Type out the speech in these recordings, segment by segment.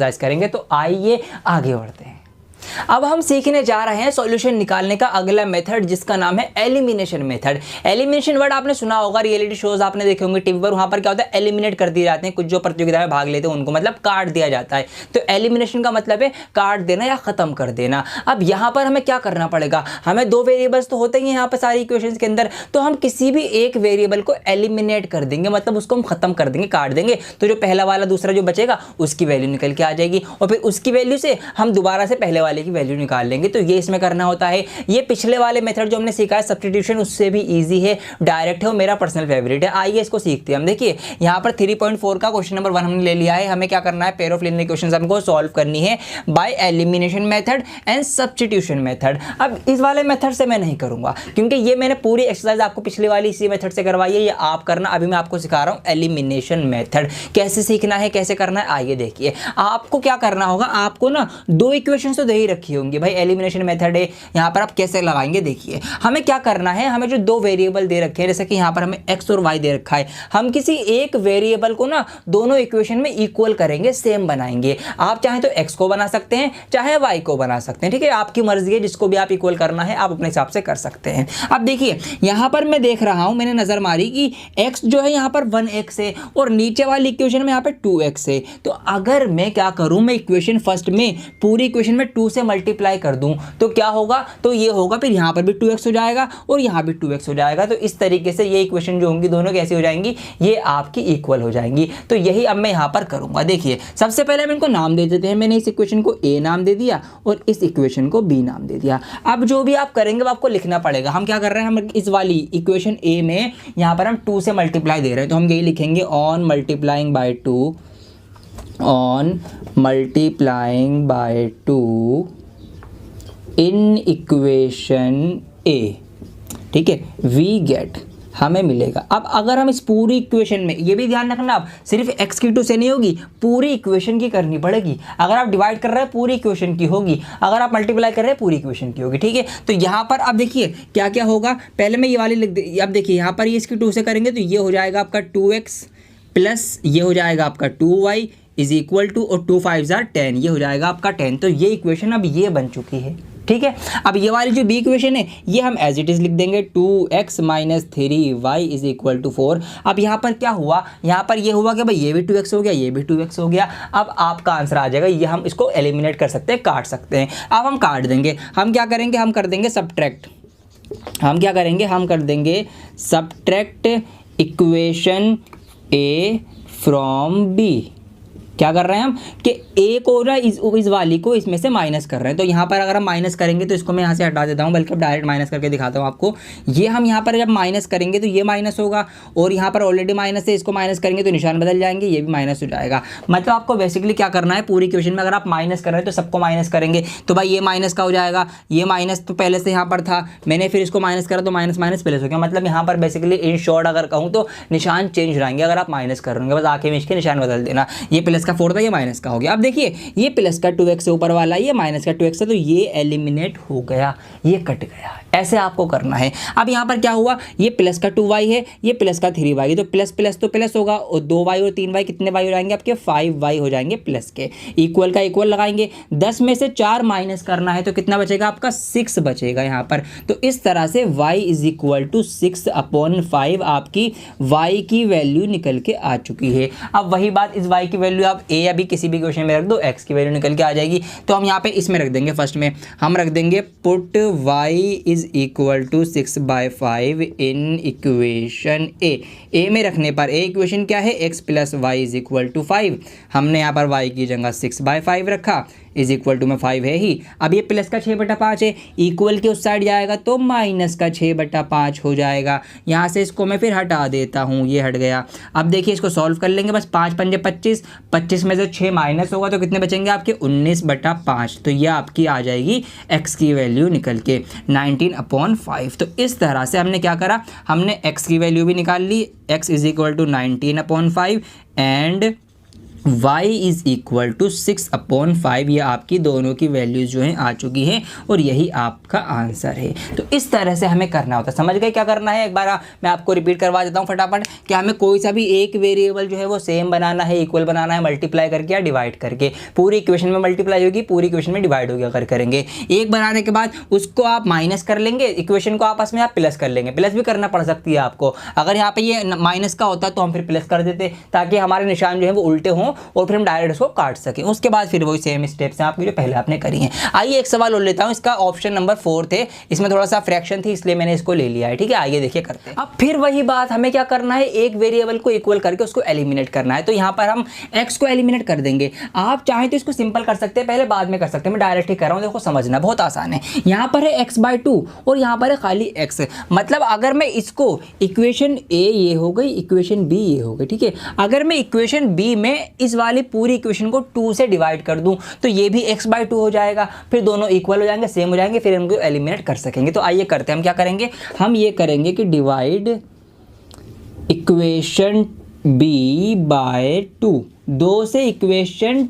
Exercise करेंगे। तो आइए आगे बढ़ते हैं। अब हम सीखने जा रहे हैं सॉल्यूशन निकालने का अगला मेथड, जिसका नाम है एलिमिनेशन मेथड। एलिमिनेशन वर्ड आपने सुना होगा, रियलिटी शोज आपने देखे होंगे टीवी पर, वहां पर क्या होता है, एलिमिनेट कर दिए जाते हैं कुछ जो प्रतियोगिता में भाग लेते हैं उनको, मतलब काट दिया जाता है। तो एलिमिनेशन का मतलब है काट देना या खत्म कर देना। अब यहां पर हमें क्या करना पड़ेगा, हमें दो वेरिएबल्स तो होते ही हैं यहाँ पर सारी इक्वेशंस के अंदर, तो हम किसी भी एक वेरिएबल को एलिमिनेट कर देंगे, मतलब उसको हम खत्म कर देंगे, काट देंगे। तो जो पहला वाला दूसरा जो बचेगा उसकी वैल्यू निकल के आ जाएगी, और फिर उसकी वैल्यू से हम दोबारा से पहले वाले की वैल्यू निकाल लेंगे। तो ये इसमें करना होता है। ये पिछले वाले मेथड जो हमने सीखा है सब्स्टिट्यूशन, उससे भी इजी है, डायरेक्ट है और मेरा पर्सनल फेवरेट है। आइए इसको सीखते हैं हम। देखिए यहाँ पर 3.4 का क्वेश्चन नंबर 1 हमने ले लिया है। हमें क्या करना है, पेयर ऑफ लीनियर इक्वेशंस हमको सॉल्व करनी है by elimination method and substitution method. अब इस वाले मेथड से मैं नहीं करूंगा, क्योंकि ये मैंने पूरी एक्सरसाइज आपको पिछले वाली इसी मेथड से करवाई है, ये आप करना। अभी मैं आपको सिखा रहा हूं एलिमिनेशन मेथड कैसे सीखना है, कैसे करना है। आइए देखिए, आपको क्या करना होगा, आपको ना दो इक्वेशन तो दे ही रखी होंगी भाई, एलिमिनेशन मेथड है, यहां पर आप कैसे लगाएंगे। देखिए हमें क्या करना है, हमें जो दो वेरिएबल दे रखे हैं, जैसे कि यहां पर हमें x और y दे रखा है, हम किसी एक वेरिएबल को ना दोनों इक्वेशन में इक्वल करेंगे, सेम बनाएंगे। आप चाहे तो x को बना सकते हैं, चाहे y को बना सकते हैं, ठीक है, आपकी मर्जी है, जिसको भी आप इक्वल करना है आप अपने हिसाब से कर सकते हैं। अब देखिए यहां पर मैं देख रहा हूं, मैंने नजर मारी कि x जो है यहां पर 1x है और नीचे वाली इक्वेशन में यहां पर 2x है। तो अगर मैं क्या करूं, मैं इक्वेशन फर्स्ट में पूरी इक्वेशन में 2 से मल्टीप्लाई कर दूं तो क्या होगा, तो ये होगा, फिर यहां पर भी 2x हो जाएगा और यहां भी 2x हो जाएगा। तो इस तरीके से ये इक्वेशन जो होंगी दोनों कैसी हो जाएंगी, ये आपकी इक्वल हो जाएंगी। तो यही अब मैं यहां पर करूंगा। देखिए सबसे पहले हम इनको नाम दे देते हैं। मैंने इस इक्वेशन को a नाम दे दिया और इस इक्वेशन को b नाम दे दिया। अब जो भी आप करेंगे वो आपको लिखना पड़ेगा। हम क्या कर रहे हैं, हम इस वाली इक्वेशन a में यहां पर हम 2 से मल्टीप्लाई दे रहे हैं, तो हम यही लिखेंगे on multiplying by 2, on multiplying by 2 in equation A, ठीक है, वी गेट, हमें मिलेगा। अब अगर हम इस पूरी इक्वेशन में, ये भी ध्यान रखना, आप सिर्फ x की 2 से नहीं होगी, पूरी इक्वेशन की करनी पड़ेगी। अगर आप डिवाइड कर रहे हैं पूरी इक्वेशन की होगी, अगर आप मल्टीप्लाई कर रहे हैं पूरी इक्वेशन की होगी, ठीक है। तो यहाँ पर अब देखिए क्या क्या होगा, पहले मैं ये वाली लिख दे। अब देखिए यहाँ पर ये इसकी 2 से करेंगे तो ये हो जाएगा आपका 2x प्लस ये हो जाएगा आपका 2y इज इक्वल टू, और 2 5 are 10, ये हो जाएगा आपका 10। तो ये इक्वेशन अब ये बन चुकी है, ठीक है। अब ये वाली जो बी इक्वेशन है ये हम एज इट इज लिख देंगे 2x minus 3y is equal to 4। अब यहाँ पर क्या हुआ, यहाँ पर ये हुआ कि भाई ये भी 2x हो गया, ये भी 2x हो गया। अब आपका आंसर आ जाएगा, ये हम इसको एलिमिनेट कर सकते हैं, काट सकते हैं। अब हम काट देंगे, हम क्या करेंगे, हम कर देंगे सब्ट्रैक्ट। हम क्या करेंगे, हम कर देंगे subtract equation a from b। क्या कर रहे हैं हम कि a को ना इस वाली को इसमें से माइनस कर रहे हैं। तो यहाँ पर अगर हम माइनस करेंगे तो इसको मैं यहाँ से हटा देता हूँ, बल्कि डायरेक्ट माइनस करके दिखाता हूँ आपको। ये हम यहाँ पर जब माइनस करेंगे तो ये माइनस होगा, और यहाँ पर ऑलरेडी माइनस है, इसको माइनस करेंगे तो निशान बदल जाएंगे, ये भी माइनस हो जाएगा। मतलब आपको बेसिकली क्या करना है, पूरी इक्वेशन में अगर आप माइनस कर रहे हैं तो सबको माइनस करेंगे, तो भाई ये माइनस का हो जाएगा, ये माइनस तो पहले से यहाँ पर था, मैंने फिर इसको माइनस करा तो माइनस माइनस प्लस हो गया। मतलब यहाँ पर बेसिकली इन शॉर्ट अगर कहूँ तो निशान चेंज रहेंगे अगर आप माइनस कर रहे होंगे, बस आके में इसके निशान बदल देना। ये प्लस का 4 था, ये माइनस का हो गया। अब देखिए ये प्लस का 2x से ऊपर वाला, ये माइनस का 2x है, तो ये एलिमिनेट हो गया, ये कट गया। ऐसे आपको करना है। अब यहाँ पर क्या हुआ, ये प्लस का 2y है, ये प्लस का 3y है, तो प्लस प्लस तो प्लस होगा, और 2y और 3y कितने y हो जाएंगे आपके, 5y हो जाएंगे प्लस के। इक्वल का इक्वल लगाएंगे, 10 में से 4 माइनस करना है तो कितना बचेगा आपका, 6 बचेगा यहाँ पर। तो इस तरह से y इज इक्वल टू 6/5 आपकी y की वैल्यू निकल के आ चुकी है। अब वही बात, इस y की वैल्यू आप a या b किसी भी क्वेश्चन में रख दो, x की वैल्यू निकल के आ जाएगी। तो हम यहाँ पे इसमें रख देंगे, फर्स्ट में हम रख देंगे put y is equal to 6/5 in equation A में रखने पर ए इक्वेशन क्या है, x plus Y is equal to 5। हमने यहाँ पर y की जगह 6/5 रखा, इज इक्वल टू में 5 है ही। अब ये प्लस का 6/5 है, इक्वल के उस साइड जाएगा तो माइनस का 6/5 हो जाएगा। यहाँ से इसको मैं फिर हटा देता हूँ, ये हट गया। अब देखिए इसको सॉल्व कर लेंगे, बस 5 पंजे 25, 25 में से 6 माइनस होगा तो कितने बचेंगे आपके, 19/5। तो ये आपकी आ जाएगी x की वैल्यू निकल के 19/5। तो इस तरह से हमने क्या करा, हमने x की वैल्यू भी निकाल ली, x is equal to 19/5 and y is equal to 6/5, ये आपकी दोनों की वैल्यूज़ जो हैं आ चुकी हैं और यही आपका आंसर है। तो इस तरह से हमें करना होता है। समझ गए क्या करना है? एक बार मैं आपको रिपीट करवा देता हूँ फटाफट कि हमें कोई सा भी एक वेरिएबल जो है वो सेम बनाना है, इक्वल बनाना है, मल्टीप्लाई करके या डिवाइड करके। पूरी इक्वेशन में मल्टीप्लाई होगी, पूरी इक्वेशन में डिवाइड होगी अगर करेंगे। एक बनाने के बाद उसको आप माइनस कर लेंगे, इक्वेशन को आपस में आप प्लस कर लेंगे। प्लस भी करना पड़ सकती है आपको, अगर यहाँ पे ये माइनस का होता तो हम फिर प्लस कर देते ताकि हमारे निशान जो है वो उल्टे हों और फिर हम डायरेक्ट उसको काट सकें। उसके बाद फिर वही सेम स्टेप्स हैं आपकी जो पहले आपने करी हैं। आइए एक सवाल और लेता हूँ, इसका ऑप्शन नंबर 4 थे, इसमें थोड़ा सा फ्रैक्शन थी इसलिए मैंने इसको ले लिया है। ठीक है, आइए देखिए करते हैं। अब फिर वही बात, हमें क्या करना है, एक वेरिएबल को इक्वल करके उसको एलिमिनेट करना है। तो यहाँ पर हम x को एलिमिनेट कर देंगे। आप चाहें तो इसको सिंपल कर सकते हैं, पहले बाद में कर सकते हैं, मैं डायरेक्ट ही कर रहा हूँ, देखो समझना बहुत आसान है। यहाँ पर है x/2 और यहाँ पर है खाली x। मतलब अगर मैं इसको इक्वेशन a ये हो गई, इक्वेशन b ये हो गई। ठीक है, अगर मैं इक्वेशन b में इस वाली पूरी इक्वेशन को 2 से डिवाइड कर दूं तो ये भी x/2 हो जाएगा, फिर दोनों इक्वल हो जाएंगे, सेम हो जाएंगे, फिर हम इनको एलिमिनेट कर सकेंगे। तो आइए करते हैं, हम क्या करेंगे, हम ये करेंगे कि डिवाइड इक्वेशन b बाय 2, 2 से इक्वेशन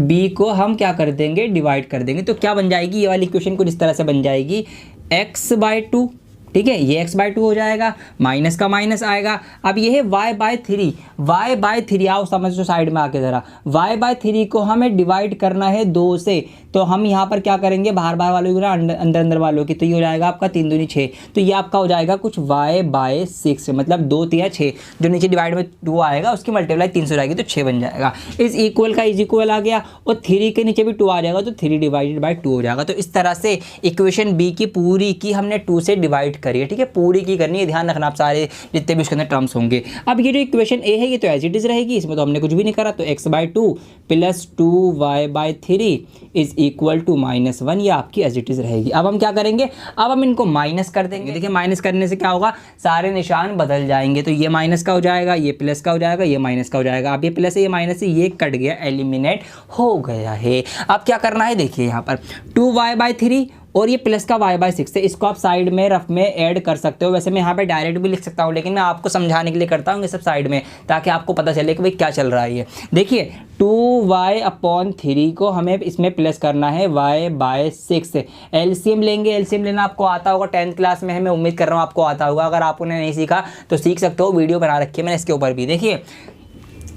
b को हम क्या कर देंगे, डिवाइड कर देंगे। तो क्या बन जाएगी, ये वाली इक्वेशन कुछ इस तरह से बन जाएगी x/2। ठीक है, ये x/2 हो जाएगा, माइनस का माइनस आएगा। अब ये है y/3, y/3 आओ समझो साइड में आके ज़रा, y/3 को हमें डिवाइड करना है 2 से। तो हम यहाँ पर क्या करेंगे, बाहर बाहर वालों की ना अंदर अंदर वालों की, तो ये हो जाएगा आपका 3 दूनी 6। तो ये आपका हो जाएगा कुछ y/6, मतलब 2 3 6, जो नीचे डिवाइड में 2 आएगा उसकी मल्टीप्लाई 3 से हो जाएगी तो 6 बन जाएगा। इस इक्वल का इज इक्वल आ गया और 3 के नीचे भी 2 आ जाएगा तो 3 डिवाइडेड बाई 2 हो जाएगा। तो इस तरह से इक्वेशन बी की पूरी की हमने 2 से डिवाइड करिए। ठीक है, पूरी की करनी है, ध्यान रखना आप सारे जितने भी उसके अंदर टर्म्स होंगे। अब ये जो इक्वेशन ए है ये तो एज इट इज रहेगी, इसमें तो हमने कुछ भी नहीं करा। तो x/2 plus 2y/3 is equal to -1, ये आपकी एज इट इज रहेगी। अब हम क्या करेंगे, अब हम इनको माइनस कर देंगे। देखिए माइनस करने से क्या होगा, सारे निशान बदल जाएंगे। तो ये माइनस का हो जाएगा, ये प्लस का हो जाएगा, ये माइनस का हो जाएगा। अब ये प्लस है, ये माइनस है, ये कट गया, एलिमिनेट हो गया है। अब क्या करना है, देखिए यहाँ पर 2y/3 और ये प्लस का y/6 है, इसको आप साइड में रफ में ऐड कर सकते हो। वैसे मैं यहाँ पे डायरेक्ट भी लिख सकता हूँ, लेकिन मैं आपको समझाने के लिए करता हूँ ये सब साइड में, ताकि आपको पता चले कि भाई क्या चल रहा है। ये देखिए 2y/3 को हमें इसमें प्लस करना है y/6। एलसीएम लेंगे, एलसीएम लेना आपको आता होगा 10th क्लास में है, मैं उम्मीद कर रहा हूँ आपको आता होगा। अगर आपने नहीं सीखा तो सीख सकते हो, वीडियो बना रखी है मैंने इसके ऊपर भी। देखिए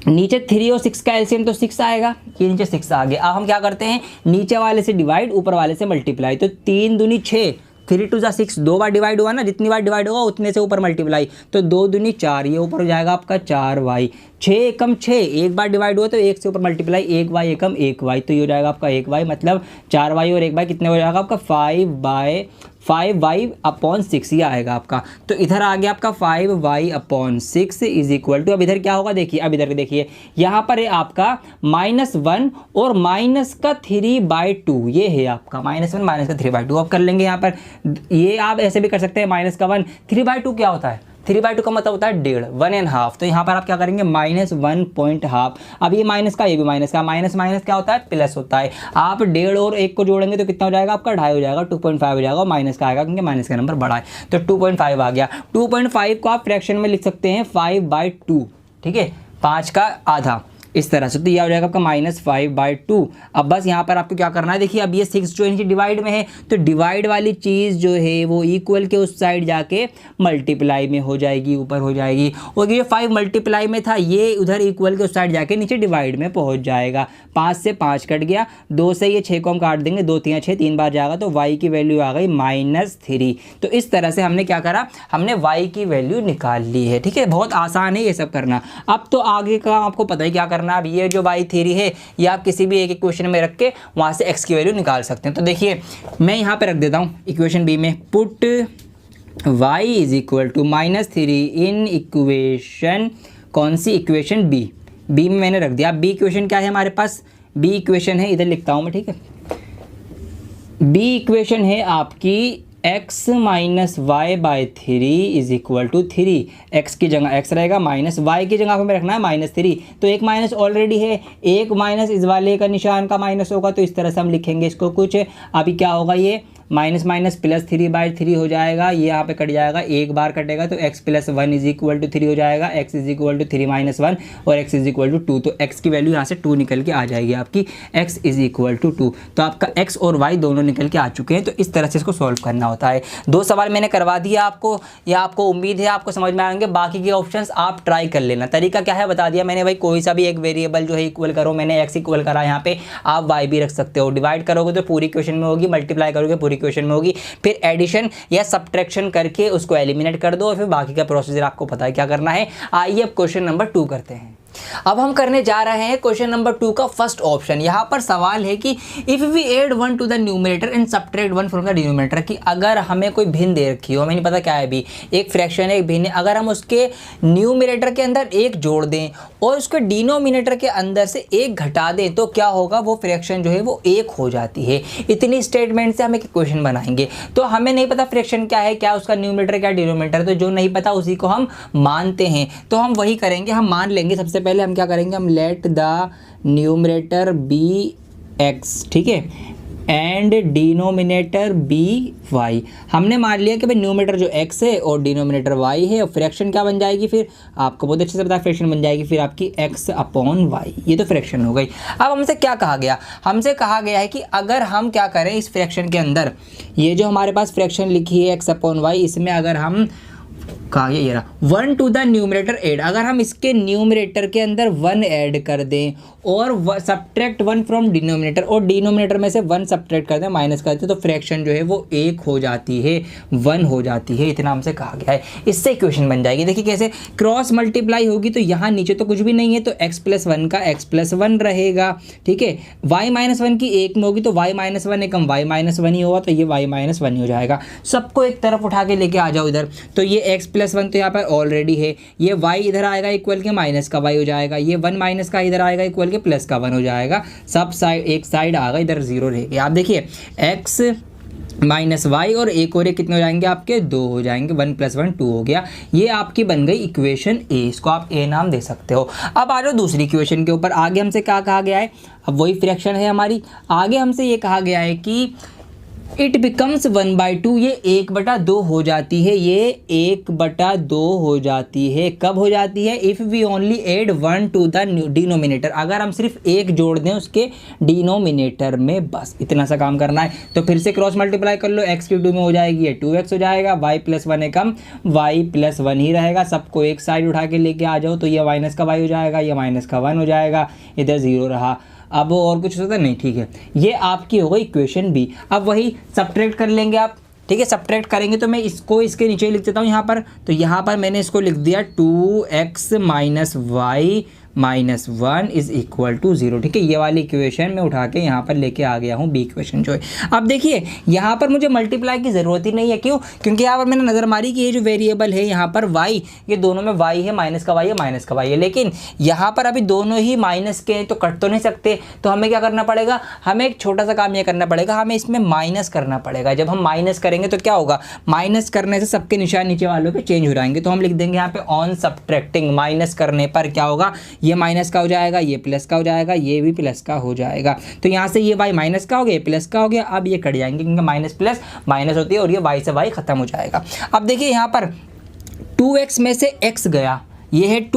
नीचे 3 और 6 का एलसीएम तो 6 आएगा, ये नीचे 6 आ गया। अब हम क्या करते हैं, नीचे वाले से डिवाइड, ऊपर वाले से मल्टीप्लाई। तो 3 दूनी 6, 3 2 6, 2 बार डिवाइड हुआ ना, जितनी बार डिवाइड होगा उतने से ऊपर मल्टीप्लाई। तो 2 दूनी 4, ये ऊपर हो जाएगा आपका 4y। 6 एकम 6, एक बार डिवाइड हुआ तो 1 से ऊपर मल्टीप्लाई, 1y एकम 1y, तो ये हो जाएगा आपका 1y, मतलब 4y और 1y कितने हो जाएगा आपका 5y/6 ये आएगा आपका। तो इधर आ गया आपका 5y/6 इज इक्वल टू, अब इधर क्या होगा देखिए, अब इधर देखिए यहाँ पर है आपका -1 और माइनस का 3/2, ये है आपका -1 माइनस का 3/2। अब कर लेंगे यहाँ पर, ये आप ऐसे भी कर सकते हैं -1, 3/2 क्या होता है, 3/2 का मतलब होता है 1.5, 1.5। तो यहाँ पर आप क्या करेंगे, -1.5। अब ये माइनस का, ये भी माइनस का, माइनस माइनस क्या होता है, प्लस होता है। आप 1.5 और 1 को जोड़ेंगे तो कितना हो जाएगा आपका, 2.5 हो जाएगा, 2.5 हो जाएगा, और माइनस का आएगा क्योंकि माइनस का नंबर बड़ा है। तो 2.5 आ गया। 2.5 को आप फ्रैक्शन में लिख सकते हैं 5/2। ठीक है, 5 का आधा, इस तरह से। तो ये हो जाएगा आपका -5/2। अब बस यहाँ पर आपको क्या करना है, देखिए अब ये 6 जो नीचे डिवाइड में है, तो डिवाइड वाली चीज़ जो है वो इक्वल के उस साइड जाके मल्टीप्लाई में हो जाएगी, ऊपर हो जाएगी। और ये 5 मल्टीप्लाई में था, ये उधर इक्वल के उस साइड जाके नीचे डिवाइड में पहुँच जाएगा। 5 से 5 कट गया, 2 से ये 6 को हम काट देंगे, 2 3 6, 3 बार जाएगा, तो y की वैल्यू आ गई -3। तो इस तरह से हमने क्या करा, हमने y की वैल्यू निकाल ली है। ठीक है, बहुत आसान है ये सब करना। अब तो आगे का आपको पता ही क्या करना। अब ये जो y3 है ये आप किसी भी एक इक्वेशन में रख के वहाँ से x की वैल्यू निकाल सकते हैं। तो देखिए मैं यहाँ पे रख देता हूँ इक्वेशन बी में, put y is equal to -3 in equation, कौन सी इक्वेशन बी में मैंने रख दिया। बी इक्वेशन क्या है हमारे पास, बी इक्वेशन है, इधर लिखता हूँ मैं। ठीक है, बी इक्वेशन है आपकी x - y/3 is equal to 3। x की जगह x रहेगा, माइनस y की जगह हमें रखना है -3। तो एक माइनस ऑलरेडी है, एक माइनस इस वाले का निशान का माइनस होगा, तो इस तरह से हम लिखेंगे इसको कुछ। अभी क्या होगा, ये माइनस माइनस प्लस 3/3 हो जाएगा, ये यहाँ पे कट जाएगा, एक बार कटेगा तो x + 1 = 3 हो जाएगा, x = 3 - 1 और x = 2। तो x की वैल्यू यहाँ से 2 निकल के आ जाएगी आपकी, x = 2। तो आपका x और y दोनों निकल के आ चुके हैं। तो इस तरह से इसको सॉल्व करना होता है। 2 सवाल मैंने करवा दिया आपको, या आपको उम्मीद है आपको समझ में आएंगे। बाकी के ऑप्शंस आप ट्राई कर लेना। तरीका क्या है बता दिया मैंने भाई, कोई सा भी एक वेरिएबल जो है इक्वल करो, मैंने x इक्वल करा, यहाँ पे आप y भी रख सकते हो। डिवाइड करोगे तो पूरी क्वेश्चन में होगी, मल्टीप्लाई करोगे पूरी क्वेश्चन में होगी, फिर एडिशन या सब्ट्रैक्शन करके उसको एलिमिनेट कर दो और फिर बाकी का प्रोसीजर आपको पता है क्या करना है। आइए अब क्वेश्चन नंबर 2 करते हैं। अब हम करने जा रहे हैं क्वेश्चन नंबर 2 का फर्स्ट ऑप्शन। यहाँ पर सवाल है कि if we add 1 to the numerator and subtract 1 from the denominator, कि अगर हमें कोई भिन्न दे रखी हो, हमें नहीं पता क्या है, भी एक फ्रैक्शन है एक भिन्न है, अगर हम उसके न्यूमरेटर के अंदर 1 जोड़ दें और उसके डिनोमिनेटर के अंदर से 1 घटा दें तो क्या होगा, वो फ्रैक्शन जो है वो 1 हो जाती है। इतनी स्टेटमेंट से हम एक क्वेश्चन बनाएंगे। तो हमें नहीं पता फ्रैक्शन क्या है, क्या उसका न्यूमरेटर क्या डिनोमिनेटर, तो जो नहीं पता उसी को हम मानते हैं। तो हम वही करेंगे, हम मान लेंगे। सबसे पहले हम क्या करेंगे, हम let the numerator be x, ठीक है, एंड डिनोमिनेटर बी y। हमने मान लिया कि भाई न्यूमरेटर जो x है और डिनोमिनेटर y है, और फ्रैक्शन क्या बन जाएगी, फिर आपको बहुत अच्छे से पता है फ्रैक्शन बन जाएगी फिर आपकी x/y। ये तो फ्रैक्शन हो गई। अब हमसे क्या कहा गया, हमसे कहा गया है कि अगर हम क्या करें इस फ्रैक्शन के अंदर, ये जो हमारे पास फ्रैक्शन लिखी है x/y, इसमें अगर हम कहा ये रहा 1 टू द न्यूमरेटर ऐड, अगर हम इसके न्यूमरेटर के अंदर 1 ऐड कर दें और सब्ट्रैक्ट 1 फ्रॉम डिनोमिनेटर, और डिनोमिनेटर में से 1 सब्ट्रैक्ट कर दें, माइनस कर दें, तो फ्रैक्शन जो है वो 1 हो जाती है, 1 हो जाती है। इतना हमसे कहा गया है। इससे इक्वेशन बन जाएगी। देखिए कैसे, क्रॉस मल्टीप्लाई होगी तो यहाँ नीचे तो कुछ भी नहीं है, तो x + 1 का x + 1 रहेगा, ठीक है। y - 1 की 1 में होगी तो y - 1 एकम y - 1 ही होगा, तो ये y - 1 ही हो जाएगा। सबको एक तरफ उठा के लेके आ जाओ इधर। तो ये x + 1 तो यहाँ पर ऑलरेडी है, ये y इधर आएगा इक्वल के माइनस का y हो जाएगा, ये 1 माइनस का इधर आएगा इक्वल के प्लस का 1 हो जाएगा। सब साइड एक साइड आ गया, इधर 0 रहेगा। आप देखिए x - y और एक और एक कितने हो जाएंगे आपके, 2 हो जाएंगे। 1 + 1 2 हो गया। ये आपकी बन गई इक्वेशन ए, इसको आप ए नाम दे सकते हो। अब आ जाओ दूसरी इक्वेशन के ऊपर। आगे हमसे क्या कहा गया है, अब वही फ्रैक्शन है हमारी। आगे हमसे ये कहा गया है कि इट बिकम्स 1/2, ये 1/2 हो जाती है, ये 1/2 हो जाती है। कब हो जाती है, if we only add 1 to the denominator, अगर हम सिर्फ 1 जोड़ दें उसके डिनोमिनेटर में, बस इतना सा काम करना है। तो फिर से क्रॉस मल्टीप्लाई कर लो, x/2 में हो जाएगी ये 2x हो जाएगा, y + 1 एकम y + 1 ही रहेगा। सबको एक साइड उठा के लेके आ जाओ, तो ये माइनस का y हो जाएगा, ये माइनस का 1 हो जाएगा, इधर 0 रहा। अब और कुछ होता नहीं, ठीक है। ये आपकी हो गई इक्वेशन बी। अब वही सब्ट्रैक्ट कर लेंगे आप, ठीक है। सब्ट्रैक्ट करेंगे तो मैं इसको इसके नीचे लिख देता हूँ यहाँ पर। तो यहाँ पर मैंने इसको लिख दिया 2x - y - 1 = 0, ठीक है। ये वाली इक्वेशन में उठा के यहाँ पर लेके आ गया हूँ, बी इक्वेशन जो है। अब देखिए यहाँ पर मुझे मल्टीप्लाई की ज़रूरत ही नहीं है, क्यों, क्योंकि यहाँ पर मैंने नज़र मारी कि ये जो वेरिएबल है यहाँ पर y, ये दोनों में y है, माइनस का y है, माइनस का y है। लेकिन यहाँ पर अभी दोनों ही माइनस के हैं तो कट तो नहीं सकते। तो हमें क्या करना पड़ेगा, हमें एक छोटा सा काम ये करना पड़ेगा, हमें इसमें माइनस करना पड़ेगा। जब हम माइनस करेंगे तो क्या होगा, माइनस करने से सबके निशान नीचे वालों के चेंज हो जाएंगे। तो हम लिख देंगे यहाँ पे ऑन सब्ट्रैक्टिंग, माइनस करने पर क्या होगा, ये माइनस का हो जाएगा, ये प्लस का हो जाएगा, ये भी प्लस का हो जाएगा। तो यहाँ से ये y माइनस का हो गया, प्लस का हो गया। अब ये कट जाएंगे क्योंकि माइनस प्लस माइनस होती है और ये y से y खत्म हो जाएगा। अब देखिए यहाँ पर 2x में से x गया, ये है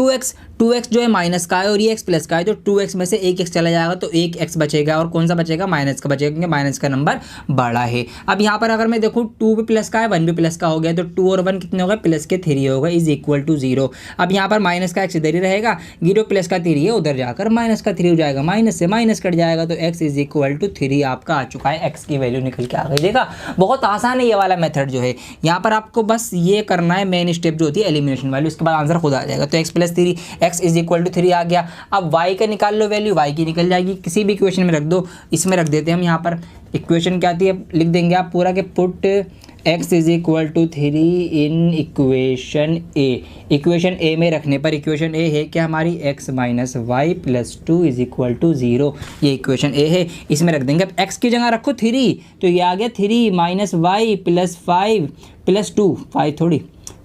2x जो है माइनस का है और ये x प्लस का है, तो 2x में से एक x चला जाएगा तो एक x बचेगा, और कौन सा बचेगा, माइनस का बचेगा, क्योंकि माइनस का नंबर बड़ा है। अब यहाँ पर अगर मैं देखूँ 2 भी प्लस का है, 1 भी प्लस का हो गया, तो 2 और 1 कितने हो गए, प्लस के 3 हो गए, = 0। अब यहाँ पर माइनस का x इधर ही रहेगा, 0 प्लस का 3 है, उधर जाकर माइनस का 3 हो जाएगा, माइनस से माइनस कट जाएगा, तो x = 3 आपका आ चुका है, x की वैल्यू निकल के आ गई। देखा, बहुत आसान है ये वाला मेथड जो है। यहाँ पर आपको बस ये करना है, मेन स्टेप जो होती है एलिमिनेशन वाली, उसके बाद आंसर खुद आ जाएगा। तो x + 3, x = 3 आ गया। अब y का निकाल लो वैल्यू, y की निकल जाएगी, किसी भी इक्वेशन में रख दो। इसमें रख देते हैं हम, यहाँ पर इक्वेशन क्या आती है लिख देंगे आप पूरा के put x = 3 in equation A. Equation A में रखने पर, इक्वेशन ए है क्या हमारी, x - y + 2 = 0। ये इक्वेशन ए है, इसमें रख देंगे। अब x की जगह रखो 3, तो ये आ गया 3 - y + 5 + 2, 5 थोड़ी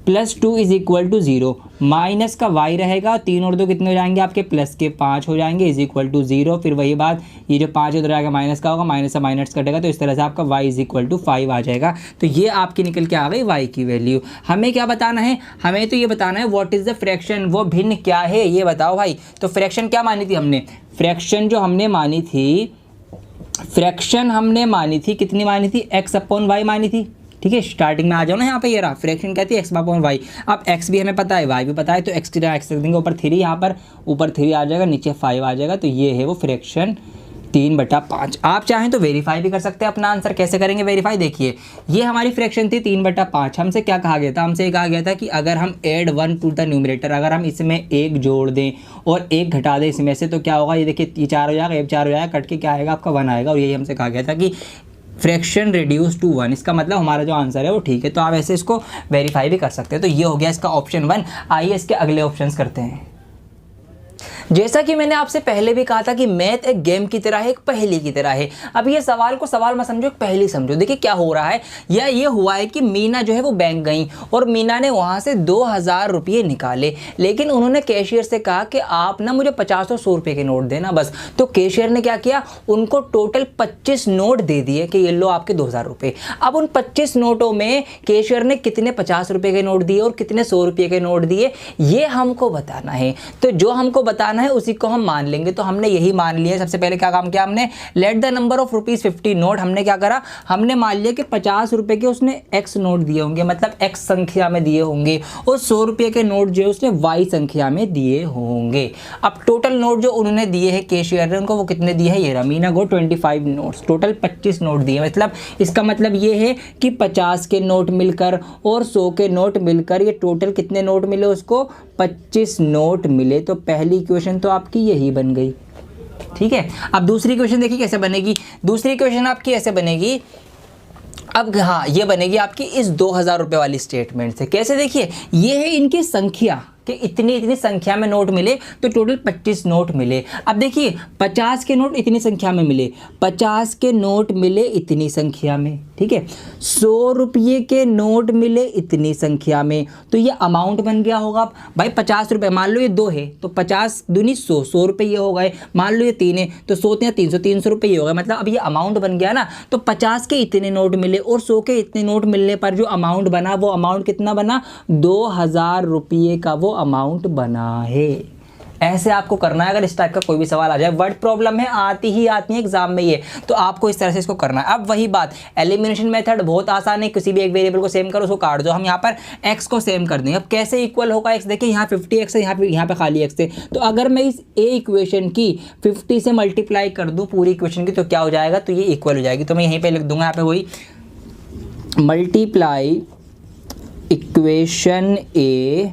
+2 इज इक्वल टू 0, माइनस का y रहेगा, 3 और 2 कितने हो जाएंगे आपके प्लस के 5 हो जाएंगे, इज इक्वल टू 0। फिर वही बात, ये जो 5 उधर आएगा माइनस का होगा, माइनस से माइनस कटेगा, तो इस तरह से आपका y इज इक्वल टू 5 आ जाएगा। तो ये आपकी निकल के आ गई y की वैल्यू। हमें क्या बताना है, हमें तो ये बताना है व्हाट इज़ द फ्रैक्शन, वो भिन्न क्या है ये बताओ भाई। तो फ्रैक्शन क्या मानी थी हमने, फ्रैक्शन जो हमने मानी थी, फ्रैक्शन हमने मानी थी, कितनी मानी थी, x/y मानी थी। ठीक है, स्टार्टिंग में आ जाओ ना, यहाँ पे ये रहा फ्रैक्शन कहती है x/y। अब x भी हमें पता है, y भी पता है, तो x की जगह x रख देंगे, ऊपर 3 यहाँ पर, ऊपर 3 आ जाएगा, नीचे 5 आ जाएगा। तो ये है वो फ्रैक्शन 3/5। आप चाहें तो वेरीफाई भी कर सकते हैं अपना आंसर। कैसे करेंगे वेरीफाई, देखिए ये हमारी फ्रैक्शन थी 3/5। हमसे क्या कहा गया था, हमसे कहा गया था कि अगर हम ऐड 1 टू द न्यूमरेटर, अगर हम इसमें 1 जोड़ दें और 1 घटा दें इसमें से, तो क्या होगा, ये देखिए ये 4 हो जाएगा, ये 4 हो जाएगा, कट के क्या आएगा आपका 1 आएगा। और यही हमसे कहा गया था कि फ्रैक्शन रिड्यूस टू 1, इसका मतलब हमारा जो आंसर है वो ठीक है। तो आप ऐसे इसको वेरीफाई भी कर सकते हैं। तो ये हो गया इसका ऑप्शन 1। आइए इसके अगले ऑप्शंस करते हैं। जैसा कि मैंने आपसे पहले भी कहा था कि मैथ एक गेम की तरह है, एक पहेली की तरह है। अब ये सवाल को सवाल मत समझो, एक पहेली समझो। देखिए क्या हो रहा है, या ये हुआ है कि मीना जो है वो बैंक गई और मीना ने वहाँ से 2000 रुपये निकाले, लेकिन उन्होंने कैशियर से कहा कि आप ना मुझे 50 और 100 रुपये के नोट देना बस। तो कैशियर ने क्या किया, उनको टोटल 25 नोट दे दिए कि ये लो आपके 2000 रुपये। अब उन 25 नोटों में कैशियर ने कितने 50 रुपये के नोट दिए और कितने 100 रुपये के नोट दिए, ये हमको बताना है। तो जो हमको बताना है उसी को हम मान लेंगे। तो हमने यही मान लिया। सबसे पहले क्या काम किया हमने, let the number of ₹50 note, हमने क्या करा, हमने मान लिया कि 50 रुपए के उसने x नोट दिए होंगे, मतलब x संख्या में दिए होंगे, और 100 रुपये के नोट जो है उसने y संख्या में दिए होंगे। अब टोटल नोट जो उन्होंने दिए हैं कैशियर ने उनको, वो कितने दिए हैं, ये रमीना को 25 नोट्स, टोटल 25 नोट दिए। मतलब इसका मतलब ये है कि 50 के नोट मिलकर और 100 के नोट मिलकर ये टोटल कितने नोट मिले उसको, 25 नोट मिले। तो पहली इक्वेशन तो आपकी यही बन गई। ठीक है, अब दूसरी इक्वेशन देखिए कैसे बनेगी। दूसरी इक्वेशन आपकी ऐसे बनेगी, अब हाँ ये बनेगी आपकी इस 2000 रुपये वाली स्टेटमेंट से। कैसे, देखिए ये है इनकी संख्या कि इतनी इतनी संख्या में नोट मिले, तो टोटल 25 नोट मिले। अब देखिए 50 के नोट इतनी संख्या में मिले, 50 के नोट मिले इतनी संख्या में, ठीक है, 100 रुपये के नोट मिले इतनी संख्या में। तो ये अमाउंट बन गया होगा भाई 50 रुपये, मान लो ये 2 है तो 50 दूनी 100, 100 रुपये ये हो गए। मान लो ये 3 है तो 100 या 300, 300 रुपये ये हो गए। मतलब अब ये अमाउंट बन गया ना। तो 50 के इतने नोट मिले और 100 के इतने नोट मिलने पर जो अमाउंट बना, वो अमाउंट कितना बना, 2000 रुपये का वो अमाउंट बना है। ऐसे आपको करना है। अगर इस टाइप का कोई भी सवाल आ जाए, वर्ड प्रॉब्लम है, आती है एग्जाम में ये, तो आपको इस तरह से इसको करना है। अब वही बात, एलिमिनेशन मेथड बहुत आसान है। किसी भी एक वेरिएबल को सेम करो, उसको काट दो। हम यहाँ पर x को सेम कर देंगे। अब कैसे इक्वल होगा x, देखिए यहाँ 50x है, यहाँ पे खाली x है। तो अगर मैं इस a इक्वेशन की 50 से मल्टीप्लाई कर दूँ पूरी इक्वेशन की, तो क्या हो जाएगा, तो ये इक्वल हो जाएगी। तो मैं यहीं पर लिख दूंगा, यहाँ पे वही मल्टीप्लाई इक्वेशन a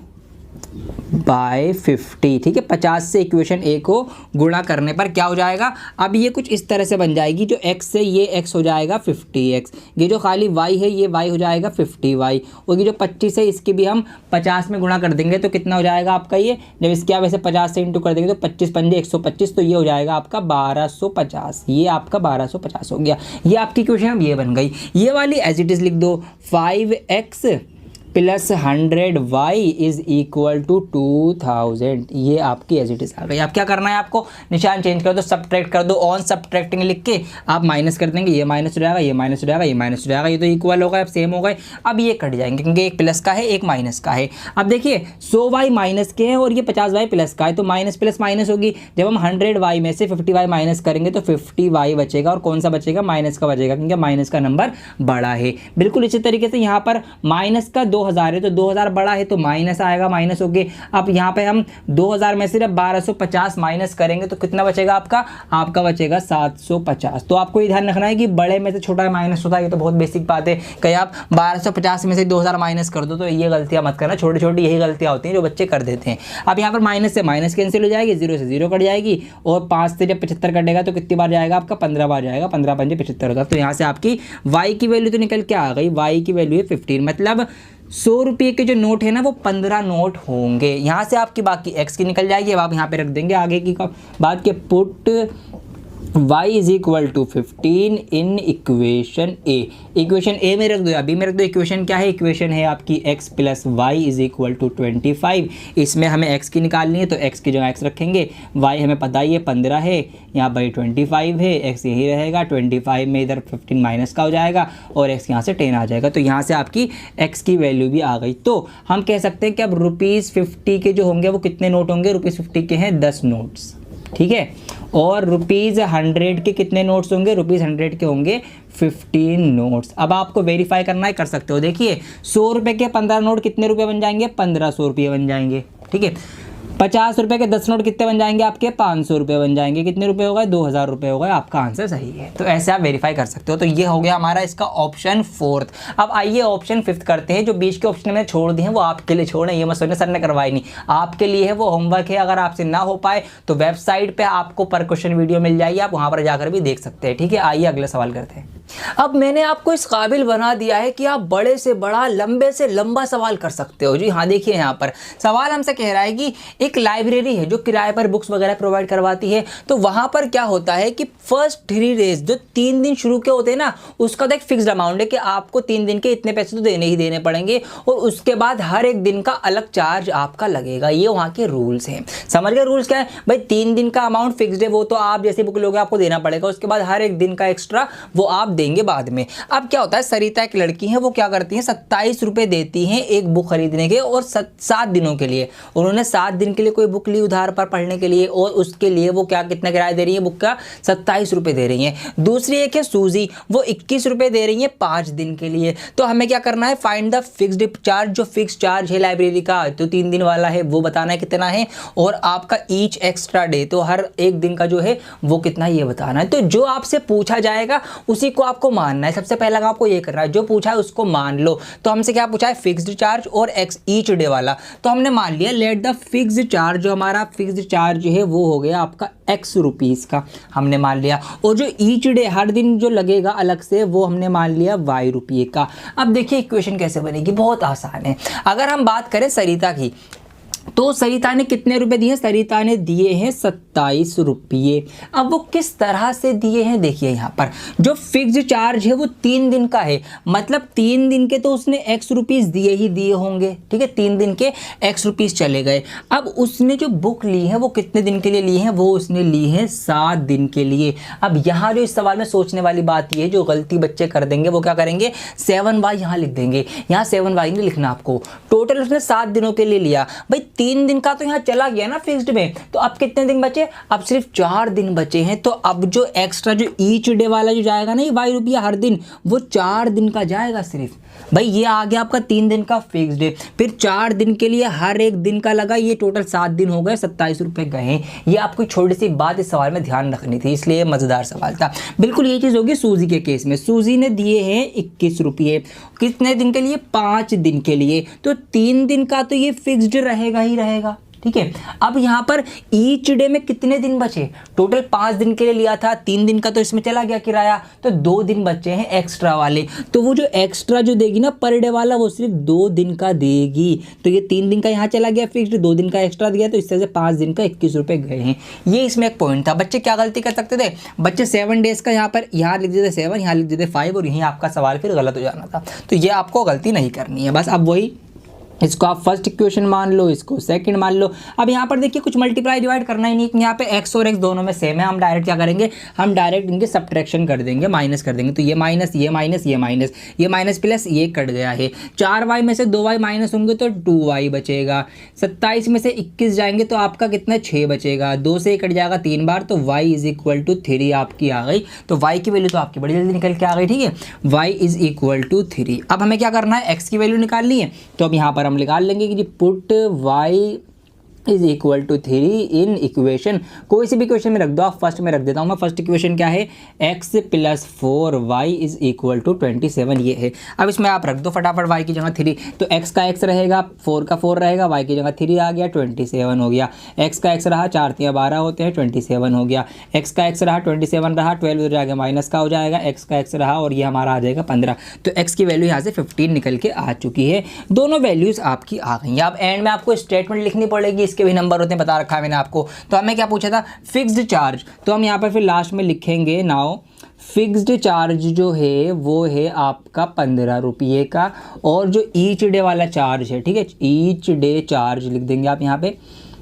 बाय 50। ठीक है, 50 से इक्वेशन a को गुणा करने पर क्या हो जाएगा, अब ये कुछ इस तरह से बन जाएगी। जो x है ये x हो जाएगा 50x, ये जो खाली y है ये y हो जाएगा 50y, और ये जो 25 है इसकी भी हम 50 में गुणा कर देंगे तो कितना हो जाएगा आपका ये, जब इसके आप ऐसे 50 से इंटू कर देंगे तो 25 पंजे 125, तो ये हो जाएगा आपका 1250। ये आपका 1250 हो गया। ये आपकी इक्वेशन अब ये बन गई। ये वाली एज इट इज़ लिख दो, 5x plus 100y is equal to 2000। ये आपकी एज इट इज आ गई। अब क्या करना है, आपको निशान चेंज कर दो, सब्ट्रैक्ट कर दो, ऑन सब्ट्रैक्टिंग लिख के आप माइनस कर देंगे। ये माइनस हो जाएगा, ये माइनस हो जाएगा, ये माइनस हो जाएगा, ये तो इक्वल हो गए, अब सेम हो गए। अब ये कट जाएंगे क्योंकि एक प्लस का है एक माइनस का है। अब देखिए 100y माइनस के हैं और ये 50y प्लस का है, तो माइनस प्लस माइनस होगी। जब हम 100y में से 50y माइनस करेंगे तो 50y बचेगा, और कौन सा बचेगा, माइनस का बचेगा, क्योंकि माइनस का नंबर बड़ा है। बिल्कुल इसी तरीके से यहाँ पर माइनस का 2000 है तो 2000 बड़ा है तो माइनस आएगा, माइनस हो गए। अब यहाँ पे हम 2000 में सिर्फ 1250 माइनस करेंगे तो कितना बचेगा आपका बचेगा 750। तो आपको ये ध्यान रखना है कि बड़े में से छोटा माइनस होता है, ये तो बहुत बेसिक बात है। कहीं आप 1250 में से 2000 माइनस कर दो तो ये गलतियाँ मत करना, छोटी छोटी यही गलतियाँ होती हैं जो बच्चे कर देते हैं। अब यहाँ पर माइनस से माइनस कैंसिल हो जाएगी, 0 से 0 कट जाएगी, और 5 से जब 75 कटेगा तो कितनी बार जाएगा आपका, 15 बार जाएगा, 15 पंजे 75 होता है। तो यहाँ से आपकी y की वैल्यू तो निकल के आ गई, y की वैल्यू है 15, मतलब 100 रुपये के जो नोट है ना वो 15 नोट होंगे। यहाँ से आपकी बाकी x की निकल जाएगी। अब आप यहाँ पे रख देंगे आगे की बात के put y is equal to 15 in equation A. Equation A में रख दो या बी में रख दो। इक्वेशन क्या है? इक्वेशन है आपकी x plus Y is equal to 25। इसमें हमें x की निकालनी है तो x की जगह x रखेंगे। y हमें पता ही है 15 है, यहाँ पर 25 है, x यही रहेगा। 25 में इधर 15 माइनस का हो जाएगा और x यहाँ से 10 आ जाएगा। तो यहाँ से आपकी x की वैल्यू भी आ गई। तो हम कह सकते हैं कि अब ₹50 के जो होंगे वो कितने नोट होंगे? ₹50 के हैं 10 नोट्स, ठीक है। और ₹100 के कितने नोट्स होंगे? ₹100 के होंगे 15 नोट्स। अब आपको वेरीफाई करना है, कर सकते हो। देखिए 100 रुपये के 15 नोट कितने रुपए बन जाएंगे? 1500 रुपये बन जाएंगे, ठीक है। 50 रुपये के 10 नोट कितने बन जाएंगे? आपके 500 रुपये बन जाएंगे। कितने रुपए हो गए? 2000 रुपये हो गए। आपका आंसर सही है। तो ऐसे आप वेरीफाई कर सकते हो। तो ये हो गया हमारा इसका ऑप्शन 4। अब आइए ऑप्शन 5 करते हैं। जो बीच के ऑप्शन मैंने छोड़ दिए हैं वो आपके लिए छोड़े, ये मत सोचना सर ने करवाई नहीं, आपके लिए है, वो होमवर्क है। अगर आपसे ना हो पाए तो वेबसाइट पर आपको पर क्वेश्चन वीडियो मिल जाएगी, आप वहाँ पर जाकर भी देख सकते हैं, ठीक है। आइए अगला सवाल करते हैं। अब मैंने आपको इस काबिल बना दिया है कि आप बड़े से बड़ा, लंबे से लंबा सवाल कर सकते हो। जी हाँ, देखिए यहाँ पर सवाल हमसे कह रहा है कि एक लाइब्रेरी है जो किराए पर बुक्स वगैरह प्रोवाइड करवाती है। तो वहाँ पर क्या होता है कि फर्स्ट 3 डेज जो 3 दिन शुरू के होते हैं ना, उसका तो एक फिक्स्ड अमाउंट है कि आपको 3 दिन के इतने पैसे तो देने ही देने पड़ेंगे और उसके बाद हर एक दिन का अलग चार्ज आपका लगेगा। ये वहाँ के रूल्स हैं। समझ गए रूल्स क्या है भाई? 3 दिन का अमाउंट फिक्स्ड है, वो तो आप जैसे बुक लोगे आपको देना पड़ेगा। उसके बाद हर एक दिन का एक्स्ट्रा वो आप देंगे बाद में। अब क्या होता है, सरिता एक लड़की है, वो क्या करती है 27 रुपए देती हैं एक बुक खरीदने के और 7 दिनों के लिए। उन्होंने 7 दिन के लिए कोई बुक ली उधार पर पढ़ने के लिए और उसके लिए वो क्या कितना किराया दे रही है? बुक का 27 रुपए दे रही हैं। दूसरी एक है सूजी, वो 21 रुपए दे रही है 5 दिन के लिए। तो हमें क्या करना है? Find the fixed charge. जो फिक्स चार्ज है लाइब्रेरी का तो 3 दिन वाला है वो बताना है कितना है, और आपका ईच एक्स्ट्रा डे तो हर एक दिन का जो है वो कितना ये बताना है। तो जो आपसे पूछा जाएगा उसी को आपको मानना है। सबसे पहला आपको ये करना है, जो पूछा है उसको मान लो। तो हमसे क्या पूछा है? फिक्स्ड चार्ज और एक्स ईच डे वाला। तो हमने मान लिया लेट द फिक्स्ड चार्ज, जो हमारा फिक्स्ड चार्ज है वो हो गया आपका x रुपीस का, हमने मान लिया। और जो ईच डे हर दिन जो लगेगा अलग से वो हमने मान लिया y रुपये का। अब देखिए इक्वेशन कैसे बनेगी, बहुत आसान है। अगर हम बात करें सरिता की, तो सरिता ने कितने रुपए दिए? सरिता ने दिए हैं 27 रुपये। अब वो किस तरह से दिए हैं देखिए, यहाँ पर जो फिक्स्ड चार्ज है वो 3 दिन का है, मतलब 3 दिन के तो उसने x रुपीस दिए ही दिए होंगे, ठीक है। 3 दिन के x रुपीस चले गए। अब उसने जो बुक ली है वो कितने दिन के लिए ली है? वो उसने ली है 7 दिन के लिए। अब यहाँ जो इस सवाल में सोचने वाली बात ये है, जो गलती बच्चे कर देंगे वो क्या करेंगे? 7y यहाँ लिख देंगे। यहाँ 7y नहीं लिखना आपको, टोटल उसने 7 दिनों के लिए लिया। भाई 3 दिन का तो यहाँ चला गया ना फिक्स्ड में, तो अब कितने दिन बचे? अब सिर्फ 4 दिन बचे हैं। तो अब जो एक्स्ट्रा जो ईच डे वाला जो जाएगा ना, ये y रुपया हर दिन, वो 4 दिन का जाएगा सिर्फ। भाई ये आ गया आपका 3 दिन का फिक्स्ड डे, फिर 4 दिन के लिए हर एक दिन का लगा, ये टोटल 7 दिन हो गए, 27 रुपये गए। ये आपको छोटी सी बात इस सवाल में ध्यान रखनी थी, इसलिए मज़ेदार सवाल था। बिल्कुल ये चीज़ होगी सूजी के केस में। सूजी ने दिए हैं 21 रुपये, कितने दिन के लिए? 5 दिन के लिए। तो 3 दिन का तो ये फिक्स्ड रहेगा ही रहेगा, ठीक है। अब यहाँ पर ईच डे में कितने दिन बचे? टोटल 5 दिन के लिए लिया था, 3 दिन का तो इसमें चला गया किराया, तो 2 दिन बचे हैं एक्स्ट्रा वाले। तो वो जो एक्स्ट्रा जो देगी ना पर डे वाला, वो सिर्फ 2 दिन का देगी। तो ये 3 दिन का यहाँ चला गया फिक्स्ड, 2 दिन का एक्स्ट्रा दिया, तो इस तरह से 5 दिन का 21 रुपये गए हैं। ये इसमें एक पॉइंट था। बच्चे क्या गलती कर सकते थे? बच्चे 7 डेज का यहाँ पर यहाँ लिख देते 7, यहाँ लिख देते 5 और यहीं आपका सवाल फिर गलत हो जाना था। तो ये आपको गलती नहीं करनी है बस। अब वही, इसको आप फर्स्ट इक्वेशन मान लो, इसको सेकंड मान लो। अब यहाँ पर देखिए कुछ मल्टीप्लाई डिवाइड करना ही नहीं, यहाँ पे x और x दोनों में सेम है। हम डायरेक्ट क्या करेंगे? हम डायरेक्ट इनके सब्ट्रैक्शन कर देंगे, माइनस कर देंगे। तो ये माइनस, ये माइनस, ये माइनस, ये माइनस प्लस, ये कट गया है। 4y में से 2y माइनस होंगे तो 2y बचेगा। 27 में से 21 जाएंगे तो आपका कितना? 6 बचेगा। 2 से कट जाएगा 3 बार, तो y इज इक्वल टू 3 आपकी आ गई। तो y की वैल्यू तो आपकी बड़ी जल्दी निकल के आ गई, ठीक है। y is equal to 3। अब हमें क्या करना है? x की वैल्यू निकालनी है। तो अब यहाँ पर हम निकाल लेंगे कि put y is equal to 3 in equation, कोई सी भी इक्वेशन में रख दो। आप फर्स्ट में रख देता हूँ मैं। फर्स्ट इक्वेशन क्या है? x plus 4y is equal to 27, ये है। अब इसमें आप रख दो फटाफट y की जगह 3, तो x का x रहेगा, 4 का 4 रहेगा, y की जगह 3 आ गया, 27 हो गया। x का x रहा, 4 3 12 होते हैं, 27 हो गया। x का x रहा, 27 रहा, 12 उधर जाके माइनस का हो जाएगा, x का x रहा और ये हमारा आ जाएगा 15। तो x की वैल्यू यहाँ से 15 निकल के आ चुकी है। दोनों वैल्यूज़ आपकी आ गई हैं। अब एंड में आपको स्टेटमेंट लिखनी पड़ेगी, इसके भी नंबर होते हैं, बता रखा है मैंने आपको। तो हमें क्या पूछा था, फिक्स्ड चार्ज, तो हम यहाँ पर फिर लास्ट में लिखेंगे नाउ फिक्स्ड चार्ज जो है वो है आपका 15 रुपये का, और जो ईच डे वाला चार्ज है, ठीक है, ईच डे चार्ज लिख देंगे आप यहाँ पे,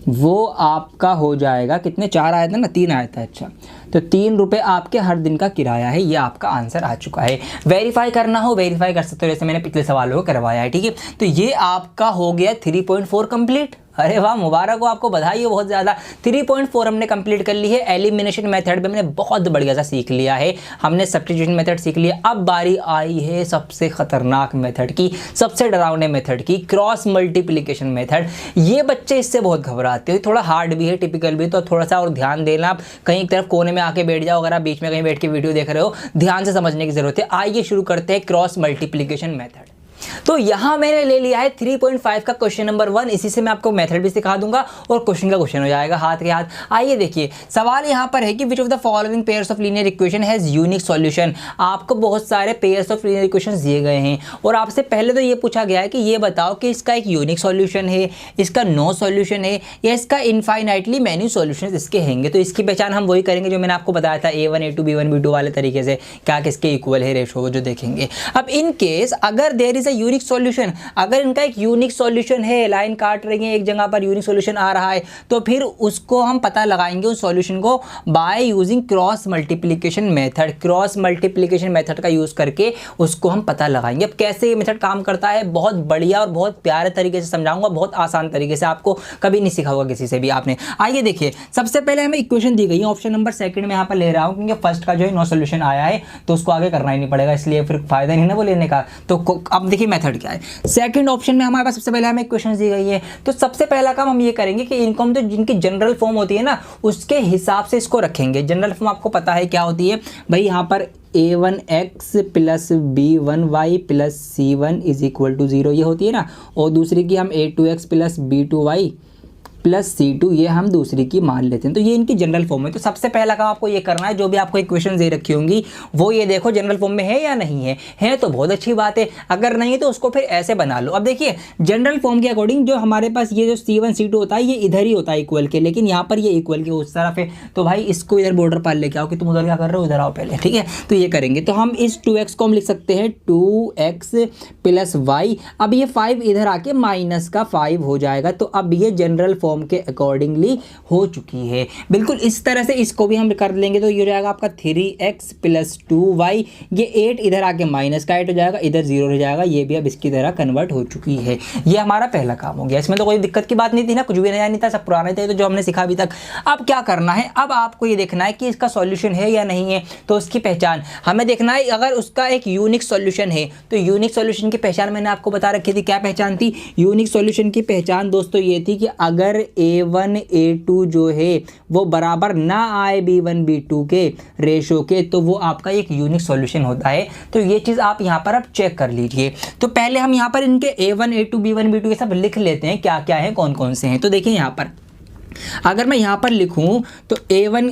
वो आपका हो जाएगा कितने, 4 आया था ना, 3 आया था, अच्छा, तो 3 रुपये आपके हर दिन का किराया है। ये आपका आंसर आ चुका है। वेरीफाई करना हो वेरीफाई कर सकते हो, जैसे मैंने पिछले सवालों को करवाया है, ठीक है। तो ये आपका हो गया 3.4 कंप्लीट। अरे वाह, मुबारक हो आपको, बधाई हो बहुत ज़्यादा। 3.4 हमने कंप्लीट कर ली है। एलिमिनेशन मेथड में हमने बहुत बढ़िया सा सीख लिया है, हमने सब्स्टिट्यूशन मेथड सीख लिया। अब बारी आई है सबसे खतरनाक मेथड की, सबसे डरावने मेथड की, क्रॉस मल्टीप्लिकेशन मेथड। ये बच्चे इससे बहुत घबराते हैं, थोड़ा हार्ड भी है, टिपिकल भी, तो थोड़ा सा और ध्यान देना। आप कहीं एक तरफ कोने में आके बैठ जाओ, अगर आप बीच में कहीं बैठ के वीडियो देख रहे हो, ध्यान से समझने की जरूरत है। आइए शुरू करते हैं क्रॉस मल्टीप्लिकेशन मेथड। तो यहां मैंने ले लिया है 3.5 का क्वेश्चन नंबर 1, इसी से मैं आपको मेथड भी सिखा दूंगा और क्वेश्चन का क्वेश्चन हो जाएगा हाथ के हाथ। आइए देखिए, सवाल यहां पर है कि which of the following pairs of linear equation has unique solution. आपको बहुत सारे पेयर्स ऑफ लीनियर इक्वेशंस दिए गए हैं और आपसे पहले तो ये पूछा गया है कि ये बताओ कि इसका एक यूनिक सॉल्यूशन है, इसका नो सॉल्यूशन है, या इसका इनफाइनाइटली मैनी सॉल्यूशंस इसके होंगे। तो इसकी पहचान हम वही करेंगे जो मैंने आपको बताया था, A1 A2 B1 B2 वाले तरीके से, क्या किसके इक्वल है रेशो, जो देखेंगे। अब इन केस अगर there is a unique solution, अगर इनका एक यूनिक सॉल्यूशन है, लाइन काट रही है एक जगह पर, यूनिक सॉल्यूशन आ रहा है, तो फिर उसको हम पता लगाएंगे उस सॉल्यूशन को by using cross multiplication method. Cross multiplication method का यूज करके उसको हम पता लगाएंगे। अब कैसे ये मेथड काम करता है, बहुत बढ़िया और बहुत प्यारे तरीके से समझाऊंगा, बहुत आसान तरीके से, आपको कभी नहीं सिखा होगा किसी से भी आपने। आइए देखिए, सबसे पहले हमें इक्वेशन दी गई है, ऑप्शन नंबर सेकंड में यहाँ पर ले रहा हूँ क्योंकि फर्स्ट का जो है नो सॉल्यूशन आया है, तो उसको आगे करना ही नहीं पड़ेगा, इसलिए फिर फायदा नहीं ना वो लेने का। तो अब देखिए मेथड क्या है। सेकंड ऑप्शन में हमारे पास सबसे पहले हमें क्वेश्चन दी गई है, तो सबसे पहला काम हम ये करेंगे कि इनको हम तो जिनकी जनरल फॉर्म होती है ना, उसके हिसाब से इसको रखेंगे। जनरल फॉर्म आपको पता है क्या होती है भाई, यहाँ पर A1x plus B1y plus C1 is equal to 0 ये होती है ना, और दूसरी की हम A2x plus B2y plus C2 ये हम दूसरी की मान लेते हैं। तो ये इनकी जनरल फॉर्म है। तो सबसे पहला काम आपको ये करना है, जो भी आपको इक्वेशन दे रखी होंगी वो ये देखो जनरल फॉर्म में है या नहीं है तो बहुत अच्छी बात है, अगर नहीं है तो उसको फिर ऐसे बना लो। अब देखिए जनरल फॉर्म के अकॉर्डिंग जो हमारे पास ये जो C1 C2 होता है ये इधर ही होता है इक्वल के, लेकिन यहाँ पर ये इक्वल के उस तरफ है, तो भाई इसको इधर बॉर्डर पर लेके आओ कि तुम उधर क्या कर रहे हो, इधर आओ पहले, ठीक है। तो ये करेंगे, तो हम इस 2x को हम लिख सकते हैं 2x प्लस y। अब ये 5 इधर आके माइनस का 5 हो जाएगा, तो अब ये जनरल फॉर्म के अकॉर्डिंगली हो चुकी है। बिल्कुल इस तरह से इसको भी हम कर लेंगे, तो ये हो जाएगा आपका 3x प्लस 2y, ये 8 इधर आके माइनस का 8 हो जाएगा, इधर 0 हो जाएगा, ये भी अब इसकी तरह कन्वर्ट हो चुकी है। ये हमारा पहला काम हो गया, इसमें तो कोई दिक्कत की बात नहीं थी ना, कुछ भी नया नहीं था, सब पुराना था, तो जो हमने सीखा अभी तक। अब क्या करना है, अब आपको ये देखना है कि इसका सॉल्यूशन है या नहीं है, तो उसकी पहचान हमें देखना है। अगर उसका एक यूनिक सॉल्यूशन है, तो यूनिक सॉल्यूशन की पहचान मैंने आपको बता रखी थी, क्या पहचान थी, यूनिक सॉल्यूशन की पहचान दोस्तों ये थी कि अगर A1 A2 जो है वो बराबर ना आए B1 B2 के रेशो के, तो वो आपका एक यूनिक सॉल्यूशन होता है। तो ये चीज़ आप यहाँ पर अब चेक कर लीजिए। तो पहले हम यहाँ पर इनके A1 A2 B1 B2 ये सब लिख लेते हैं, क्या क्या है, कौन कौन से हैं। तो देखिए यहाँ पर अगर मैं यहाँ पर लिखूँ तो A1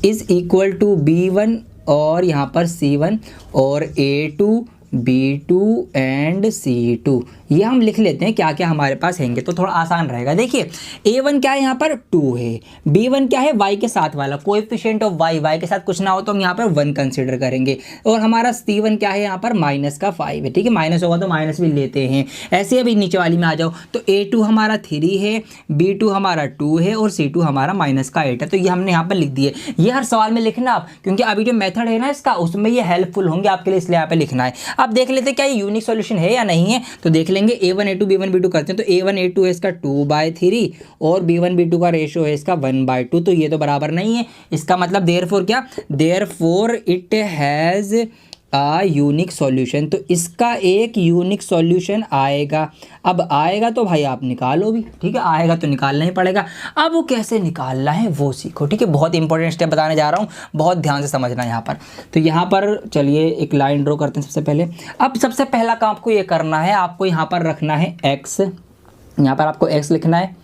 is equal to B1 और यहाँ पर C1 और A2 B2 एंड C2, ये हम लिख लेते हैं क्या क्या हमारे पास हैंगे, तो थोड़ा आसान रहेगा। देखिए A1 क्या है, यहाँ पर 2 है, B1 क्या है, y के साथ वाला कोएफिशिएंट ऑफ y के साथ कुछ ना हो तो हम यहाँ पर 1 कंसीडर करेंगे, और हमारा C1 क्या है, यहाँ पर माइनस का 5 है, ठीक है, माइनस होगा तो माइनस भी लेते हैं। ऐसे अभी नीचे वाली में आ जाओ, तो A2 हमारा 3 है, B2 हमारा 2 है और C2 हमारा माइनस का 8 है। तो ये हमने यहाँ पर लिख दिए। ये हर सवाल में लिखना आप, क्योंकि अभी जो मेथड है ना इसका, उसमें ये हेल्पफुल होंगे आपके लिए, इसलिए यहाँ पे लिखना है। अब देख लेते हैं क्या ये यूनिक सॉल्यूशन है या नहीं है, तो देख लेंगे। A1 A2 B1 B2 करते हैं, तो A1 A2 है इसका 2/3 और B1 B2 का रेशो है इसका 1/2, तो ये तो बराबर नहीं है। इसका मतलब देयरफॉर क्या, therefore it has a unique solution, तो इसका एक यूनिक सॉल्यूशन आएगा। अब आएगा तो भाई आप निकालो भी, ठीक है, आएगा तो निकालना ही पड़ेगा। अब वो कैसे निकालना है वो सीखो, ठीक है, बहुत इंपॉर्टेंट स्टेप बताने जा रहा हूँ, बहुत ध्यान से समझना यहाँ पर। तो यहाँ पर चलिए एक लाइन ड्रॉ करते हैं सबसे पहले। अब सबसे पहला काम आपको ये करना है, आपको यहाँ पर रखना है x, यहाँ पर आपको x लिखना है,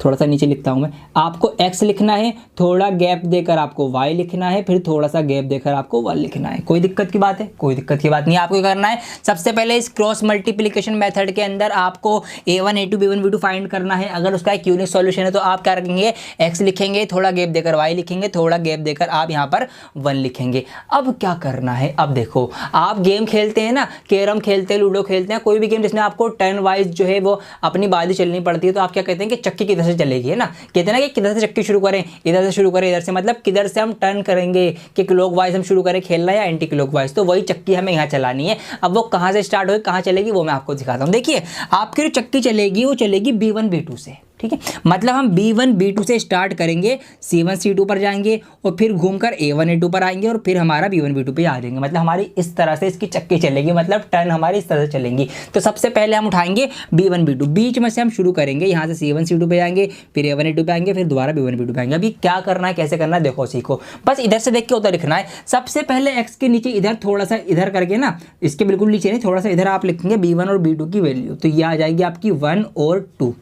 थोड़ा सा नीचे लिखता हूँ मैं, आपको x लिखना है, थोड़ा गैप देकर आपको y लिखना है, फिर थोड़ा सा गैप देकर आपको 1 लिखना है। कोई दिक्कत की बात है? कोई दिक्कत की बात नहीं। आपको क्या करना है, सबसे पहले इस क्रॉस मल्टीप्लिकेशन मेथड के अंदर आपको a1 a2 b1 b2 find करना है। अगर उसका एक यूनिक सॉल्यूशन है तो आप क्या रखेंगे, x लिखेंगे, थोड़ा गैप देकर y लिखेंगे, थोड़ा गैप देकर आप यहाँ पर 1 लिखेंगे। अब क्या करना है, अब देखो आप गेम खेलते हैं ना, कैरम खेलते हैं, लूडो खेलते हैं, कोई भी गेम जिसमें आपको टर्न वाइज जो है वो अपनी बाजी चलनी पड़ती है, तो आप क्या कहते हैं कि चक्की किधर से चलेगी, है ना, कहते हैं ना कि किधर से चक्की शुरू करें, इधर से शुरू करें, इधर से, मतलब किधर से हम टर्न करेंगे, कि क्लॉकवाइज हम शुरू करें खेलना या एंटी क्लॉकवाइज, तो वही चक्की हमें यहाँ चलानी है। अब वो कहाँ से स्टार्ट होगी, कहाँ चलेगी, वो मैं आपको दिखाता हूँ। देखिए आपकी जो चक्की चलेगी वो चलेगी b1 b2 से, ठीक है, मतलब हम b1 b2 से स्टार्ट करेंगे, c1 c2 पर जाएंगे और फिर घूमकर a1 a2 पर आएंगे और फिर हमारा b1 b2 पे आ जाएंगे। मतलब हमारी इस तरह से इसकी चक्की चलेगी, मतलब टर्न हमारी इस तरह से चलेंगी। तो सबसे पहले हम उठाएंगे b1 b2, बीच में से हम शुरू करेंगे, यहाँ से c1 c2 पे जाएंगे, फिर a1 a2 पे आएंगे, फिर दोबारा b1 b2 पे आएंगे। अभी क्या करना है, कैसे करना है, देखो सीखो, बस इधर से देख के उधर लिखना है। सबसे पहले x के नीचे इधर थोड़ा सा इधर करके ना, इसके बिल्कुल नीचे नहीं, थोड़ा सा इधर आप लिखेंगे b1 और b2 की वैल्यू, तो ये आ जाएगी आपकी 1 और 2,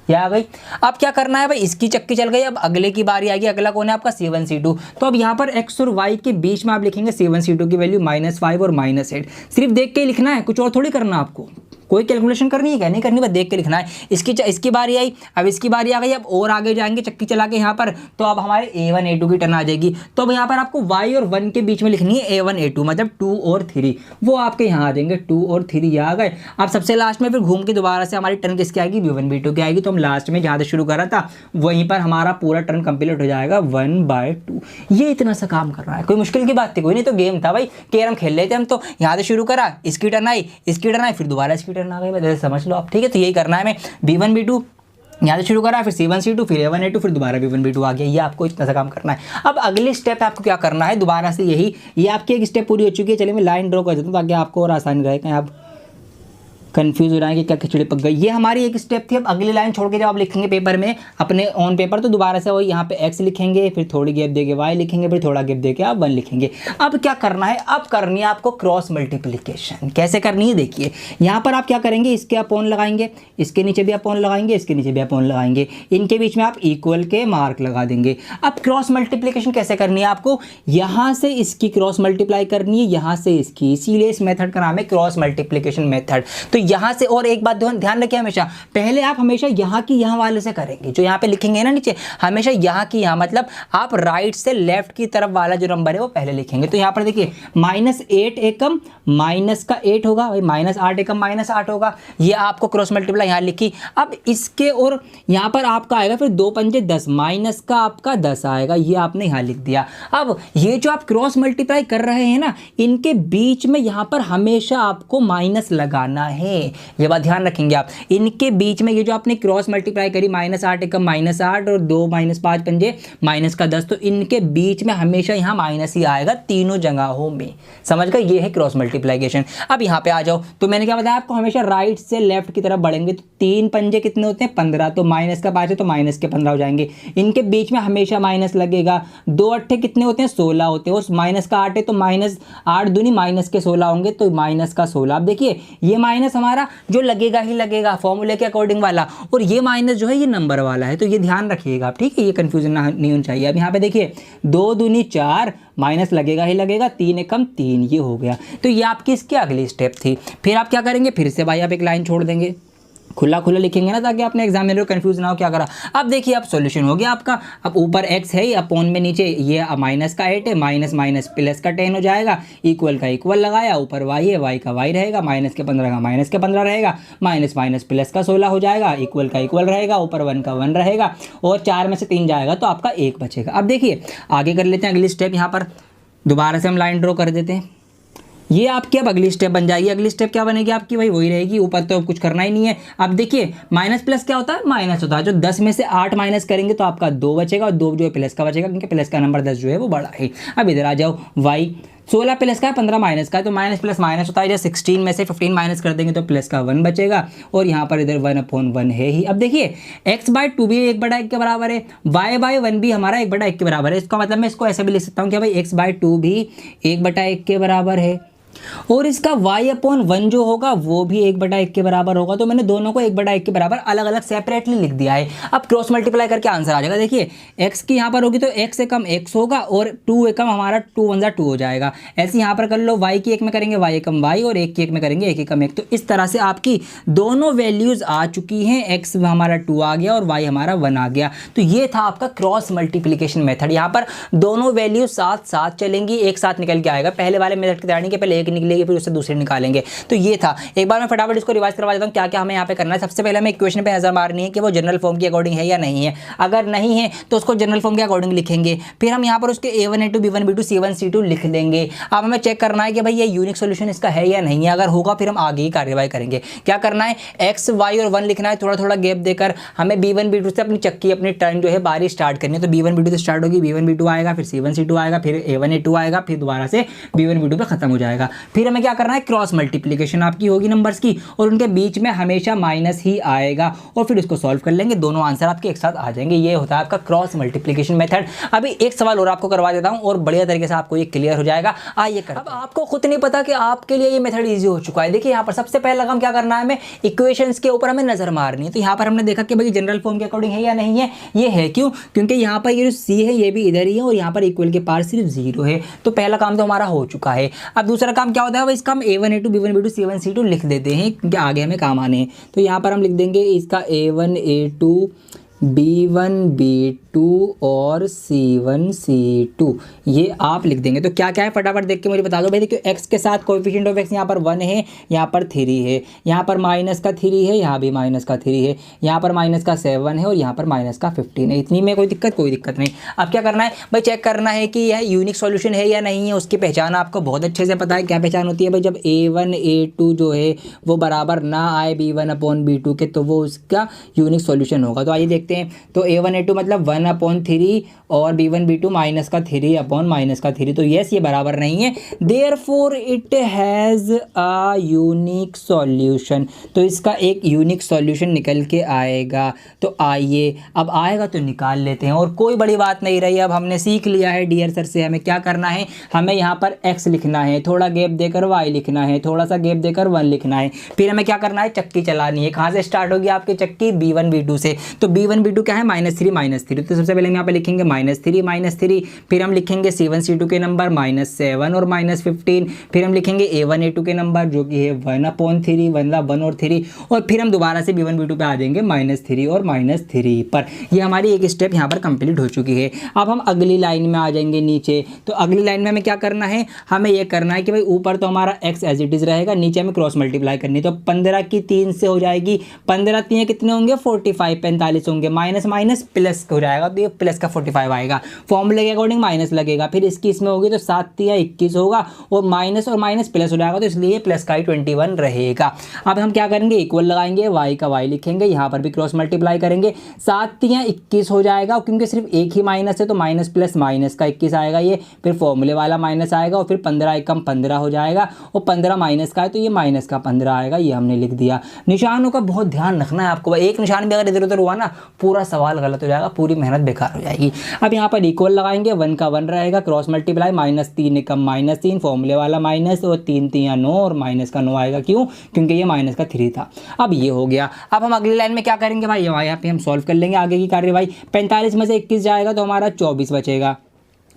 ये आ गई। अब क्या करना है भाई, इसकी चक्की चल गई, अब अगले की बारी आएगी। अगला कौन है आपका, c1 c2। तो अब यहाँ पर x और y के बीच में आप लिखेंगे c1 c2 की वैल्यू -5 और -8। सिर्फ देख के ही लिखना है, कुछ और थोड़ी करना आपको, कोई कैलकुलेशन करनी है क्या, नहीं करनी, बस देख के लिखना है। इसकी बारी आई, अब इसकी बारी आ गई, अब और आगे जाएंगे चक्की चला के यहाँ पर, तो अब हमारे a1 a2 की टर्न आ जाएगी। तो अब यहाँ पर आपको y और 1 के बीच में लिखनी है a1 a2, मतलब 2 और 3, वो आपके यहाँ आ जाएंगे 2 और 3, ये आ गए। अब सबसे लास्ट में फिर घूम के दोबारा से हमारी टर्न किसकी आएगी, b1 b2 की आएगी। तो हम लास्ट में जहाँ से शुरू कर रहा था वहीं पर हमारा पूरा टर्न कंप्लीट हो जाएगा 1/2। ये इतना सा काम कर रहा है, कोई मुश्किल की बात थी कोई नहीं, तो गेम था भाई, कैरम खेल लेते हम। तो यहाँ से शुरू करा, इसकी टर्न आई, इसकी टर्न आई, फिर दोबारा इसकी टर्न आ गई, समझ लो आप, ठीक है। तो यही करना है हमें, b1 b2 यहाँ से शुरू करा, फिर c1 c2, फिर a1 a2, फिर दोबारा b1 b2 आ गया। ये आपको इतना सा काम करना है। अब अगली स्टेप आपको क्या करना है, दोबारा से यही, ये आपकी एक स्टेप पूरी हो चुकी है। चलिए मैं लाइन ड्रॉ कर देता हूँ ताकि आपको और आसानी रहे, कहीं आप कंफ्यूज हो रहा है कि क्या खिचड़ी पक गई। ये हमारी एक स्टेप थी। अब अगली लाइन छोड़ के जब आप लिखेंगे पेपर में अपने ऑन पेपर, तो दोबारा से वो यहाँ पे x लिखेंगे, फिर थोड़ी गैप देके y लिखेंगे, फिर थोड़ा गैप देके आप 1 लिखेंगे। अब क्या करना है, अब करनी है आपको क्रॉस मल्टीप्लिकेशन। कैसे करनी है देखिए, यहाँ पर आप क्या करेंगे, इसके अपोन लगाएंगे, इसके नीचे भी अपोन लगाएंगे, इसके नीचे भी अपोन लगाएंगे, इनके बीच में आप इक्वल के मार्क लगा देंगे। अब क्रॉस मल्टीप्लिकेशन कैसे करनी है आपको, यहाँ से इसकी क्रॉस मल्टीप्लाई करनी है, यहाँ से इसकी, इसीलिए इस मेथड का नाम है क्रॉस मल्टीप्लिकेशन मेथड। तो यहाँ से, और एक बात ध्यान रखिए, हमेशा पहले आप हमेशा यहाँ की यहाँ वाले से करेंगे, जो यहाँ पे लिखेंगे ना नीचे, हमेशा यहाँ की यहाँ, मतलब आप राइट से लेफ्ट की तरफ वाला जो नंबर है वो पहले लिखेंगे। तो यहाँ पर देखिए -8 एकम माइनस का 8 होगा भाई, -8 एकम -8 होगा, ये आपको क्रॉस मल्टीप्लाई यहाँ लिखी। अब इसके और यहाँ पर आपका आएगा फिर 2 पंजे 10, माइनस का आपका 10 आएगा, ये आपने यहाँ लिख दिया। अब ये जो आप क्रॉस मल्टीप्लाई कर रहे हैं ना, इनके बीच में यहाँ पर हमेशा आपको माइनस लगाना है, ये बात ध्यान रखेंगे आप। इनके बीच में ये जो आपने क्रॉस मल्टीप्लाई करी, -8 एकम -8 और 2 -5 पंजे -10, तो इनके बीच में हमेशा यहाँ माइनस ही आएगा तीनों जगहों में, समझ गए, ये है क्रॉस मल्टीप्लिकेशन। अब यहाँ पे आ जाओ, तो मैंने क्या बताया आपको, हमेशा राइट से लेफ्ट की तरफ बढ़ेंगे, तो 3 पंजे कितने होते हैं 15, तो माइनस का 5 है तो माइनस के 15 हो जाएंगे। इनके बीच में हमेशा माइनस लगेगा, 2 अट्ठे कितने होते हैं 16 होते हैं, उस माइनस का 8 है तो -8 दूनी माइनस के 16 होंगे, तो माइनस का 16। अब देखिए ये माइनस हमारा जो लगेगा ही लगेगा फॉर्मूले के अकॉर्डिंग वाला, और ये माइनस जो है ये नंबर वाला है, तो ये ध्यान रखिएगा आप, ठीक है, ये कंफ्यूजन नहीं होना चाहिए। अब यहाँ पे देखिए 2 दूनी 4, माइनस लगेगा ही लगेगा, 3 एकम 3, ये हो गया। तो ये आपकी इसकी अगली स्टेप थी। फिर आप क्या करेंगे, फिर से भाई आप एक लाइन छोड़ देंगे, खुला खुला लिखेंगे ना, ताकि आपने एग्जामिनर को कंफ्यूज ना हो क्या करा। अब देखिए अब सॉल्यूशन हो गया आपका। अब ऊपर x है, अपोन में नीचे ये माइनस का 8 है, माइनस माइनस प्लस का 10 हो जाएगा, इक्वल का इक्वल लगाया, ऊपर y है, y का y रहेगा, माइनस के 15 का माइनस के 15 रहेगा, माइनस माइनस प्लस का 16 हो जाएगा, इक्वल का इक्वल रहेगा, ऊपर 1 का 1 रहेगा, और 4 में से 3 जाएगा तो आपका 1 बचेगा। अब देखिए आगे कर लेते हैं अगली स्टेप। यहाँ पर दोबारा से हम लाइन ड्रॉ कर देते हैं, ये आपकी अब अगली स्टेप बन जाएगी। अगली स्टेप क्या बनेगी आपकी, भाई वही रहेगी, ऊपर तो कुछ करना ही नहीं है। अब देखिए माइनस प्लस क्या होता है, माइनस होता है, जो 10 में से 8 माइनस करेंगे तो आपका 2 बचेगा, और 2 जो है प्लस का बचेगा, क्योंकि प्लस का नंबर 10 जो है वो बड़ा है। अब इधर आ जाओ, y 16 प्लस का है, 15 माइनस का है, तो माइनस प्लस माइनस होता है, जब 16 में से 15 माइनस कर देंगे तो प्लस का 1 बचेगा, और यहाँ पर इधर 1/1 है ही। अब देखिए x/2 भी 1/1 के बराबर है, y/1 भी हमारा 1/1 के बराबर है। इसका मतलब मैं इसको ऐसे भी लिख सकता हूँ कि भाई x/2 भी 1/1 के बराबर है, और इसका y/1 जो होगा वो भी 1/1 के बराबर होगा। तो मैंने दोनों को 1/1 के बराबर अलग अलग सेपरेटली लिख दिया है। अब क्रॉस मल्टीप्लाई करके आंसर आ जाएगा। देखिए x की यहाँ पर होगी तो x से कम x होगा और 2 एकम हमारा 2 × 2 हो जाएगा। ऐसे यहाँ पर कर लो, y की 1 में करेंगे y एकम y और 1 की 1 में करेंगे 1 एकम 1। तो इस तरह से आपकी दोनों वैल्यूज आ चुकी हैं, x हमारा 2 आ गया और y हमारा 1 आ गया। तो ये था आपका क्रॉस मल्टीप्लिकेशन मेथड। यहाँ पर दोनों वैल्यूज साथ साथ चलेंगी, एक साथ निकल के आएगा। पहले वाले मेथड की तरह नहीं कि पहले एक निकलेगी फिर उससे दूसरे निकालेंगे। तो ये था। एक बार मैं फटाफट इसको रिवाइज करवा देता हूँ क्या क्या हमें यहाँ पे करना है। सबसे पहले हमें इक्वेशन पे नजर मारनी है कि वो जनरल फॉर्म के अकॉर्डिंग है या नहीं है। अगर नहीं है तो उसको जनरल फॉर्म के अकॉर्डिंग लिखेंगे। फिर हम यहाँ पर उसके a1 a2 b1 b2 c1 c2 लिख देंगे। अब हमें चेक करना है कि भाई ये यूनिक सोल्यूशन इसका है या नहीं है। अगर होगा फिर हम आगे की कार्यवाही करेंगे। क्या करना है, x y और 1 लिखना है, थोड़ा थोड़ा गैप देकर हमें b1 b2 से अपनी चक्की अपनी टर्न जो है बारी स्टार्ट करनी है। तो b1 b2 से स्टार्ट होगी, b1 b2 आएगा, फिर c1 c2 आएगा, फिर a1 a2 आएगा, फिर दोबारा से b1 b2 पे खत्म हो जाएगा। फिर हमें क्या करना है, क्रॉस मल्टीप्लिकेशन आपकी होगी नंबर्स की और उनके बीच में हमेशा माइनस ही आएगा और फिर इसको सॉल्व कर लेंगे। दोनों आंसर आपके एक साथ आ जाएंगे। ये होता है आपका क्रॉस मल्टीप्लिकेशन मेथड। अभी एक सवाल और आपको करवा देता हूं और बढ़िया तरीके से आपको ये क्लियर हो जाएगा। आइए कर। अब आपको खुद नहीं पता कि आपके लिए ये मेथड इजी हो चुका है। देखिए यहाँ पर सबसे पहला काम क्या करना है, हमें इक्वेशंस के ऊपर हमें नजर मारनी है। तो यहाँ पर हमने देखा कि भाई जनरल फॉर्म के अकॉर्डिंग है या नहीं है। ये है क्यों, क्योंकि यहाँ पर ये जो सी है ये भी इधर ही है और यहाँ पर इक्वल के पार सिर्फ 0 है। तो पहला काम तो हमारा हो चुका है। अब दूसरा काम क्या होता है, इसका हम a1 a2 b1 b2 c1 c2 लिख देते हैं क्योंकि आगे हमें काम आने हैं। तो यहाँ पर हम लिख देंगे इसका a1 a2 b1 b2 और c1 c2 ये आप लिख देंगे। तो क्या क्या है फटाफट देख के मुझे बता दो भाई। देखिए x के साथ कोएफिशिएंट ऑफ x यहाँ पर 1 है, यहाँ पर 3 है, यहाँ पर माइनस का 3 है, यहाँ भी माइनस का 3 है, यहाँ पर माइनस का 7 है और यहाँ पर माइनस का 15 है। इतनी में कोई दिक्कत नहीं। अब क्या करना है भाई, चेक करना है कि यह यूनिक सॉल्यूशन है या नहीं है। उसकी पहचान आपको बहुत अच्छे से पता है। क्या पहचान होती है भाई, जब a1 a2 जो है वो बराबर ना आए b1/b2 के तो वो उसका यूनिक सॉल्यूशन होगा। तो आइए देखते हैं। तो a1 a2 मतलब 1/3 और b1 b2 माइनस का 3/-3। तो यस ये बराबर नहीं है। Therefore it has a unique solution. तो इसका एक यूनिक सॉल्यूशन निकल के आएगा। तो आइए अब आएगा तो निकाल लेते हैं और कोई बड़ी बात नहीं रही। अब हमने सीख लिया है डियर सर से हमें क्या करना है, हमें यहाँ पर x लिखना है, थोड़ा गैप देकर y लिखना है, थोड़ा सा गैप देकर 1 लिखना है। फिर हमें क्या करना है, चक्की चलानी है। कहाँ से स्टार्ट होगी आपकी चक्की, b1 b2 से। तो b1 b2 क्या है, -3। तो सबसे पहले हम यहाँ पे लिखेंगे -3। फिर हम लिखेंगे c1 c2 के नंबर -7 और -15। फिर हम लिखेंगे a1 a2 के नंबर जो कि है 1/3, 1 और 3। और फिर हम दोबारा से b1 b2 पे आ जाएंगे -3 और -3 पर। ये हमारी एक स्टेप यहाँ पर कंप्लीट हो चुकी है। अब हम अगली लाइन में आ जाएंगे नीचे। तो अगली लाइन में हमें क्या करना है, हमें ये करना है कि भाई ऊपर तो हमारा x एज इट इज रहेगा, नीचे हमें क्रॉस मल्टीप्लाई करनी। तो 15 की 3 से हो जाएगी, 15 3 कितने होंगे 45, 45 होंगे, माइनस माइनस प्लस हो जाएगा। तो ये प्लस का 45 आएगा। फॉर्मूले के अकॉर्डिंग माइनस लगेगा। फिर इसकी इसमें होगी तो 7 3 21 होगा और माइनस प्लस हो जाएगा। तो इसलिए प्लस का ही 21 रहेगा। अब हम क्या करेंगे, इक्वल लगाएंगे, y का y लिखेंगे, यहाँ पर भी क्रॉस मल्टीप्लाई करेंगे। 7 3 21 हो जाएगा क्योंकि सिर्फ एक ही माइनस है तो माइनस प्लस माइनस का 21 आएगा ये। फिर फॉर्मूले वाला माइनस आएगा और फिर 15 एकम 15 हो जाएगा और 15 माइनस का है तो ये माइनस का 15 आएगा। ये हमने लिख दिया। निशानों का बहुत ध्यान रखना है आपको। एक निशान भी अगर इधर उधर हुआ ना पूरा सवाल गलत हो जाएगा, पूरी मेहनत बेकार हो जाएगी। अब यहाँ पर इक्वल लगाएंगे, 1 का 1 रहेगा, क्रॉस मल्टीप्लाई -3 एकम -3, फॉर्मूले वाला माइनस और 3 3 9 और माइनस का 9 आएगा। क्यों, क्योंकि ये माइनस का 3 था। अब ये हो गया। अब हम अगली लाइन में क्या करेंगे भाई, यहाँ पे हम सॉल्व कर लेंगे आगे की कार्यवाही। 45 में से 21 जाएगा तो हमारा 24 बचेगा।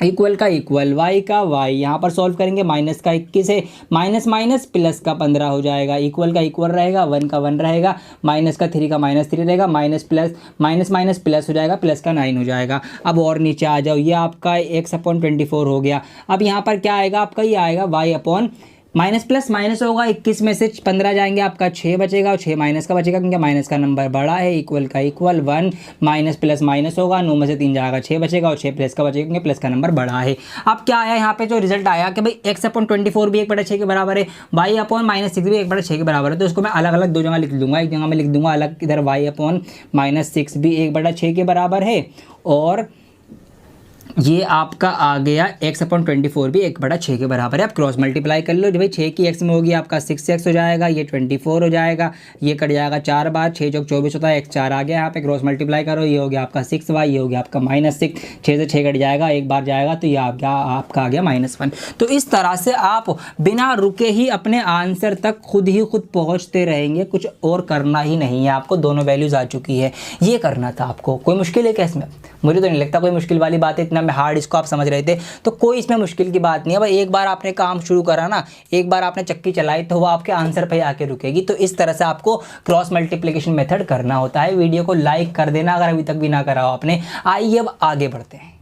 इक्वल का इक्वल, y का y, यहाँ पर सॉल्व करेंगे, माइनस का 21 है, माइनस माइनस प्लस का 15 हो जाएगा। इक्वल का इक्वल रहेगा, 1 का 1 रहेगा, माइनस का 3 का -3 रहेगा, माइनस माइनस प्लस हो जाएगा, प्लस का 9 हो जाएगा। अब और नीचे आ जाओ, ये आपका x/24 हो गया। अब यहाँ पर क्या आएगा आपका, ये आएगा y/ माइनस प्लस माइनस होगा, 21 में से 15 जाएंगे, आपका 6 बचेगा और 6 माइनस का बचेगा क्योंकि माइनस का नंबर बड़ा है। इक्वल का इक्वल, 1 माइनस प्लस माइनस होगा, 9 में से 3 जाएगा, 6 बचेगा और 6 प्लस का बचेगा क्योंकि प्लस का नंबर बड़ा है। अब क्या आया यहाँ पे जो रिजल्ट आया कि भाई x/24 भी 1/6 के बराबर है, y/-6 भी 1/6 के बराबर है। तो उसको मैं अलग अलग दो जगह लिख दूंगा। एक जगह मैं लिख दूंगा अलग, इधर y/-6 भी 1/6 के बराबर है और ये आपका आ गया x/24 भी 1/6 के बराबर है। आप क्रॉस मल्टीप्लाई कर लो, जो भाई 6 की x में होगी आपका 6x हो जाएगा, ये 24 हो जाएगा, ये कट जाएगा 4 बार, 6 चौक 24 होता है, x4 आ गया। यहाँ पे क्रॉस मल्टीप्लाई करो, ये हो गया आपका 6y, ये हो गया आपका -6, 6 से 6 कट जाएगा, एक बार जाएगा तो ये आपका आ गया -1। तो इस तरह से आप बिना रुके ही अपने आंसर तक खुद ही खुद पहुँचते रहेंगे, कुछ और करना ही नहीं है आपको। दोनों वैल्यूज़ आ चुकी है, ये करना था आपको। कोई मुश्किल है क्या इसमें? मुझे तो नहीं लगता कोई मुश्किल वाली बात है, इतना मैं हार्ड इसको आप समझ रहे थे, तो कोई इसमें मुश्किल की बात नहीं है भाई। एक बार आपने काम शुरू करा ना, एक बार आपने चक्की चलाई तो वो आपके आंसर पे आके रुकेगी। तो इस तरह से आपको क्रॉस मल्टीप्लिकेशन मेथड करना होता है। वीडियो को लाइक कर देना अगर अभी तक भी ना करा हो आपने। आइए अब आगे बढ़ते हैं।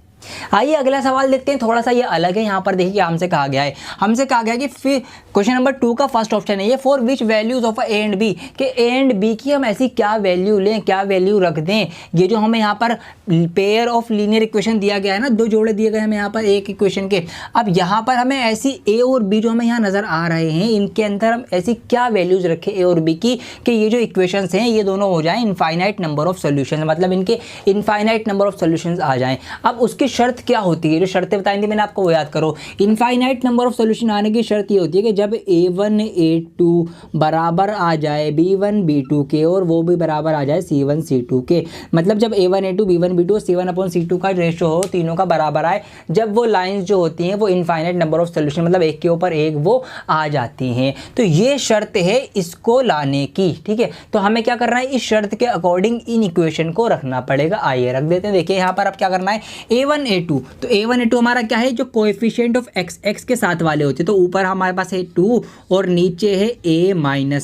आइए अगला सवाल देखते हैं, थोड़ा सा ये अलग है। यहाँ पर देखिए हमसे कहा गया है, कि फिर क्वेश्चन नंबर 2 का फर्स्ट ऑप्शन है ये, for which values of A and B, कि ए एंड बी की हम ऐसी क्या वैल्यू लें, क्या वैल्यू रख दें। ये जो हमें यहाँ पर पेयर ऑफ लीनियर इक्वेशन दिया गया है ना, 2 जोड़े दिए गए हमें यहाँ पर एक इक्वेशन के। अब यहाँ पर हमें ऐसी ए और बी जो हमें यहाँ नज़र आ रहे हैं, इनके अंदर हम ऐसी क्या वैल्यूज रखें ए और बी की, कि ये जो इक्वेशंस हैं ये दोनों हो जाएं इनफाइनाइट नंबर ऑफ सोल्यूशन, मतलब इनके इनफाइनाइट नंबर ऑफ सोल्यूशंस आ जाएं। अब उसकी शर्त क्या होती है, जो शर्तें बताई थी मैंने आपको वो याद करो। इनफाइनाइट नंबर ऑफ सोल्यूशन आने की शर्त ये होती है कि जब a1 a2 बराबर आ जाए b1 b2 के, और वो भी बराबर आ जाए c1 c2 के। मतलब जब a1 a2 b1 b2 c1/c2 का रेशो हो, तीनों का बराबर आए, जब वो लाइंस जो होती हैं वो इनफाइनाइट नंबर ऑफ सोल्यूशन, मतलब एक के ऊपर एक वो आ जाती हैं। तो ये शर्त है इसको लाने की, ठीक है। तो हमें क्या करना है, इस शर्त के अकॉर्डिंग इन इक्वेशन को रखना पड़ेगा। आइए रख देते हैं। देखिए यहाँ पर अब क्या करना है, a1 a2, तो a1 a2 हमारा क्या है, जो कोएफिशिएंट ऑफ x के साथ वाले होते हैं। तो ऊपर हमारे पास है 2 और नीचे है a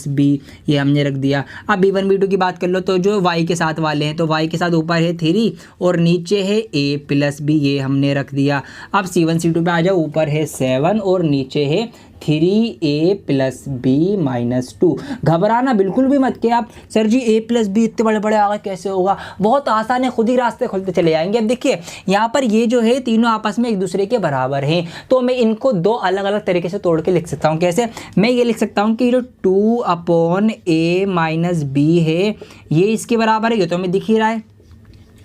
- b, ये हमने रख दिया। अब b1 b2 की बात कर लो, तो जो y के साथ वाले हैं, तो y के साथ ऊपर है 3 और नीचे है a + b, ये हमने रख दिया। अब c1 c2 पे आ जाओ, ऊपर है 7 और नीचे है 3a + b - 2। घबराना बिल्कुल भी मत कि आप सर जी a + b इतने बड़े बड़े आ गए कैसे होगा, बहुत आसान है, खुद ही रास्ते खुलते चले जाएंगे। अब देखिए यहाँ पर ये जो है तीनों आपस में एक दूसरे के बराबर हैं, तो मैं इनको 2 अलग अलग तरीके से तोड़ के लिख सकता हूँ। कैसे? मैं ये लिख सकता हूँ कि जो 2/a - b है ये इसके बराबर है, ये तो हमें दिख ही रहा है,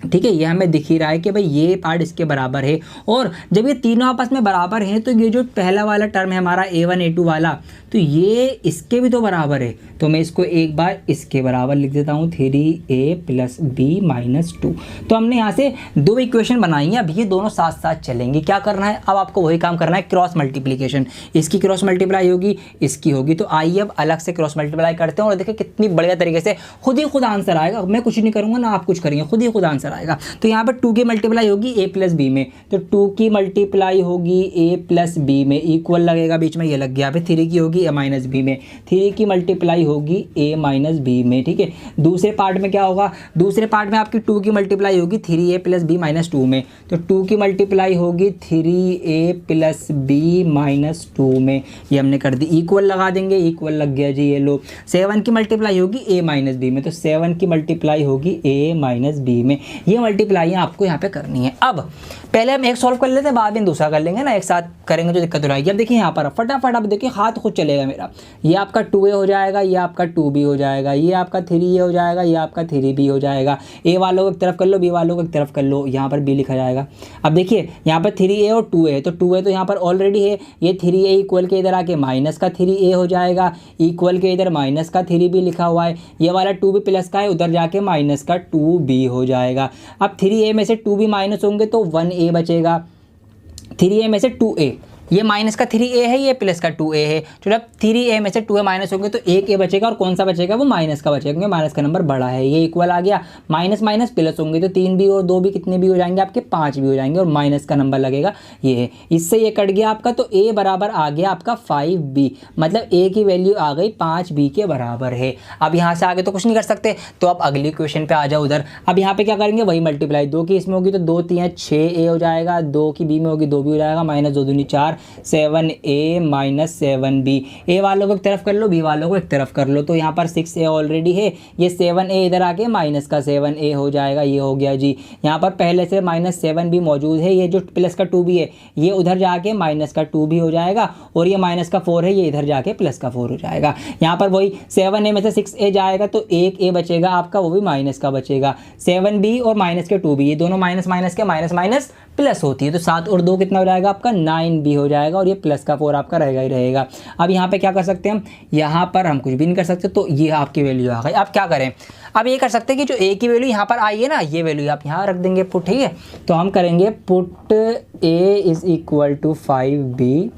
ठीक है। ये हमें दिख ही रहा है कि भाई ये पार्ट इसके बराबर है। और जब ये तीनों आपस में बराबर हैं, तो ये जो पहला वाला टर्म है हमारा a1 a2 वाला, तो ये इसके भी तो बराबर है। तो मैं इसको एक बार इसके बराबर लिख देता हूँ, 3a + b - 2। तो हमने यहाँ से 2 इक्वेशन बनाई हैं। अब ये दोनों साथ साथ चलेंगी। क्या करना है, अब आपको वही काम करना है, क्रॉस मल्टीप्लिकेशन। इसकी क्रॉस मल्टीप्लाई होगी, इसकी होगी। तो आइए अब अलग से क्रॉस मल्टीप्लाई करते हैं और देखिए कितनी बढ़िया तरीके से खुद ही खुद आंसर आएगा। मैं कुछ नहीं करूँगा ना आप कुछ करेंगे, खुद ही खुद आंसर आएगा। तो यहाँ पर 2 की मल्टीप्लाई होगी a + b में, तो 2 की मल्टीप्लाई होगी a + b में, इक्वल लगेगा बीच में, ये लग गया। फिर 3 की होगी a - b में, 3 की मल्टीप्लाई होगी a - b में, ठीक है। दूसरे पार्ट में क्या होगा, दूसरे पार्ट में आपकी 2 की मल्टीप्लाई होगी 3a + b - 2 में, तो 2 की मल्टीप्लाई होगी 3a + b - 2 में, ये हमने कर दी। इक्वल लगा देंगे, इक्वल लग गया जी, ये लो। 7 की मल्टीप्लाई होगी a - b में, तो 7 की मल्टीप्लाई होगी a - b में। ये मल्टीप्लाई आपको यहाँ पे करनी है। अब पहले हम एक सॉल्व कर लेते हैं, बाद में दूसरा कर लेंगे ना, एक साथ करेंगे तो दिक्कत हो जाएगी। अब देखिए यहाँ पर फटाफट अब देखिए हाथ खुद चलेगा मेरा। ये आपका 2a हो जाएगा, ये आपका 2b हो जाएगा, ये आपका 3a हो जाएगा, ये आपका 3b हो जाएगा। a वालों को एक तरफ कर लो, b वालों को एक तरफ कर लो, यहाँ पर b लिखा जाएगा। अब देखिए यहाँ पर 3a और 2a, तो 2a तो यहाँ पर ऑलरेडी है, ये 3a इक्वल के इधर आके माइनस का 3a हो जाएगा, इक्वल के इधर माइनस का 3b लिखा हुआ है। ये वाला 2b प्लस का है, उधर जाके माइनस का 2b हो जाएगा। अब 3a में से 2b माइनस होंगे तो 1a बचेगा, 3a में से 2a, ये माइनस का 3a है, ये प्लस का 2a है। चलो अब 3a में से 2a माइनस होंगे तो 1a बचेगा, और कौन सा बचेगा, वो माइनस का बचेगा, क्योंकि माइनस का नंबर बड़ा है। ये इक्वल आ गया, माइनस माइनस प्लस होंगे तो 3b और 2b कितने भी हो जाएंगे आपके, 5b हो जाएंगे, और माइनस का नंबर लगेगा ये है। इससे ये कट गया आपका, तो a बराबर आ गया आपका 5b, मतलब a की वैल्यू आ गई 5b के बराबर है। अब यहाँ से आगे तो कुछ नहीं कर सकते, तो अब अगली क्वेश्चन पे आ जाओ उधर। अब यहाँ पे क्या करेंगे, वही मल्टीप्लाई, 2 की इसमें होगी तो 2 × 3 = 6a हो जाएगा, 2 की b में होगी 2b हो जाएगा, -2 × 2 = 4, 7a माइनस 7b। ए वालों को एक तरफ कर लो, बी वालों को एक तरफ कर लो। तो यहाँ पर 6a ऑलरेडी है, ये 7a इधर आके माइनस का 7a हो जाएगा, ये हो गया जी। यहाँ पर पहले से माइनस 7b मौजूद है, ये जो प्लस का 2b है ये उधर जाके माइनस का 2b हो जाएगा, और ये माइनस का 4 है ये इधर जाके प्लस का 4 हो जाएगा। यहाँ पर वही 7a में से 6a जाएगा तो एक a बचेगा आपका, वो भी माइनस का बचेगा। 7b और माइनस के 2b, ये दोनों माइनस माइनस के माइनस माइनस प्लस होती है, तो 7 और 2 कितना हो जाएगा आपका 9b हो जाएगा, और ये प्लस का 4 आपका रहेगा ही रहेगा। अब यहाँ पे क्या कर सकते हैं हम, यहाँ पर हम कुछ भी नहीं कर सकते, तो ये आपकी वैल्यू आ गई। अब क्या करें, अब ये कर सकते हैं कि जो a की वैल्यू यहाँ पर आई है ना, ये वैल्यू आप यहाँ रख देंगे पुट, ठीक है। तो हम करेंगे put a is equal to 5b,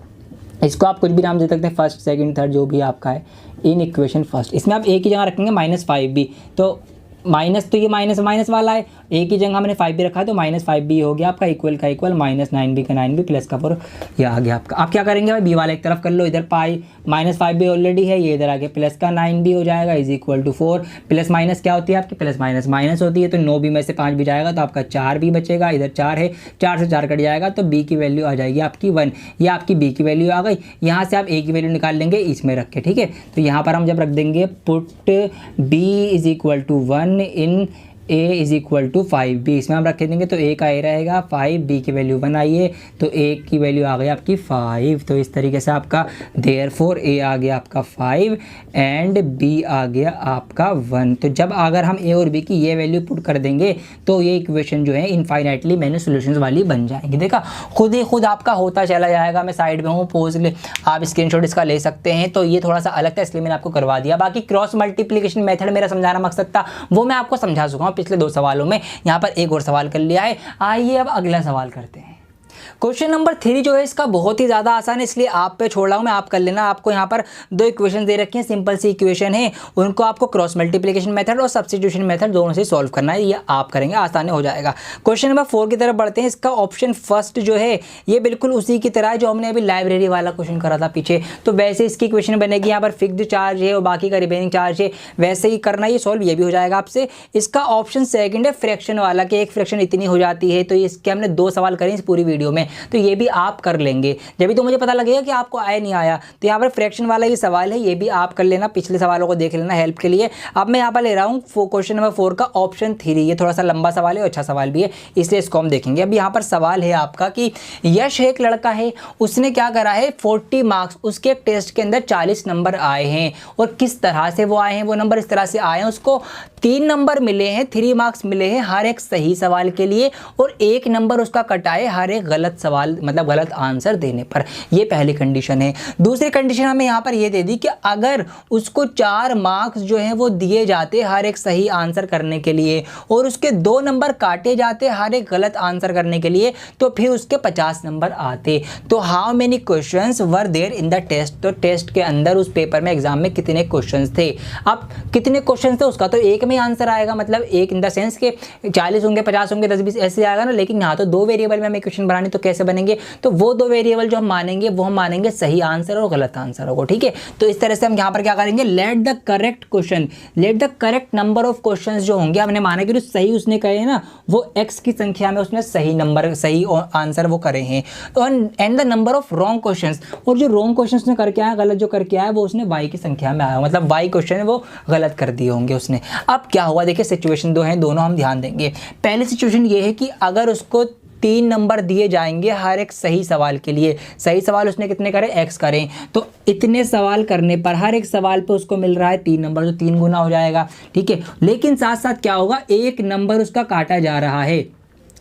इसको आप कुछ भी नाम दे सकते हैं, फर्स्ट सेकंड थर्ड जो भी आपका है, इन इक्वेशन फर्स्ट। इसमें आप a की जगह रखेंगे -5b, तो माइनस तो ये माइनस माइनस वाला है, ए की जगह हमने 5b रखा है तो -5b हो गया आपका, इक्वल का इक्वल -9b का 9b प्लस का 4, ये आ गया आपका। आप क्या करेंगे भाई, बी वाला एक तरफ कर लो, इधर -5b ऑलरेडी है, ये इधर आके प्लस का 9b हो जाएगा is equal to 4। Plus minus क्या होती है आपकी, प्लस माइनस माइनस होती है, तो 9b में से 5b जाएगा तो आपका 4b बचेगा, इधर 4 है, 4 से 4 कट जाएगा तो b की वैल्यू आ जाएगी आपकी 1। ये आपकी b की वैल्यू आ गई। यहाँ से आप a की वैल्यू निकाल लेंगे इसमें रख के, ठीक है। तो यहाँ पर हम जब रख देंगे put b is equal to 1 in a is equal to 5b, इसमें हम रख देंगे तो a का a रहेगा 5, b की वैल्यू 1 आई है तो a की वैल्यू आ गई आपकी 5। तो इस तरीके से आपका देयरफॉर a आ गया आपका 5 एंड b आ गया आपका 1। तो जब अगर हम a और b की ये वैल्यू पुट कर देंगे तो ये इक्वेशन जो है इनफाइनाइटली मैंने सॉल्यूशंस वाली बन जाएंगी। देखा, खुद ही खुद आपका होता चला जाएगा। मैं साइड में हूँ, पोज ले, आप स्क्रीनशॉट इसका ले सकते हैं। तो ये थोड़ा सा अलग था इसलिए मैंने आपको करवा दिया। बाकी क्रॉस मल्टीप्लिकेशन मेथड मेरा समझाना मकसद था, वो मैं आपको समझा चुका हूँ पिछले 2 सवालों में। यहाँ पर एक और सवाल कर लिया है। आइए अब अगला सवाल करते हैं। क्वेश्चन नंबर 3 जो है इसका बहुत ही ज़्यादा आसान है, इसलिए आप पे छोड़ रहा हूँ मैं, आप कर लेना। आपको यहाँ पर 2 इक्वेशन दे रखी हैं, सिंपल सी इक्वेशन है, उनको आपको क्रॉस मल्टीप्लिकेशन मेथड और सब्स्टिट्यूशन मेथड दोनों से सॉल्व करना है। ये आप करेंगे, आसान हो जाएगा। क्वेश्चन नंबर 4 की तरफ बढ़ते हैं। इसका ऑप्शन फर्स्ट जो है ये बिल्कुल उसी की तरह है जो हमने अभी लाइब्रेरी वाला क्वेश्चन करा था पीछे। तो वैसे इसकी इक्वेशन बनेगी, यहाँ पर फिक्स्ड चार्ज है और बाकी का रिमेनिंग चार्ज है, वैसे ही करना ये सॉल्व, ये भी हो जाएगा आपसे। इसका ऑप्शन सेकंड है फ्रैक्शन वाला, कि एक फ्रैक्शन इतनी हो जाती है। तो इसके हमने 2 सवाल करे इस पूरी वीडियो में, तो ये भी आप कर लेंगे। जब भी तो मुझे पता लगेगा कि आपको आया नहीं आया। तो यहाँ पर फ्रैक्शन वाला ये सवाल है, ये भी आप कर लेना, पिछले सवालों को देख लेना हेल्प के लिए। अब मैं यहाँ पर ले रहा हूँ क्वेश्चन नंबर 4 का ऑप्शन 3। ये थोड़ा सा लंबा सवाल है और अच्छा सवाल भी है, इसलिए इसको हम देखेंगे। अब यहाँ पर सवाल है आपका कि यश एक लड़का है, उसने क्या करा है 40 मार्क्स, उसके एक टेस्ट के अंदर 40 नंबर आए हैं। और किस तरह से वो आए हैं, वो नंबर इस तरह से आए हैं, उसको 3 नंबर मिले हैं, 3 मार्क्स मिले हैं हर एक सही सवाल के लिए, और 1 नंबर उसका कटा है हर एक गलत सवाल, मतलब गलत आंसर देने पर। ये पहली कंडीशन है। दूसरी कंडीशन हमें यहाँ पर ये दे दी कि अगर उसको 4 मार्क्स जो हैं वो दिए जाते हर एक सही आंसर करने के लिए, और उसके 2 नंबर काटे जाते हर एक गलत आंसर करने के लिए, तो फिर उसके 50 नंबर आते। तो how many questions were there in the test, तो टेस्ट के अंदर उस पेपर में एग्जाम में कितने क्वेश्चंस थे। अब कितने क्वेश्चंस थे उसका तो एक में आंसर आएगा, मतलब एक इन द सेंस के 40 होंगे, 50 होंगे, 10 20 ऐसे आएगा ना। लेकिन यहाँ तो 2 वेरिएबल में हमें क्वेश्चन बनानी, तो कैसे बनेंगे, तो वो 2 वेरिएबल जो हम मानेंगे वो हम मानेंगे सही आंसर और गलत आंसर होगा, ठीक है। तो इस तरह से हम यहाँ पर क्या करेंगे, let the correct question, let the correct number of questions जो होंगे, हमने माना कि जो सही उसने कहे हैं ना, वो x की संख्या में उसने सही नंबर, सही आंसर वो करे हैं, and the number of wrong questions, और जो रॉन्ग क्वेश्चन उसने करके आया, गलत जो करके आया, वो उसने y की संख्या में आया, मतलब y क्वेश्चन है वो गलत कर दिए होंगे उसने। अब क्या हुआ, देखिए सिचुएशन 2 है, दोनों हम ध्यान देंगे। पहली सिचुएशन ये है कि अगर उसको 3 नंबर दिए जाएंगे हर एक सही सवाल के लिए, सही सवाल उसने कितने करे, x करें, तो इतने सवाल करने पर हर एक सवाल पे उसको मिल रहा है 3 नंबर, तो 3 गुना हो जाएगा, ठीक है। लेकिन साथ साथ क्या होगा, 1 नंबर उसका काटा जा रहा है,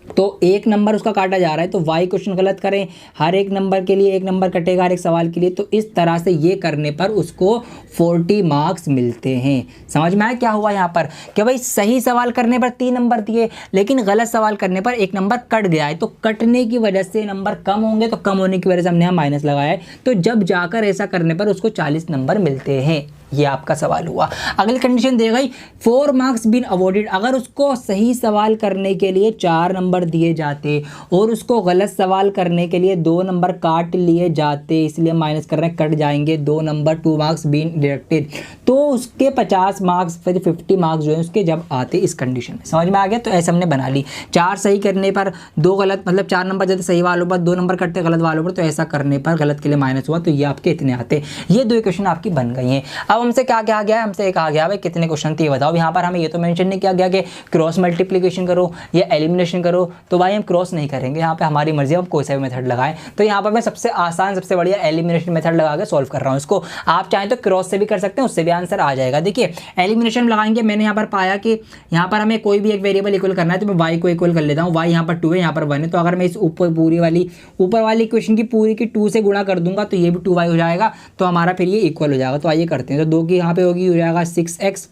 तो 1 नंबर उसका काटा जा रहा है, तो y क्वेश्चन गलत करें, हर एक नंबर के लिए 1 नंबर कटेगा हर एक सवाल के लिए। तो इस तरह से ये करने पर उसको 40 मार्क्स मिलते हैं। समझ में आया क्या हुआ यहाँ पर, कि भाई सही सवाल करने पर 3 नंबर दिए, लेकिन गलत सवाल करने पर 1 नंबर कट गया है, तो कटने की वजह से नंबर कम होंगे, तो कम होने की वजह से हमने यहाँ माइनस लगाया है। तो जब जाकर ऐसा करने पर उसको 40 नंबर मिलते हैं। ये आपका सवाल हुआ। अगली कंडीशन देगा 4 मार्क्स बीन अवॉर्डेड, अगर उसको सही सवाल करने के लिए 4 नंबर दिए जाते और उसको गलत सवाल करने के लिए 2 नंबर काट लिए जाते, इसलिए माइनस कर रहे हैं, कट जाएंगे 2 नंबर, 2 मार्क्स बीन डिडक्टेड, तो उसके 50 मार्क्स फिर 50 मार्क्स जो है उसके जब आते इस कंडीशन में। समझ में आ गया? तो ऐसे हमने बना ली, 4 सही करने पर 2 गलत, मतलब 4 नंबर जाते सही वालों पर, 2 नंबर कटते गलत वालों पर, तो ऐसा करने पर गलत के लिए माइनस हुआ, तो ये आपके इतने आते। ये 2 इक्वेशन आपकी बन गई हैं। अब हमसे क्या कहा गया है? हमसे एक कहा गया भाई कितने क्वेश्चन थे बताओ। यहाँ पर हमें ये तो मेंशन नहीं किया गया कि क्रॉस मल्टीप्लिकेशन करो या एलिमिनेशन करो, तो भाई हम क्रॉस नहीं करेंगे, यहाँ पे हमारी मर्जी, हम कोई सा भी मेथड लगाएं। तो यहाँ पर मैं सबसे आसान सबसे बढ़िया एलिमिनेशन मेथड लगा के सॉल्व कर रहा हूँ इसको। आप चाहें तो क्रॉस से भी कर सकते हैं, उससे भी आंसर आ जाएगा। देखिए एलिमिनेशन लगाएंगे, मैंने यहाँ पर पाया कि यहाँ पर हमें कोई भी एक वेरिएबल इक्वल करना है, तो मैं वाई को इक्वल कर लेता हूँ। वाई यहाँ पर 2 है, यहाँ पर 1 है, तो अगर मैं इस ऊपर वाली इक्वेशन की पूरी की 2 से गुणा कर दूंगा तो ये भी 2y हो जाएगा, तो हमारा फिर ये इक्वल हो जाएगा। तो आइए करते हैं। तो 2 की यहाँ पे होगी, हो जाएगा 6x,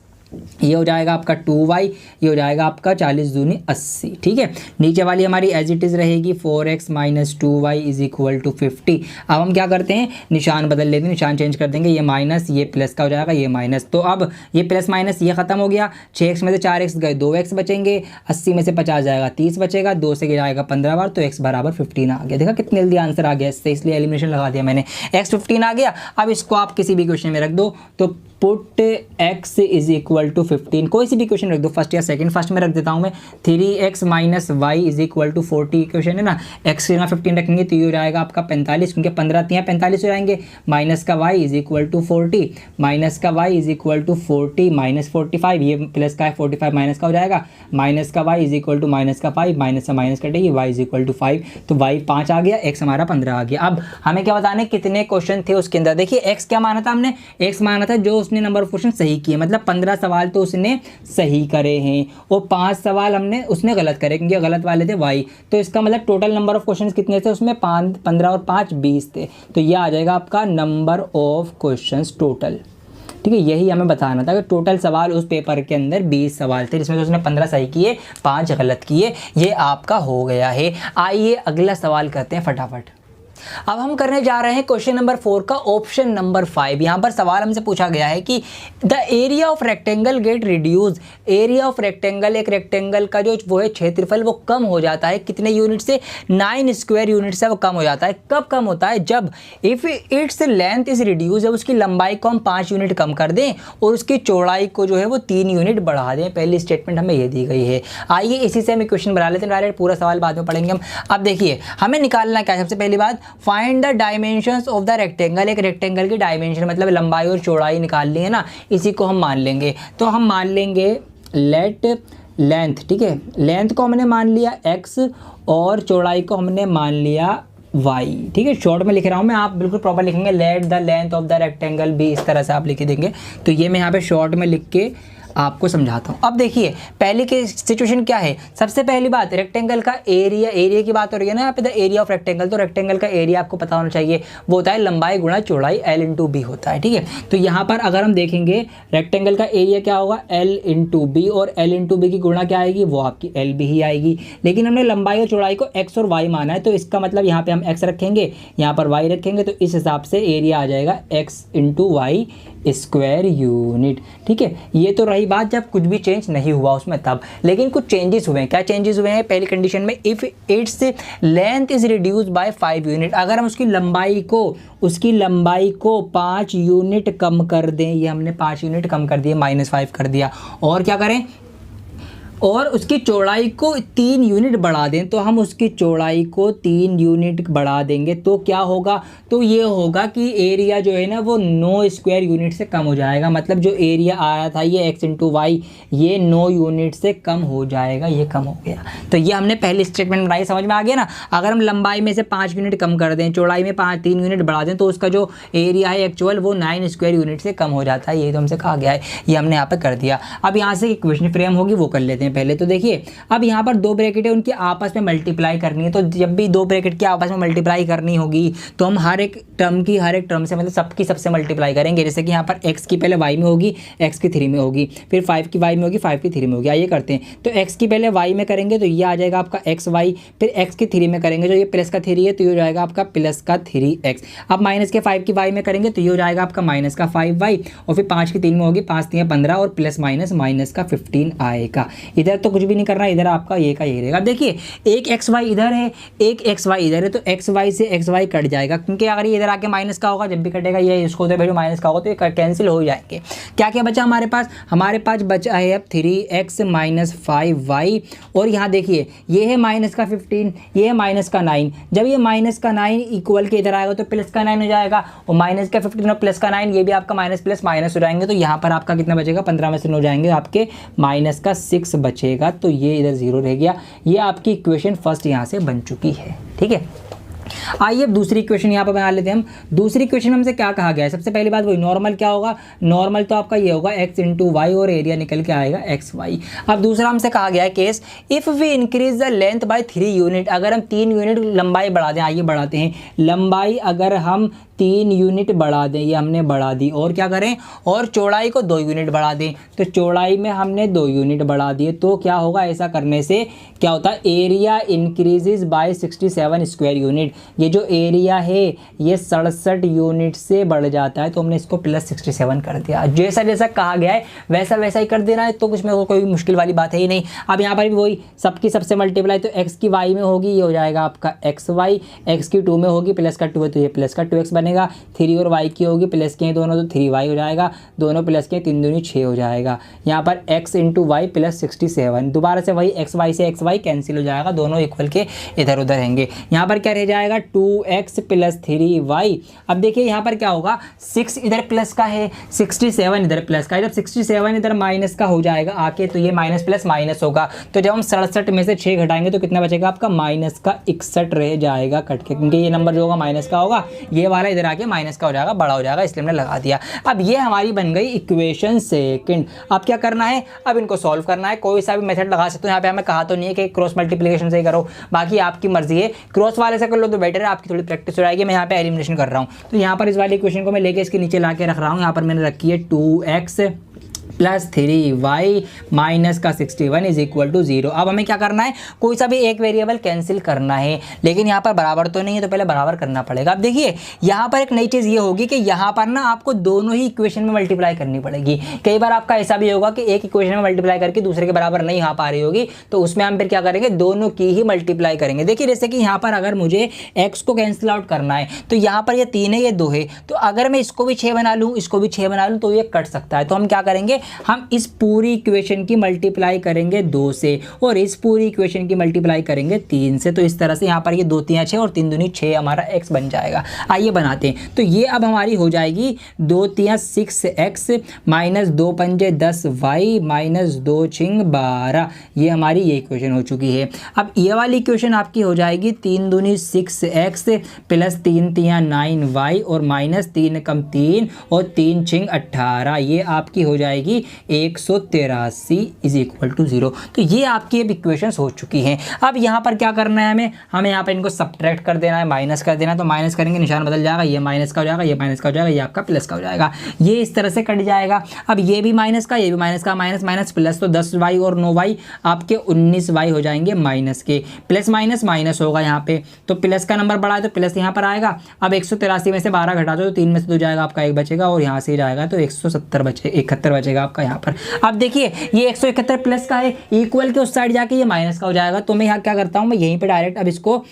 ये हो जाएगा आपका 2y, ये हो जाएगा आपका 40 दूनी 80। ठीक है, नीचे वाली हमारी एज इट इज़ रहेगी 4x minus 2y is equal to 50। अब हम क्या करते हैं, निशान बदल लेते हैं, निशान चेंज कर देंगे, ये माइनस ये प्लस का हो जाएगा, ये माइनस। तो अब ये प्लस माइनस ये खत्म हो गया, 6x में से 4x गए, 2x बचेंगे, 80 में से 50 जाएगा, 30 बचेगा, 2 से जाएगा 15 बार, तो x बराबर 15 आ गया। देखा कितने जल्दी आंसर आ गया इससे, इसलिए एलिमिनेशन लगा दिया मैंने। x 15 आ गया। अब इसको आप किसी भी क्वेश्चन में रख दो, तो put x is equal to 15, कोई सी भी क्वेश्चन रख दो, फर्स्ट या सेकंड। फर्स्ट में रख देता हूँ मैं 3x minus Y is equal to 40 question है ना, x की जगह 15 रखेंगे तो ये हो जाएगा आपका 45, क्योंकि 15 3 45 हो जाएंगे, माइनस का y is equal to 40, minus का y is equal to 40 minus 45, ये प्लस का है 45 माइनस का हो जाएगा, माइनस का y is equal to minus का 5, माइनस से माइनस कटेगी, y इज इक्वल टू 5, तो y 5 आ गया, x हमारा 15 आ गया। अब हमें क्या बताने कितने क्वेश्चन थे उसके अंदर। देखिए x क्या माना था हमने, x माना था जो उसने नंबर ऑफ क्वेश्चन सही किए, मतलब 15 सवाल तो उसने सही करे हैं और 5 सवाल उसने गलत करे, क्योंकि गलत वाले थे y, तो इसका मतलब टोटल नंबर ऑफ क्वेश्चन कितने थे उसमें, 15 और 5 20 थे, तो ये आ जाएगा आपका नंबर ऑफ क्वेश्चंस टोटल। ठीक है, यही हमें बताना था कि टोटल सवाल उस पेपर के अंदर 20 सवाल थे, जिसमें उसने 15 सही किए, 5 गलत किए, ये आपका हो गया है। आइए अगला सवाल करते हैं फटाफट। अब हम करने जा रहे हैं क्वेश्चन नंबर 4 का ऑप्शन नंबर 5। यहाँ पर सवाल हमसे पूछा गया है कि the area of rectangle get reduce, area of rectangle, एक रेक्टेंगल का जो वो है क्षेत्रफल वो कम हो जाता है, कितने यूनिट से, 9 स्क्वायर यूनिट से वो कम हो जाता है। कब कम होता है, जब if its length is reduce, जब उसकी लंबाई को हम 5 यूनिट कम कर दें और उसकी चौड़ाई को जो है वो 3 यूनिट बढ़ा दें। पहली स्टेटमेंट हमें ये दी गई है। आइए इसी से हम क्वेश्चन बना लेते हैं, डायरेक्ट पूरा सवाल बाद में पढ़ेंगे हम। अब देखिए हमें निकालना क्या है, सबसे पहली बात find the dimensions of the rectangle, एक रेक्टेंगल की डायमेंशन मतलब लंबाई और चौड़ाई निकालनी है ना, इसी को हम मान लेंगे। तो हम मान लेंगे लेट लेंथ, ठीक है, लेंथ को हमने मान लिया x और चौड़ाई को हमने मान लिया y। ठीक है, शॉर्ट में लिख रहा हूँ मैं, आप बिल्कुल प्रॉपर लिखेंगे, let the length of the rectangle भी, इस तरह से आप लिख देंगे। तो ये मैं यहाँ पे शॉर्ट में लिख के आपको समझाता हूँ। अब देखिए पहली की सिचुएशन क्या है, सबसे पहली बात रेक्टेंगल का एरिया, एरिया की बात हो रही है ना यहाँ पे, द एरिया ऑफ रेक्टेंगल, तो रेक्टेंगल का एरिया आपको पता होना चाहिए, वो होता है लंबाई गुणा चौड़ाई, L इंटू बी होता है। ठीक है, तो यहाँ पर अगर हम देखेंगे रेक्टेंगल का एरिया क्या होगा, L इंटू बी, और L इंटू बी की गुणा क्या आएगी, वो आपकी एल बी ही आएगी। लेकिन हमने लंबाई और चौड़ाई को x और y माना है, तो इसका मतलब यहाँ पे हम x रखेंगे, यहाँ पर y रखेंगे, तो इस हिसाब से एरिया आ जाएगा x into Y square unit. ठीक है, ये तो रही बात जब कुछ भी चेंज नहीं हुआ उसमें तब, लेकिन कुछ चेंजेस हुए हैं। क्या चेंजेस हुए हैं, पहली कंडीशन में if its length is reduce by 5 unit, अगर हम उसकी लंबाई को 5 यूनिट कम कर दें, ये हमने 5 यूनिट कम कर दिए, -5 कर दिया, और क्या करें, और उसकी चौड़ाई को 3 यूनिट बढ़ा दें, तो हम उसकी चौड़ाई को 3 यूनिट बढ़ा देंगे, तो क्या होगा, तो ये होगा कि एरिया जो है ना वो 9 स्क्वायर यूनिट से कम हो जाएगा। मतलब जो एरिया आया था ये x इंटू वाई, ये 9 यूनिट से कम हो जाएगा, ये कम हो गया। तो ये हमने पहली स्टेटमेंट बनाई, समझ में आ गया ना। अगर हम लंबाई में से 5 यूनिट कम कर दें, चौड़ाई में 3 यूनिट बढ़ा दें, तो उसका जो एरिया है एक्चुअल वो 9 स्क्वायर यूनिट से कम हो जाता है। ये तो हमसे कहा गया है, ये हमने यहाँ पर कर दिया। अब यहाँ से इक्वेशन फ्रेम होगी वो कर लेते हैं। हैं पहले। तो देखिए अब यहाँ पर दो ब्रैकेट है, उनकी आपस में मल्टीप्लाई करनी है। तो जब भी दो ब्रैकेट की आपस में मल्टीप्लाई करनी होगी तो हम हर एक टर्म से मतलब सबकी सबसे मल्टीप्लाई करेंगे। जैसे कि यहाँ पर x की पहले y में होगी, x की 3 में होगी, फिर 5 की y में होगी, 5 की 3 में होगी। आइए करते हैं। तो x की पहले y में करेंगे तो ये आ जाएगा आपका xy, फिर x की 3 में करेंगे जो ये प्लस का 3 है तो ये हो जाएगा आपका प्लस का 3x। अब माइनस के 5 की y में करेंगे तो ये हो जाएगा आपका माइनस का 5y, और फिर 5 की 3 में होगी, 5 3 15 और प्लस माइनस माइनस का 15 आएगा। इधर तो कुछ भी नहीं करना, इधर आपका ये का ये रहेगा। अब देखिए एक xy इधर है, एक xy इधर है, तो xy से xy कट जाएगा, क्योंकि अगर ये इधर आके माइनस का होगा, जब भी कटेगा ये इसको उधर वैल्यू माइनस का होगा तो ये कैंसिल हो जाएंगे। क्या क्या बचा हमारे पास? हमारे पास बचा है अब 3x माइनस 5y, और यहाँ देखिए ये है माइनस का 15, ये है माइनस का 9। जब ये माइनस का 9 इक्वल के इधर आएगा तो प्लस का 9 हो जाएगा, और माइनस का 15 और प्लस का 9 ये भी आपका माइनस प्लस माइनस हो जाएंगे। तो यहाँ पर आपका कितना बचेगा? 15 में से 9 हो जाएंगे, आपके माइनस का 6 बचेगा। तो ये इधर 0 रह गया। ये आपकी इक्वेशन फर्स्ट यहाँ से बन चुकी है। ठीक है, आइए अब दूसरी इक्वेशन यहाँ पर बना लेते हैं हम। दूसरी इक्वेशन में हमसे क्या कहा गया है? सबसे पहली बात वही नॉर्मल क्या होगा? नॉर्मल तो आपका ये होगा x इंटू वाई, और एरिया निकल के आएगा xy। अब दूसरा हमसे कहा गया है case, if we increase the length by 3 unit, अगर हम 3 यूनिट लंबाई बढ़ा दें। आइए बढ़ाते हैं लंबाई, अगर हम 3 यूनिट बढ़ा दें, ये हमने बढ़ा दी, और क्या करें? और चौड़ाई को 2 यूनिट बढ़ा दें। तो चौड़ाई में हमने 2 यूनिट बढ़ा दिए, तो क्या होगा? ऐसा करने से क्या होता है? Area increases by 67 square unit. ये जो एरिया है ये 67 यूनिट से बढ़ जाता है, तो हमने इसको प्लस 67 कर दिया। जैसा जैसा कहा गया है वैसा वैसा ही कर देना है, तो कुछ में कोई मुश्किल वाली बात है ही नहीं। अब यहाँ पर भी वही सबकी सबसे मल्टीप्लाई, तो x की y में होगी, ये हो जाएगा आपका xy, x की 2 में होगी, प्लस का 2 है तो ये प्लस का 2x बनेगा। 3 और y की होगी, प्लस के हैं दोनों तो 3y हो जाएगा, दोनों प्लस के 3 दूनी 6 हो जाएगा। यहाँ पर x इंटू वाई प्लस 67, दोबारा से वही xy से xy कैंसिल हो जाएगा, दोनों इक्वल के इधर उधर रहेंगे। यहाँ पर क्या रह जाएगा? 2x plus 3y। अब देखिए यहाँ पर क्या होगा? 6 इधर प्लस का है, 67 इधर प्लस का है। जब 67 इधर माइनस का हो जाएगा आके, तो ये माइनस प्लस माइनस होगा। तो जब हम 67 में से 6 घटाएंगे तो कितना बचेगा आपका? माइनस का 61 रह जाएगा कट के, क्योंकि ये नंबर जो होगा माइनस का होगा, ये वाला इधर आके माइनस का हो जाएगा, बड़ा हो जाएगा, इसलिए हमने लगा दिया। अब ये हमारी बन गई इक्वेशन सेकंड। अब क्या करना है? अब इनको सॉल्व करना है। कोई सा भी मेथड लगा सकते हो, यहाँ पे हमें कहा तो नहीं है कि क्रॉस मल्टीप्लिकेशन से ही करो, बाकी आपकी मर्जी है। क्रॉस वाले से कर लो तो बेटर है, आपकी थोड़ी प्रैक्टिस हो जाएगी। मैं यहाँ पे एलिमिनेशन कर रहा हूँ, तो यहाँ पर इस वाली इक्वेशन को मैं लेके इसके नीचे ला के रख रहा हूँ। यहाँ पर मैंने रखी है 2x प्लस 3y माइनस का 61 इज इक्वल टू 0। अब हमें क्या करना है? कोई सा भी एक वेरिएबल कैंसिल करना है, लेकिन यहाँ पर बराबर तो नहीं है, तो पहले बराबर करना पड़ेगा। अब देखिए यहाँ पर एक नई चीज़ ये होगी कि यहाँ पर ना आपको दोनों ही इक्वेशन में मल्टीप्लाई करनी पड़ेगी। कई बार आपका ऐसा भी होगा कि एक इक्वेशन में मल्टीप्लाई करके दूसरे के बराबर नहीं आ पा रही होगी, तो उसमें हम फिर क्या करेंगे? दोनों की ही मल्टीप्लाई करेंगे। देखिए जैसे कि यहाँ पर अगर मुझे x को कैंसिल आउट करना है, तो यहाँ पर ये 3 है, ये 2 है, तो अगर मैं इसको भी 6 बना लूँ, इसको भी 6 बना लूँ, तो ये कट सकता है। तो हम क्या करेंगे? हम इस पूरी इक्वेशन की मल्टीप्लाई करेंगे 2 से, और इस पूरी इक्वेशन की मल्टीप्लाई करेंगे 3 से। तो इस तरह से यहाँ पर ये 2 3 6 और 3 दूनी 6 हमारा x बन जाएगा। आइए बनाते हैं। तो ये अब हमारी हो जाएगी 2 3 6x माइनस 2 पंजे 10y माइनस 2 छिंग 12। ये हमारी ये इक्वेशन हो चुकी है। अब ये वाली इक्वेशन आपकी हो जाएगी 3 दूनी 6x प्लस 3 3 9y और माइनस 3 कम 3 और 3 छिंग 18। ये आपकी हो जाएगी 183 इज इक्वल टू 0। तो ये आपकी अब इक्वेशंस हो चुकी हैं। अब यहाँ पर क्या करना है? हमें यहाँ पर इनको सब्ट्रैक्ट कर देना है, माइनस कर देना है। तो माइनस करेंगे, निशान बदल जाएगा, ये माइनस का हो जाएगा, ये माइनस का हो जाएगा, ये आपका प्लस का हो जाएगा। ये इस तरह से कट जाएगा। अब ये भी माइनस का, ये भी माइनस का, माइनस माइनस प्लस, तो 10y और 9y आपके 19y हो जाएंगे माइनस के। प्लस माइनस माइनस होगा यहाँ पे, तो प्लस का नंबर बढ़ा है तो प्लस यहाँ पर आएगा। अब 183 में से 12 घटा दो तो 3 में से 2 जाएगा, आपका 1 बचेगा, और यहाँ से जाएगा तो 171 बचेगा आपका यहाँ पर। अब देखिए ये 171 प्लस का है, इक्वल के उस साइड जाके ये माइनस का हो जाएगा। तो मैं यहाँ क्या करता हूँ? मैं यहीं पे डायरेक्ट अब इसको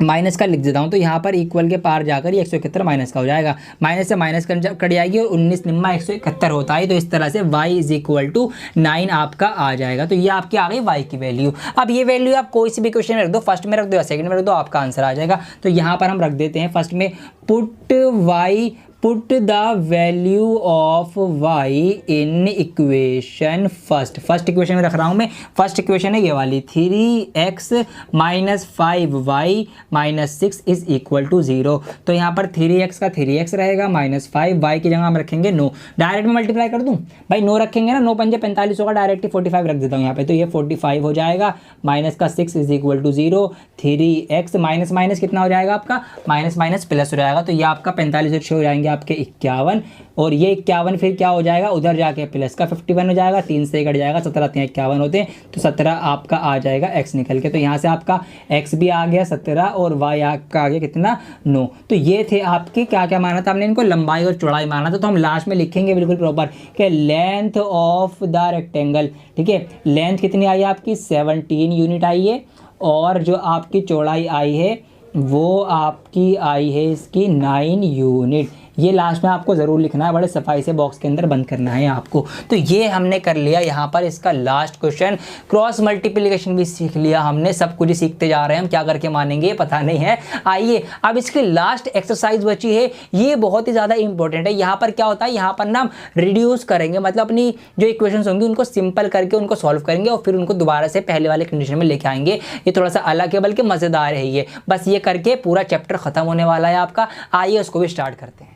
माइनस का लिख देता हूँ। तो यहाँ पर इक्वल के पार जाकर ये 171 माइनस का हो जाएगा, माइनस से माइनस कट जाएगी, और 19 निम्मा 171 होता है। तो इस तरह से y इज इक्वल टू 9 आपका आ जाएगा। तो ये आपकी आ गई y की वैल्यू। अब ये वैल्यू आप कोई सी भी क्वेश्चन में रख दो, फर्स्ट में रख दो या सेकंड में रख दो, आपका आंसर आ जाएगा। तो यहाँ पर हम रख देते हैं फर्स्ट में put the value of y in equation first equation में रख रहा हूँ मैं। फर्स्ट इक्वेशन है ये वाली 3x minus 5y minus 6 is equal to 0। तो यहाँ पर 3x का 3x रहेगा माइनस 5y की जगह हम रखेंगे 9। डायरेक्ट में मल्टीप्लाई कर दूँ भाई, 9 रखेंगे ना, 9 पंजे 45 होगा, डायरेक्ट ही 45 रख देता हूँ यहाँ पे। तो ये 45 हो जाएगा, माइनस का 6 is equal to 0। 3x minus minus कितना हो जाएगा आपका, माइनस माइनस प्लस हो जाएगा। तो ये आपका 45 और 6 हो जाएंगे आपके 51, और ये 51 फिर क्या हो जाएगा, उधर जाके प्लस का 51 हो जाएगा, 3 से कट जाएगा, 17 3 51 होते हैं, तो 17 आपका आ जाएगा x निकल के। तो यहाँ से आपका x भी आ गया 17 और y आपका आ गया कितना, 9। तो ये थे आपके क्या क्या माना था हमने इनको, लंबाई और चौड़ाई माना था। तो हम लास्ट में लिखेंगे बिल्कुल प्रॉपर कि लेंथ ऑफ द रेक्टेंगल, ठीक है, लेंथ कितनी आई है आपकी 17 यूनिट आई है, और जो आपकी चौड़ाई आई है वो आपकी आई है इसकी 9 यूनिट। ये लास्ट में आपको ज़रूर लिखना है, बड़े सफाई से बॉक्स के अंदर बंद करना है आपको। तो ये हमने कर लिया यहाँ पर इसका लास्ट क्वेश्चन। क्रॉस मल्टीप्लिकेशन भी सीख लिया हमने, सब कुछ ही सीखते जा रहे हैं हम, क्या करके मानेंगे पता नहीं है। आइए अब इसकी लास्ट एक्सरसाइज बची है, ये बहुत ही ज़्यादा इंपॉर्टेंट है। यहाँ पर क्या होता है, यहाँ पर ना रिड्यूस करेंगे, मतलब अपनी जो इक्वेशंस होंगी उनको सिंपल करके उनको सॉल्व करेंगे और फिर उनको दोबारा से पहले वाले कंडीशन में लेके आएंगे। ये थोड़ा सा अलग है बल्कि मज़ेदार है ये, बस ये करके पूरा चैप्टर खत्म होने वाला है आपका। आइए उसको भी स्टार्ट करते हैं।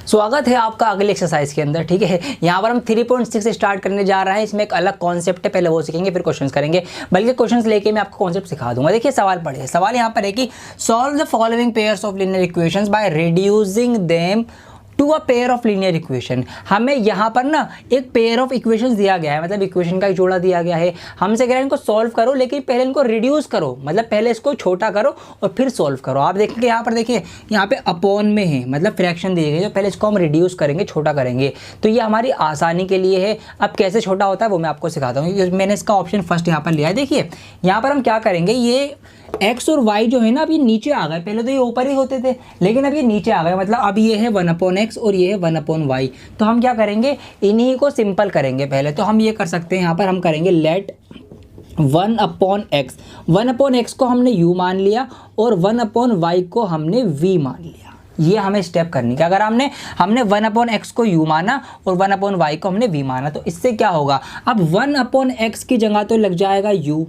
स्वागत है आपका अगले एक्सरसाइज के अंदर, ठीक है। यहाँ पर हम 3.6 से स्टार्ट करने जा रहे हैं। इसमें एक अलग कॉन्सेप्ट है, पहले वो सीखेंगे फिर क्वेश्चंस करेंगे, बल्कि क्वेश्चंस लेके मैं आपको कॉन्सेप्ट सिखा दूंगा। देखिए सवाल पढ़िए, सवाल यहाँ पर है कि solve the following pairs of linear equations by reducing them to a pair of linear equation. हमें यहाँ पर ना एक पेयर ऑफ इक्वेशंस दिया गया है, मतलब इक्वेशन का एक जोड़ा दिया गया है, हमसे कह रहे हैं इनको सॉल्व करो, लेकिन पहले इनको रिड्यूस करो, मतलब पहले इसको छोटा करो और फिर सॉल्व करो। आप देखेंगे यहाँ पर, देखिए यहाँ पे अपॉन में है, मतलब फ्रैक्शन दिए गए, तो पहले इसको हम रिड्यूस करेंगे, छोटा करेंगे। तो ये हमारी आसानी के लिए है। अब कैसे छोटा होता है वो मैं आपको सिखाता हूँ। मैंने इसका ऑप्शन फर्स्ट यहाँ पर लिया है। देखिए यहाँ पर हम क्या करेंगे, ये x और y जो है ना अब ये नीचे आ गए, पहले तो ये ऊपर ही होते थे लेकिन अब ये नीचे आ गए, मतलब अब ये है 1/x और ये है 1/y। तो हम क्या करेंगे, इन्हीं को सिंपल करेंगे पहले। तो हम ये कर सकते हैं, यहाँ पर हम करेंगे लेट 1/x, 1/x को हमने u मान लिया और 1/y को हमने v मान लिया। ये हमें स्टेप करनी है। अगर हमने 1/x को u माना और 1/y को हमने v माना, तो इससे क्या होगा, अब 1/x की जगह तो लग जाएगा u,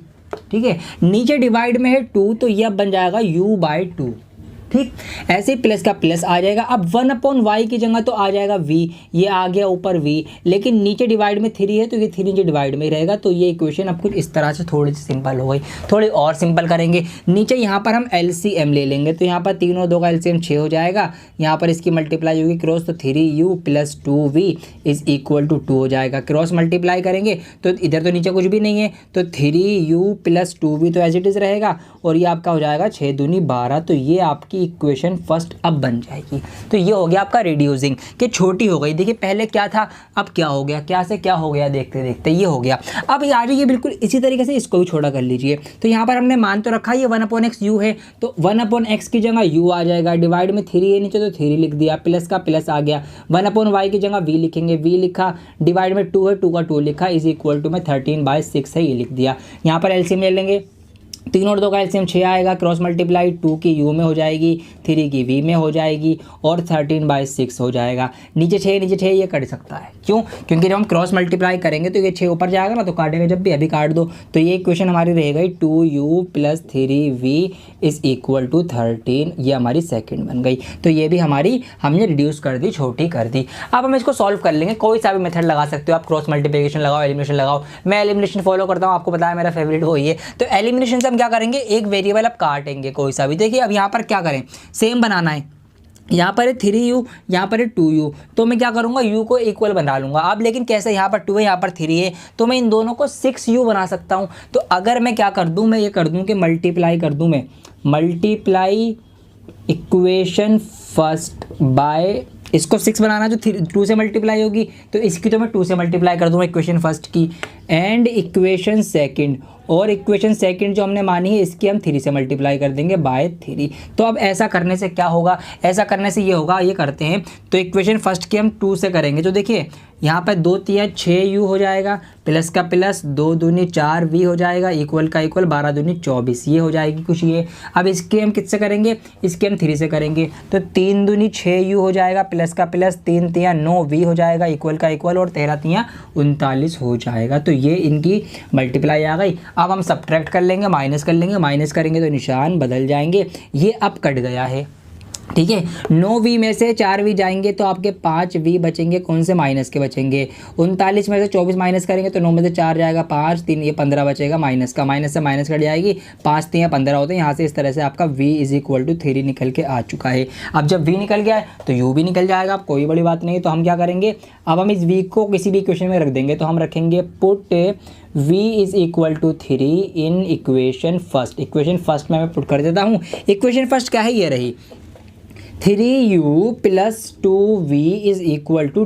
ठीक है, नीचे डिवाइड में है 2 तो ये अब बन जाएगा u/2, ठीक। ऐसे ही प्लस का प्लस आ जाएगा। अब 1/y की जगह तो आ जाएगा v, ये आ गया ऊपर v, लेकिन नीचे डिवाइड में 3 है तो ये 3 नीचे डिवाइड में ही रहेगा। तो ये इक्वेशन अब कुछ इस तरह से थोड़ी सी सिंपल हो गई। थोड़ी और सिंपल करेंगे, नीचे यहाँ पर हम LCM ले लेंगे, तो यहाँ पर 3 और 2 का LCM 6 हो जाएगा। यहाँ पर इसकी मल्टीप्लाई होगी क्रॉस, तो 3u + 2v is equal to 2 हो जाएगा। क्रॉस मल्टीप्लाई करेंगे तो इधर तो नीचे कुछ भी नहीं है, तो 3u + 2v तो एज इट इज़ रहेगा, और ये आपका हो जाएगा 6 दूनी 12। तो ये आपकी इक्वेशन फर्स्ट अब बन जाएगी। तो ये हो गया आपका रिड्यूसिंग, कि छोटी हो गई। देखिए पहले क्या था अब क्या हो गया, क्या से क्या हो गया, देखते देखते ये हो गया। अब आ जाइए बिल्कुल इसी तरीके से इसको भी छोटा कर लीजिए। तो यहाँ पर हमने मान तो रखा ये 1/x u है, तो 1/x की जगह u आ जाएगा, डिवाइड में 3 है नीचे तो 3 लिख दिया, प्लस का प्लस आ गया। 1/y की जगह v लिखेंगे, v लिखा, डिवाइड में 2 है 2 का 2 लिखा, इज इक्वल टू में 13/6 है, ये लिख दिया। यहाँ पर एलसीएम ले लेंगे, 3 और 2 का एलसीएम 6 आएगा, क्रॉस मल्टीप्लाई 2 की u में हो जाएगी, 3 की v में हो जाएगी, और 13/6 हो जाएगा। नीचे 6 ये कट सकता है, क्यों, क्योंकि जब हम क्रॉस मल्टीप्लाई करेंगे तो ये 6 ऊपर जाएगा ना, तो काटेंगे जब भी, अभी काट दो। तो ये इक्वेशन हमारी रह गई 2u + 3v is equal to 13, ये हमारी सेकंड बन गई। तो ये भी हमारी हमने रिड्यूस कर दी, छोटी कर दी। अब हम इसको सॉल्व कर लेंगे, कोई सा भी मेथड लगा सकते हो आप, क्रॉस मल्टीप्लिकेशन लगाओ, एलिमिनेशन लगाओ। मैं एलिमिनेशन फॉलो करता हूँ, आपको बताया मेरा फेवरेट वही है। तो एलिमिनेशन से हम क्या करेंगे, एक वेरिएबल अब काटेंगे कोई सा भी। देखिए अब यहाँ पर क्या करें, सेम बनाना है, यहाँ पर है 3u, यहाँ पर है 2u, तो मैं क्या करूँगा, u को इक्वल बना लूँगा। अब लेकिन कैसे, यहाँ पर 2 है यहाँ पर 3 है, तो मैं इन दोनों को 6u बना सकता हूँ। तो अगर मैं क्या कर दूँ, मैं ये कर दूँ कि मल्टीप्लाई कर दूँ, मैं मल्टीप्लाई इक्वेशन फर्स्ट बाय, इसको 6 बनाना जो 2 से मल्टीप्लाई होगी, तो इसकी तो मैं 2 से मल्टीप्लाई कर दूँगा इक्वेशन फर्स्ट की, एंड इक्वेशन सेकंड, और इक्वेशन सेकंड जो हमने मानी है इसकी हम 3 से मल्टीप्लाई कर देंगे बाय 3। तो अब ऐसा करने से क्या होगा, ऐसा करने से ये होगा, ये करते हैं, तो इक्वेशन फर्स्ट की हम 2 से करेंगे। तो देखिए यहाँ पर 2 3 6 u हो जाएगा, प्लस का प्लस 2 दूनी 4 v हो जाएगा, इक्वल का इक्वल 12 दूनी 24, ये हो जाएगी कुछ ये। अब इसके हम किससे करेंगे, इसके हम 3 से करेंगे, तो 3 दूनी 6 u हो जाएगा, प्लस का प्लस 3 3 9 v हो जाएगा, इक्वल का इक्वल और 13 3 39 हो जाएगा। तो ये इनकी मल्टीप्लाई आ गई। अब हम सब्ट्रैक्ट कर लेंगे, माइनस कर लेंगे, माइनस करेंगे तो निशान बदल जाएंगे, ये अब कट गया है, ठीक है। 9v में से 4v जाएंगे तो आपके 5v बचेंगे, कौन से माइनस के बचेंगे, 39 में से 24 माइनस करेंगे तो 9 में से 4 जाएगा, 5 3 ये 15 बचेगा माइनस का, माइनस से माइनस कट जाएगी, 5 3 15 होते हैं। यहाँ से इस तरह से आपका v = 3 निकल के आ चुका है। अब जब v निकल गया है तो u भी निकल जाएगा, अब कोई बड़ी बात नहीं। तो हम क्या करेंगे, अब हम इस v को किसी भी इक्वेशन में रख देंगे, तो हम रखेंगे put v = 3 in equation first. Equation first में मैं पुट कर देता हूँ। इक्वेशन फर्स्ट क्या है, ये रही 3u + 2v =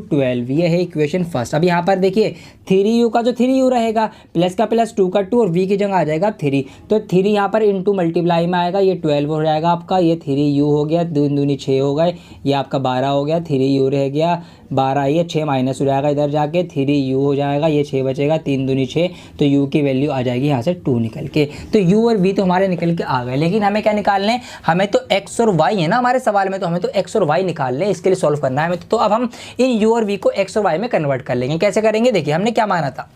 12, ये है इक्वेशन फर्स्ट। अब यहाँ पर देखिए 3u का जो 3u रहेगा, प्लस का प्लस 2 का 2 और v की जगह आ जाएगा 3, तो 3 यहाँ पर इंटू मल्टीप्लाई में आएगा, ये 12 हो जाएगा आपका, ये 3u हो गया, 2 दूनी 6 हो गए, ये आपका 12 हो गया, 3u रह गया 12, ये 6 माइनस हो जाएगा इधर जाके, 3u हो जाएगा, ये 6 बचेगा, 3 दूनी 6, तो u की वैल्यू आ जाएगी यहाँ से 2 निकल के। तो u और v तो हमारे निकल के आ गए, लेकिन हमें क्या निकालने हैं, हमें तो x और y है ना हमारे सवाल में, तो हमें तो x और y निकालने हैं, इसके लिए सॉल्व करना है हमें। तो अब हम इन u और v को x और y में कन्वर्ट कर लेंगे। कैसे करेंगे, देखिए हमने क्या माना था,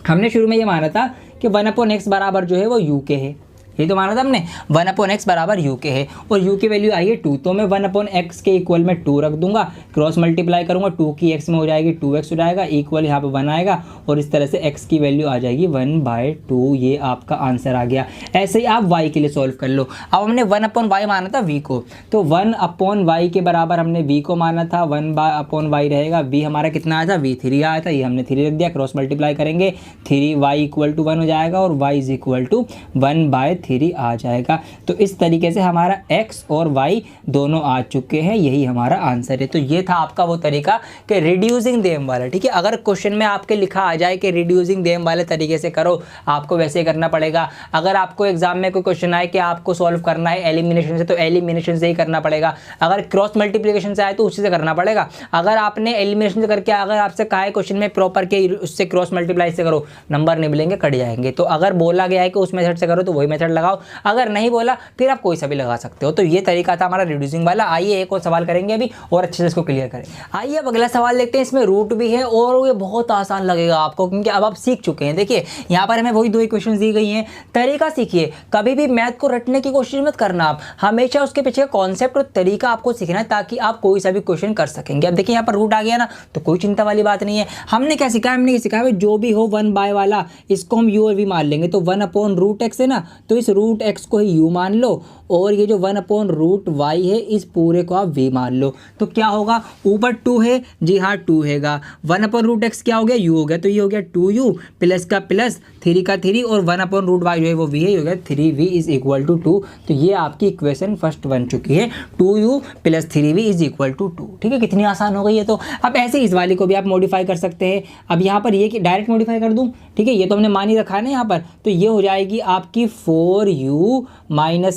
हमने शुरू में ये माना था कि 1/x बराबर जो है वो u के है, ये तो माना था हमने 1/x बराबर u के है, और u की वैल्यू आई है 2, तो मैं 1/x के इक्वल में 2 रख दूंगा, क्रॉस मल्टीप्लाई करूंगा, 2 की x में हो जाएगी 2x हो जाएगा, इक्वल यहाँ पे 1 आएगा, और इस तरह से x की वैल्यू आ जाएगी 1/2, ये आपका आंसर आ गया। ऐसे ही आप y के लिए सॉल्व कर लो। अब हमने 1/y माना था v को, तो 1/y के बराबर हमने v को माना था, 1/y रहेगा, v हमारा कितना आया था, v3 आया था, ये हमने 3 रख दिया, क्रॉस मल्टीप्लाई करेंगे 3y = 1 हो जाएगा, और y = 1/3 आ जाएगा। तो इस तरीके से हमारा x और y दोनों आ चुके हैं, यही हमारा आंसर है। तो ये था आपका वो तरीका कि रिड्यूसिंग देम वाला, ठीक है। अगर क्वेश्चन में आपके लिखा आ जाए कि रिड्यूसिंग देम वाले तरीके से करो, आपको वैसे ही करना पड़ेगा। अगर आपको एग्जाम में कोई क्वेश्चन आए कि आपको सॉल्व करना है एलिमिनेशन से, तो एलिमिनेशन से ही करना पड़ेगा। अगर क्रॉस मल्टीप्लिकेशन से आए तो उसी से करना पड़ेगा। अगर आपने एलिमिनेशन से करके अगर आपसे कहा है क्वेश्चन में प्रॉपर के उससे क्रॉस मल्टीप्लाई से करो, नंबर नहीं मिलेंगे, कट जाएंगे। तो अगर बोला गया है कि उस मेथड से करो तो वही मेथड लगाओ, अगर नहीं बोला फिर आप कोई सा भी लगा सकते हो। तो ये तरीका था हमारा रिड्यूसिंग वाला। आइए एक और सवाल करेंगे अभी, और अच्छे से इसको क्लियर करें। आइए अब अगला सवाल देखते हैं, इसमें रूट भी है और ये बहुत आसान लगेगा आपको, क्योंकि अब आप सीख चुके हैं। देखिए यहाँ पर हमें वही 2 इक्वेशंस दी गई हैं, तरीका सीखिए। कभी भी मैथ को रटने की कोशिश मत करना, आप हमेशा उसके पीछे कॉन्सेप्ट और तरीका आपको सीखना है, ताकि आप कोई सा भी क्वेश्चन कर सकेंगे। अब देखिए यहाँ पर रूट आ गया ना, तो कोई चिंता वाली बात नहीं है। हमने क्या सीखा, हमने सीखा है जो भी हो 1/, वाला इसको हम u और v मान लेंगे, तो 1/√x है ना, तो इस √x को ही u मान लो, और ये जो 1/√y है इस पूरे को आप v मान लो। तो क्या होगा, ऊपर 2 है, जी हाँ 2 हैगा, 1/√x क्या हो गया, u हो गया, तो ये हो गया 2u, प्लस का प्लस 3 का 3, और 1/√y जो है वो v है, ये हो गया 3v = 2। तो ये आपकी इक्वेशन फर्स्ट बन चुकी है, 2u + 3v = 2। ठीक है, कितनी आसान हो गई है। तो अब ऐसे इस वाली को भी आप मॉडिफाई कर सकते हैं। अब यहाँ पर ये कि डायरेक्ट मॉडिफाई कर दूँ, ठीक है, ये तो हमने मान ही रखा है ना यहाँ पर, तो ये हो जाएगी आपकी 4u - 9v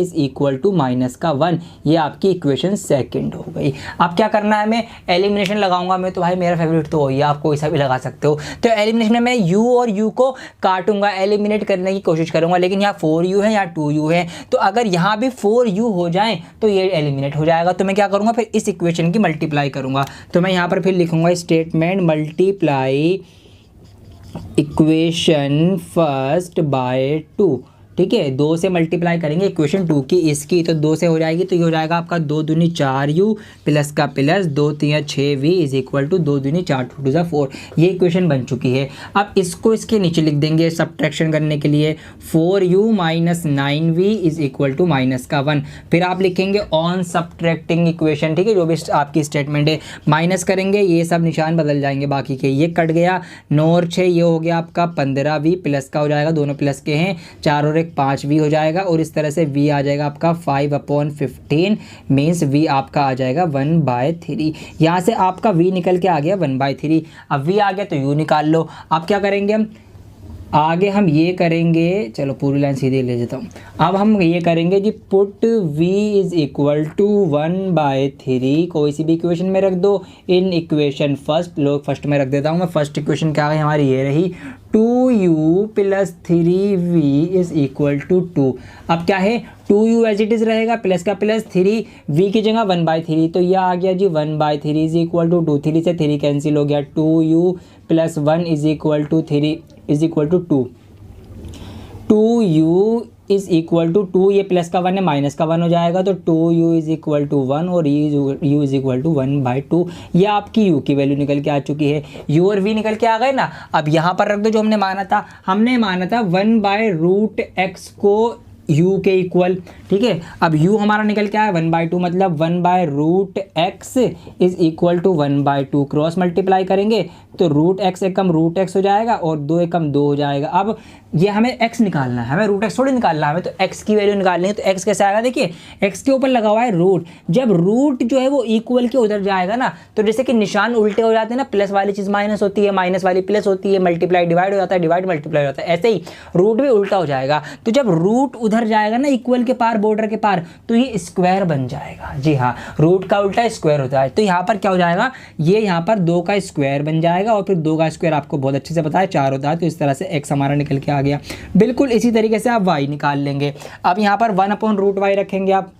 = -1। ये आपकी इक्वेशन सेकंड हो गई। अब क्या करना है, मैं एलिमिनेशन लगाऊंगा मैं, तो भाई मेरा फेवरेट तो वही है, आप कोई सा भी लगा सकते हो। तो एलिमिनेशन में मैं u और u को काटूंगा, एलिमिनेट करने की कोशिश करूंगा, लेकिन यहाँ 4u है, यहाँ 2u है, तो अगर यहाँ भी 4u हो जाए तो ये एलिमिनेट हो जाएगा। तो मैं क्या करूँगा, फिर इस इक्वेशन की मल्टीप्लाई करूँगा। तो मैं यहाँ पर फिर लिखूँगा statement multiply equation first by 2। ठीक है, 2 से मल्टीप्लाई करेंगे इक्वेशन 2 की, इसकी तो 2 से हो जाएगी, तो ये हो जाएगा आपका 2 दूनी 4u प्लस का प्लस 2 3 6v = 2 दूनी 4 2 2 4। ये इक्वेशन बन चुकी है। अब इसको इसके नीचे लिख देंगे सब्ट्रैक्शन करने के लिए, 4u - 9v = -1। फिर आप लिखेंगे ऑन सब्ट्रैक्टिंग इक्वेशन, ठीक है, जो भी आपकी स्टेटमेंट है, माइनस करेंगे, ये सब निशान बदल जाएंगे बाकी के, ये कट गया, 9 और 6 ये हो गया आपका 15v, प्लस का हो जाएगा, दोनों प्लस के हैं, 4 और 5v हो जाएगा, और इस तरह से v आ जाएगा आपका 5/15, मीन्स v आपका आ जाएगा 1/3। यहाँ से आपका v निकल के आ गया 1/3। अब v आ गया तो u निकाल लो। अब क्या करेंगे हम, आगे हम ये करेंगे, चलो पूरी लाइन सीधे ले जाता हूँ। अब हम ये करेंगे जी, put v is equal to 1/3, कोई सी भी इक्वेशन में रख दो इन इक्वेशन फर्स्ट, लोग फर्स्ट में रख देता हूँ मैं। फर्स्ट इक्वेशन क्या है हमारी, ये रही 2u + 3v is equal to 2। अब क्या है, 2u एज इट इज़ रहेगा, प्लस का प्लस 3v की जगह 1/3, तो यह आ गया जी 1/3 इज इक्वल टू 2। 3 से 3 कैंसिल हो गया, 2u + 1 is equal to 3 is equal to 2। 2u is equal to 2, ये प्लस का 1 है, माइनस का 1 हो जाएगा, तो 2u इज इक्वल टू 1 और u इज इक्वल टू 1/2। ये आपकी u की वैल्यू निकल के आ चुकी है, u और v निकल के आ गए ना। अब यहाँ पर रख दो जो हमने माना था 1/√x को u के इक्वल, ठीक है। अब u हमारा निकल के आया 1/2, मतलब 1/√x is equal to 1/2। Cross multiply करेंगे तो √x एकम √x हो जाएगा और 2 एकम 2 हो जाएगा। अब ये हमें x निकालना है, हमें √x थोड़ी निकालना है, हमें तो x की वैल्यू निकालनी है। तो x कैसे आएगा, देखिए x के ऊपर लगा हुआ है रूट, जब रूट जो है वो इक्वल के उधर जाएगा ना, तो जैसे कि निशान उल्टे हो जाते हैं ना, प्लस वाली चीज़ माइनस होती है, माइनस वाली प्लस होती है, मल्टीप्लाई डिवाइड हो जाता है, डिवाइड मल्टीप्लाई हो जाता है, ऐसे ही रूट भी उल्टा हो जाएगा। तो जब रूट उधर जाएगा ना इक्वल के पार, बॉर्डर के पार, तो ये स्क्वायर बन जाएगा। जी हाँ, रूट का उल्टा स्क्वायर होता है। तो यहाँ पर क्या हो जाएगा, ये यहाँ पर 2 का स्क्वायर बन जाएगा, और फिर 2 का स्क्वायर आपको बहुत अच्छे से पता है 4 होता है। तो इस तरह से x हमारा निकल के आ गया। बिल्कुल इसी तरीके से आप y निकाल लेंगे। अब यहाँ पर 1/√y रखेंगे आप।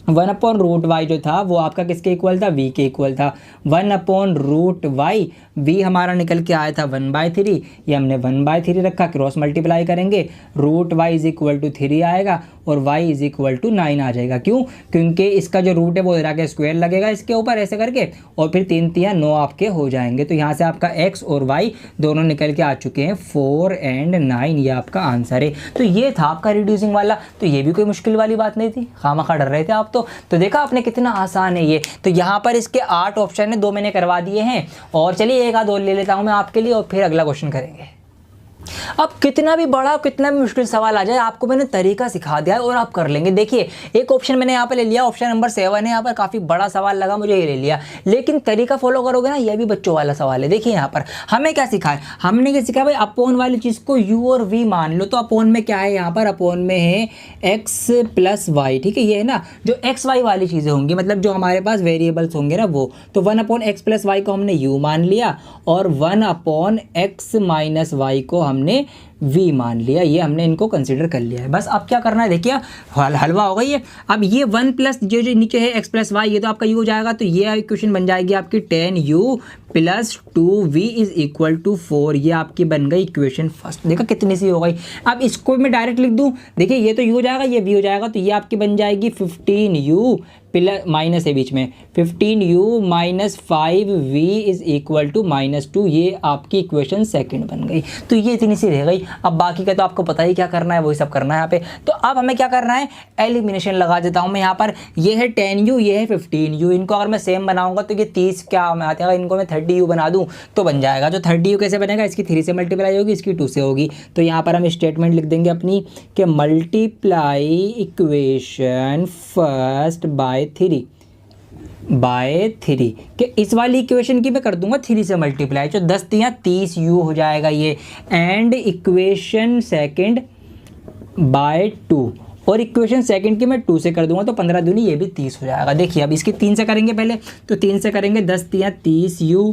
1/√y जो था वो आपका किसके इक्वल था, v के इक्वल था। 1/√y, v हमारा निकल के आया था 1/3, ये हमने 1/3 रखा, क्रॉस मल्टीप्लाई करेंगे, √y इज इक्वल टू 3 आएगा और y इज इक्वल टू 9 आ जाएगा। क्यों, क्योंकि इसका जो रूट है वो इधर आके स्क्वायर लगेगा इसके ऊपर ऐसे करके, और फिर 3 3 9 आपके हो जाएंगे। तो यहाँ से आपका x और y दोनों निकल के आ चुके हैं, 4 और 9, ये आपका आंसर है। तो ये था आपका रिड्यूसिंग वाला। तो ये भी कोई मुश्किल वाली बात नहीं थी, खामखा डर रहे थे आप तो देखा आपने कितना आसान है ये। तो यहाँ पर इसके 8 ऑप्शन है, 2 मैंने करवा दिए हैं, और चलिए एक आध और ले लेता हूँ मैं आपके लिए, और फिर अगला क्वेश्चन करेंगे। अब कितना भी बड़ा कितना भी मुश्किल सवाल आ जाए, आपको मैंने तरीका सिखा दिया है और आप कर लेंगे। देखिए एक ऑप्शन मैंने यहाँ पे ले लिया, ऑप्शन नंबर 7 है, यहाँ पर काफ़ी बड़ा सवाल लगा मुझे, ये ले लिया, लेकिन तरीका फॉलो करोगे ना, ये भी बच्चों वाला सवाल है। देखिए यहाँ पर हमें क्या सिखाया, हमने क्या सिखाया भाई, अपोन वाली चीज़ को u और v मान लो। तो अपोन में क्या है, यहाँ पर अपोन में है x + y, ठीक है। ये है ना जो x y वाली चीज़ें होंगी, मतलब जो हमारे पास वेरिएबल्स होंगे ना वो, तो 1/x + y को हमने u मान लिया, और 1/x - y को हमने v मान लिया। ये हमने इनको कंसिडर कर लिया है। बस अब क्या करना है, देखिए हलवा होगा ये। अब ये 1 प्लस जो नीचे है x + y, ये तो आपका u हो जाएगा, तो ये इक्वेशन बन जाएगी आपकी 10u + 2v is equal to 4। ये आपकी बन गई इक्वेशन फर्स्ट। देखा कितनी सी हो गई। अब इसको मैं डायरेक्ट लिख दूं, देखिए ये तो u हो जाएगा, ये v हो जाएगा, तो ये आपकी बन जाएगी 15u प्लस माइनस है बीच में, 15u - 5v is equal to -2। ये आपकी इक्वेशन सेकंड बन गई। तो ये इतनी सी रह गई। अब बाकी का तो आपको पता ही क्या करना है, वही सब करना है यहाँ पे। तो अब हमें क्या करना है, एलिमिनेशन लगा देता हूँ मैं यहाँ पर। ये है 10u, ये है 15u, इनको अगर मैं सेम बनाऊंगा तो ये 30 क्या में आते हैं, अगर इनको मैं 30u बना दूँ तो बन जाएगा। जो 30u कैसे बनेगा, इसकी 3 से मल्टीप्लाई होगी, इसकी 2 से होगी। तो यहाँ पर हम स्टेटमेंट लिख देंगे अपनी कि मल्टीप्लाई इक्वेशन फर्स्ट बाय 3 कि इस वाली इक्वेशन की मैं कर दूंगा 3 से मल्टीप्लाई, जो 10 3 30u हो जाएगा ये, एंड इक्वेशन सेकंड बाय 2, और इक्वेशन सेकंड की मैं 2 से कर दूंगा, तो 15 दूनी ये भी 30 हो जाएगा। देखिए अब इसकी 3 से करेंगे पहले, तो 3 से करेंगे 10 3 30u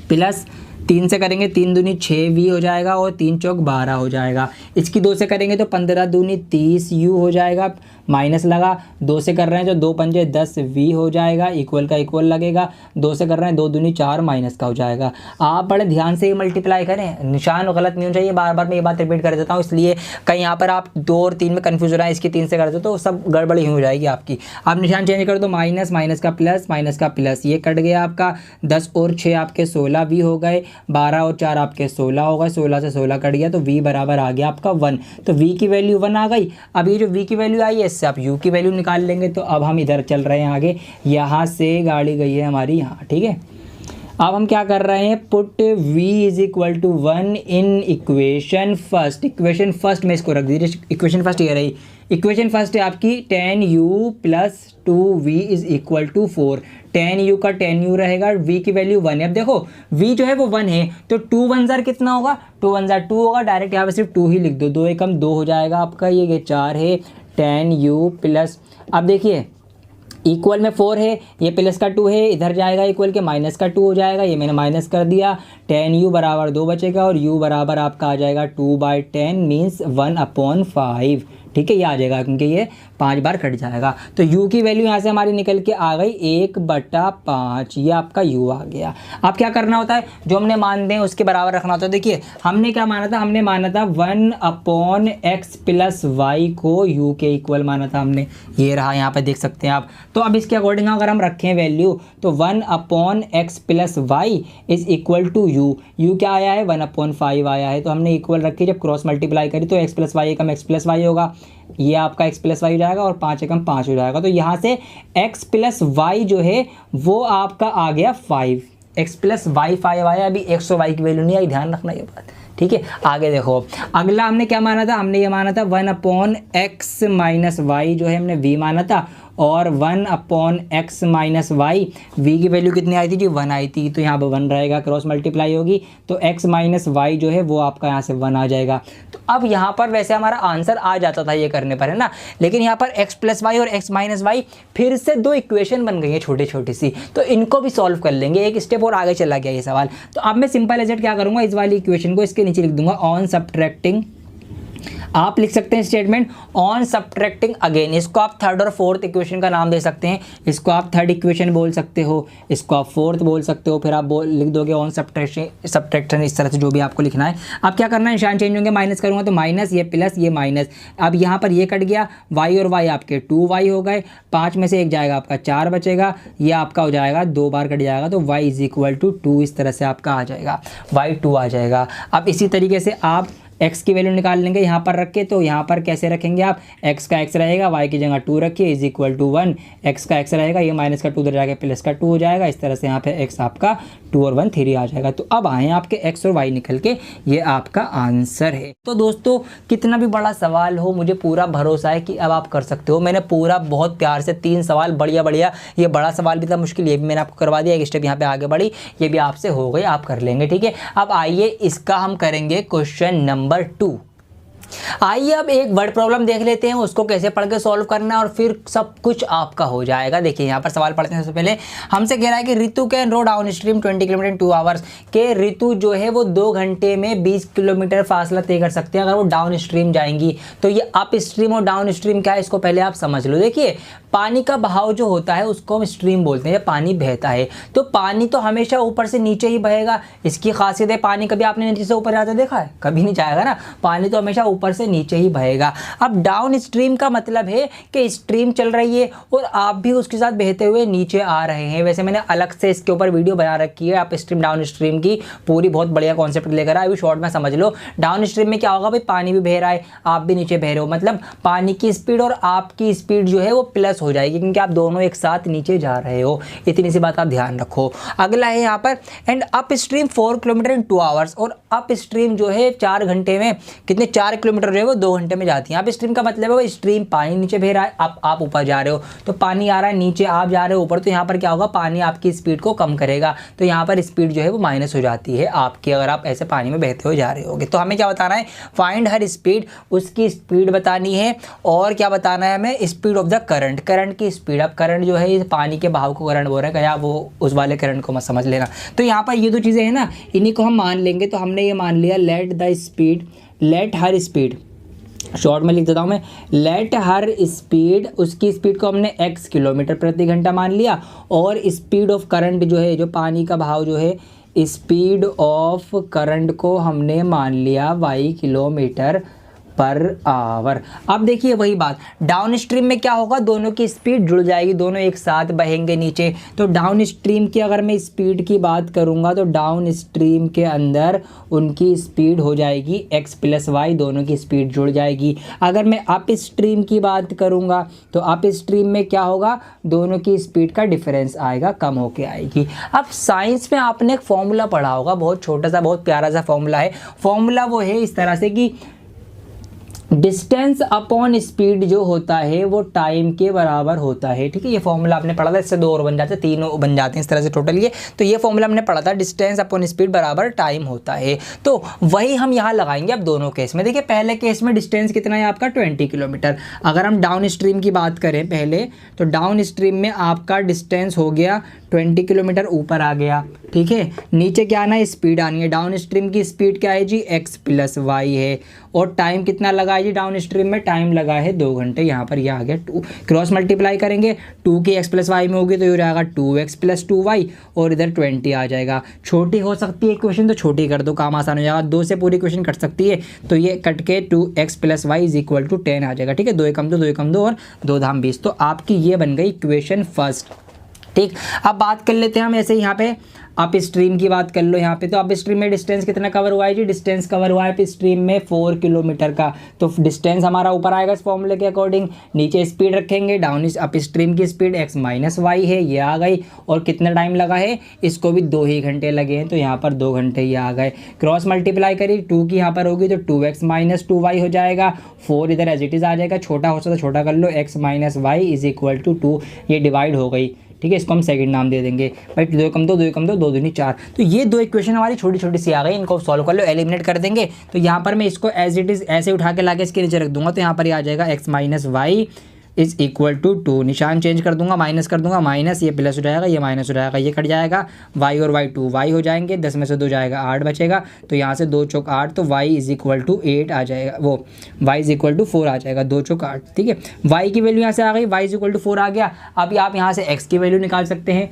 प्लस 3 से करेंगे 3 दूनी 6v हो जाएगा, और 3 चौक 12 हो जाएगा। इसकी 2 से करेंगे तो 15 दूनी 30u हो जाएगा, माइनस लगा, 2 से कर रहे हैं जो 2 पंजे 10v हो जाएगा, इक्वल का इक्वल लगेगा, 2 से कर रहे हैं 2 दूनी 4, माइनस का हो जाएगा। आप बड़े ध्यान से ये मल्टीप्लाई करें, निशान गलत नहीं होना चाहिए। बार बार मैं ये बात रिपीट कर देता हूँ, इसलिए कहीं यहाँ पर आप 2 और 3 में कन्फ्यूज हो रहा है, इसकी 3 से कर दो तो सब गड़बड़ी हो जाएगी आपकी। आप निशान चेंज कर दो, माइनस माइनस का प्लस, माइनस का प्लस, ये कट गया आपका, 10 और 6 आपके 16v हो गए, 12 और 4 आपके 16 हो गए, 16 से 16 कट गया, तो v बराबर आ गया आपका 1। तो v की वैल्यू 1 आ गई। अब ये जो v की वैल्यू आई है इससे आप u की वैल्यू निकाल लेंगे। तो अब हम इधर चल रहे हैं आगे, यहाँ से गाड़ी गई है हमारी यहाँ, ठीक है। अब हम क्या कर रहे हैं, put v is equal to 1 in equation first. Equation first में इसको रख दीजिए, इक्वेशन फर्स्ट ये रही इक्वेशन फर्स्ट है आपकी 10u plus 2v is equal to 4। 10u का 10u रहेगा, v की वैल्यू 1 है। अब देखो v जो है वो 1 है तो 2 1 जार कितना होगा, 2 1 जार 2 होगा, डायरेक्ट यहाँ पे सिर्फ 2 ही लिख दो, 2 एकम 2 हो जाएगा आपका, ये 4 है 10u प्लस, अब देखिए इक्वल में 4 है, ये प्लस का 2 है, इधर जाएगा इक्वल के माइनस का 2 हो जाएगा, ये मैंने माइनस कर दिया, 10u बराबर 2 बचेगा और u बराबर आपका आ जाएगा 2/10 मीन्स 1/5। ठीक है, ये आ जाएगा क्योंकि ये 5 बार कट जाएगा। तो u की वैल्यू यहाँ से हमारी निकल के आ गई 1/5, ये आपका u आ गया। अब क्या करना होता है, जो हमने मान दें उसके बराबर रखना होता है। देखिए हमने क्या माना था, हमने माना था 1/x प्लस वाई को u के इक्वल माना था हमने, ये रहा यहाँ पे देख सकते हैं आप। तो अब इसके अकॉर्डिंग अगर हम रखें वैल्यू तो 1/x plus Y is equal to u क्या आया है 1/5 आया है, तो हमने इक्वल रखी, जब क्रॉस मल्टीप्लाई करी तो x प्लस वाई एकम x प्लस वाई होगा, ये आपका x प्लस वाई हो जाएगा और 5 एकम 5 हो जाएगा। तो यहाँ से x प्लस वाई जो है वो आपका आ गया 5, x प्लस वाई 5 आया। अभी x और y की वैल्यू नहीं आई, ध्यान रखना ये बात। ठीक है, आगे देखो अगला हमने क्या माना था, हमने ये माना था 1/x माइनस वाई जो है हमने v माना था, और 1/x माइनस वाई, v की वैल्यू कितनी आई थी जी 1 आई थी, तो यहाँ पर 1 रहेगा, क्रॉस मल्टीप्लाई होगी तो x माइनस वाई जो है वो आपका यहाँ से 1 आ जाएगा। तो अब यहाँ पर वैसे हमारा आंसर आ जाता था ये करने पर, है ना, लेकिन यहाँ पर x प्लस वाई और x माइनस वाई फिर से 2 इक्वेशन बन गई है छोटी छोटी सी, तो इनको भी सॉल्व कर लेंगे, एक स्टेप और आगे चला गया ये सवाल। तो अब मैं सिंपल एज इट क्या करूँगा, इस वाली इक्वेशन को इसके नीचे लिख दूंगा ऑन सब्ट्रैक्टिंग, आप लिख सकते हैं स्टेटमेंट ऑन सब्ट्रैक्टिंग अगेन, इसको आप थर्ड और फोर्थ इक्वेशन का नाम दे सकते हैं, इसको आप थर्ड इक्वेशन बोल सकते हो, इसको आप फोर्थ बोल सकते हो, फिर आप लिख दोगे ऑन सब्ट्रैक्शन, इस तरह से जो भी आपको लिखना है। अब क्या करना है, निशान चेंज होंगे, माइनस करूँगा तो माइनस, ये प्लस, ये माइनस, अब यहाँ पर ये कट गया, y और y आपके 2y हो गए, 5 में से 1 जाएगा आपका 4 बचेगा, ये आपका हो जाएगा 2 बार कट जाएगा, तो y इज इक्वल टू 2 इस तरह से आपका आ जाएगा, y 2 आ जाएगा। अब इसी तरीके से आप x की वैल्यू निकाल लेंगे यहाँ पर रख के, तो यहाँ पर कैसे रखेंगे आप, x का x रहेगा, y की जगह 2 रखिए इज इक्वल टू 1, x का x रहेगा, ये माइनस का 2 उधर जाके प्लस का 2 हो जाएगा, इस तरह से यहाँ पे x आपका 2 और 1 3 आ जाएगा। तो अब आए आपके x और y निकल के, ये आपका आंसर है। तो दोस्तों कितना भी बड़ा सवाल हो, मुझे पूरा भरोसा है कि अब आप कर सकते हो। मैंने पूरा बहुत प्यार से 3 सवाल बढ़िया, ये बड़ा सवाल भी था मुश्किल, ये भी मैंने आपको करवा दिया, एक स्टेप यहाँ पे आगे बढ़ी, ये भी आपसे हो गई, आप कर लेंगे। ठीक है, अब आइए इसका हम करेंगे क्वेश्चन नंबर 2। आइए अब एक वर्ड प्रॉब्लम देख लेते हैं, उसको कैसे पढ़ के सॉल्व करना है और फिर सब कुछ आपका हो जाएगा। देखिए यहाँ पर सवाल पढ़ते हैं, सबसे पहले हमसे कह रहा है कि Ritu can row downstream 20 kilometre in 2 hours, के ऋतु जो है वो 2 घंटे में 20 किलोमीटर फासला तय कर सकते हैं अगर वो डाउन स्ट्रीम जाएंगी। तो ये अप स्ट्रीम और डाउन स्ट्रीम क्या है, इसको पहले आप समझ लो। देखिए पानी का बहाव जो होता है उसको हम स्ट्रीम बोलते हैं, जब पानी बहता है तो पानी तो हमेशा ऊपर से नीचे ही बहेगा, इसकी खासियत है। पानी कभी आपने नीचे से ऊपर जाता देखा है, कभी नहीं जाएगा ना, पानी तो हमेशा ऊपर से नीचे ही बहेगा। अब डाउन स्ट्रीम का मतलब है कि स्ट्रीम चल रही है और आप भी उसके साथ बहते हुए नीचे आ रहे हैं। वैसे मैंने अलग से इसके ऊपर वीडियो बना रखी है, आप स्ट्रीम डाउन स्ट्रीम की पूरी बहुत बढ़िया कॉन्सेप्ट लेकर आए, अभी शॉर्ट में समझ लो। डाउन स्ट्रीम में क्या होगा भाई, पानी भी बह रहा है, आप भी नीचे बह रहे हो, मतलब पानी की स्पीड और आपकी स्पीड जो है वो प्लस हो जाएगी क्योंकि आप दोनों एक साथ नीचे जा रहे हो। इतनी सी बात आप ध्यान रखो। अगला है यहाँ पर and up stream 4 kilometre in 2 hours, और अप स्ट्रीम जो है 4 घंटे में कितने 4 किलोमीटर जो है वो 2 घंटे में जाती है। अप स्ट्रीम का मतलब है वो स्ट्रीम पानी नीचे बह रहा है, आप ऊपर जा रहे हो, तो पानी आ रहा है नीचे, आप जा रहे हो ऊपर, तो यहाँ पर क्या होगा, पानी आपकी स्पीड को कम करेगा, तो यहाँ पर स्पीड जो है वो माइनस हो जाती है आपकी, अगर आप ऐसे पानी में बहते हुए जा रहे होगे। तो हमें क्या बताना है, फाइंड हर स्पीड, उसकी स्पीड बतानी है, और क्या बताना है हमें, speed of the current, current की स्पीड। अब करंट जो है इस पानी के बहाव को करंट बोल रहे हैं, क्या वो उस वाले करंट को मत समझ लेना। तो यहाँ पर ये दो चीज़ें हैं ना, इन्हीं को हम मान लेंगे। तो हमने ये मान लिया let the speed, let her speed, short में लिख देता हूँ मैं, लेट हर स्पीड, उसकी स्पीड को हमने x किलोमीटर प्रति घंटा मान लिया, और स्पीड ऑफ करंट जो है, जो पानी का बहाव जो है, स्पीड ऑफ करंट को हमने मान लिया y किलोमीटर पर आवर। अब देखिए वही बात, डाउन स्ट्रीम में क्या होगा, दोनों की स्पीड जुड़ जाएगी, दोनों एक साथ बहेंगे नीचे। तो डाउन स्ट्रीम की अगर मैं स्पीड की बात करूंगा तो डाउन स्ट्रीम के अंदर उनकी स्पीड हो जाएगी x प्लस वाई, दोनों की स्पीड जुड़ जाएगी। अगर मैं अप स्ट्रीम की बात करूंगा तो अप स्ट्रीम में क्या होगा, दोनों की स्पीड का डिफरेंस आएगा, कम होके आएगी। अब साइंस में आपने एक फॉर्मूला पढ़ा होगा, बहुत छोटा सा बहुत प्यारा सा फॉर्मूला है। फॉर्मूला वो है इस तरह से कि डिस्टेंस अपॉन स्पीड जो होता है वो टाइम के बराबर होता है। ठीक है, ये फॉर्मूला आपने पढ़ा था, इससे 2 और बन जाते हैं, 3 बन जाते हैं इस तरह से टोटल ये। तो ये फॉर्मूला हमने पढ़ा था, डिस्टेंस अपॉन स्पीड बराबर टाइम होता है। तो वही हम यहाँ लगाएंगे अब दोनों केस में। देखिए पहले केस में डिस्टेंस कितना है आपका 20 किलोमीटर। अगर हम डाउन स्ट्रीम की बात करें पहले, तो डाउन स्ट्रीम में आपका डिस्टेंस हो गया 20 किलोमीटर ऊपर आ गया। ठीक है, नीचे क्या आना है, स्पीड आनी है। डाउन स्ट्रीम की स्पीड क्या है जी, x + y है। और टाइम कितना लगा है जी डाउन स्ट्रीम में, टाइम लगा है 2 घंटे। यहाँ पर यह आ गया 2, क्रॉस मल्टीप्लाई करेंगे 2 की x + y में होगी तो ये रहेगा 2x + 2y और इधर 20 आ जाएगा। छोटी हो सकती है इक्वेशन तो छोटी कर दो, काम आसान हो जाएगा। 2 से पूरी इक्वेशन कट सकती है तो ये कट के 2x + y = 10 आ जाएगा। ठीक है, 2 एकम 2, 2 एकम 2 और 2 धाम 20। तो आपकी ये बन गई इक्वेशन फर्स्ट। ठीक, अब बात कर लेते हैं हम ऐसे यहाँ पे अप स्ट्रीम की बात कर लो यहाँ पे। तो अप स्ट्रीम में डिस्टेंस कितना कवर हुआ है जी, डिस्टेंस कवर हुआ है अप स्ट्रीम में 4 किलोमीटर का। तो डिस्टेंस हमारा ऊपर आएगा इस फॉर्मूले के अकॉर्डिंग, नीचे स्पीड रखेंगे, डाउन अप स्ट्रीम की स्पीड x - y है, ये आ गई। और कितना टाइम लगा है, इसको भी 2 ही घंटे लगे हैं तो यहाँ पर 2 घंटे ये आ गए। क्रॉस मल्टीप्लाई करी 2 की यहाँ पर होगी तो 2x - 2y हो जाएगा। 4 इधर एज इट इज़ आ जाएगा, छोटा हो सकता तो छोटा कर लो, x - y = 2, ये डिवाइड हो गई। ठीक है, इसको हम सेकंड नाम दे देंगे भाई। 2 एकम 2, 2 एकम 2, 2 दूनी 4। तो ये 2 इक्वेशन हमारी छोटी छोटी सी आ गई, इनको सॉल्व कर लो, एलिमिनेट कर देंगे। तो यहाँ पर मैं इसको एज इट इज़ ऐसे उठा के लाके इसके नीचे रख दूंगा तो यहाँ पर ये आ जाएगा x - y = 2। निशान चेंज कर दूंगा, माइनस कर दूंगा, माइनस ये प्लस हो जाएगा, ये माइनस हो जाएगा, ये कट जाएगा, y और y 2y हो जाएंगे, 10 में से 2 जाएगा 8 बचेगा। तो यहाँ से 2 चौक 8 तो y = 8 आ जाएगा, वो y = 4 आ जाएगा, 2 चौक 8। ठीक है, y की वैल्यू यहाँ से आ गई, y = 4 आ गया। अब आप यहाँ से x की वैल्यू निकाल सकते हैं।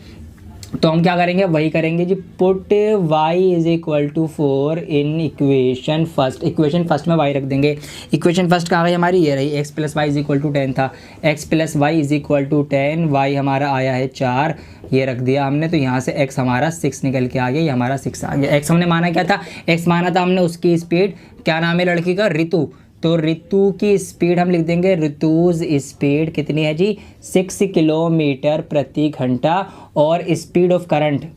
तो हम क्या करेंगे, वही करेंगे जी, put y = 4 in equation first. Equation first में y रख देंगे। इक्वेशन फर्स्ट कहाँ गई हमारी, ये रही, x + y = 10 था, x + y = 10, y हमारा आया है 4, ये रख दिया हमने। तो यहाँ से x हमारा 6 निकल के आ गया, ये हमारा 6 आ गया। x हमने माना क्या था, x माना था हमने उसकी स्पीड, क्या नाम है लड़की का, ऋतु। तो ऋतु की स्पीड हम लिख देंगे, ऋतुज स्पीड कितनी है जी, 6 किलोमीटर प्रति घंटा। और स्पीड ऑफ करंट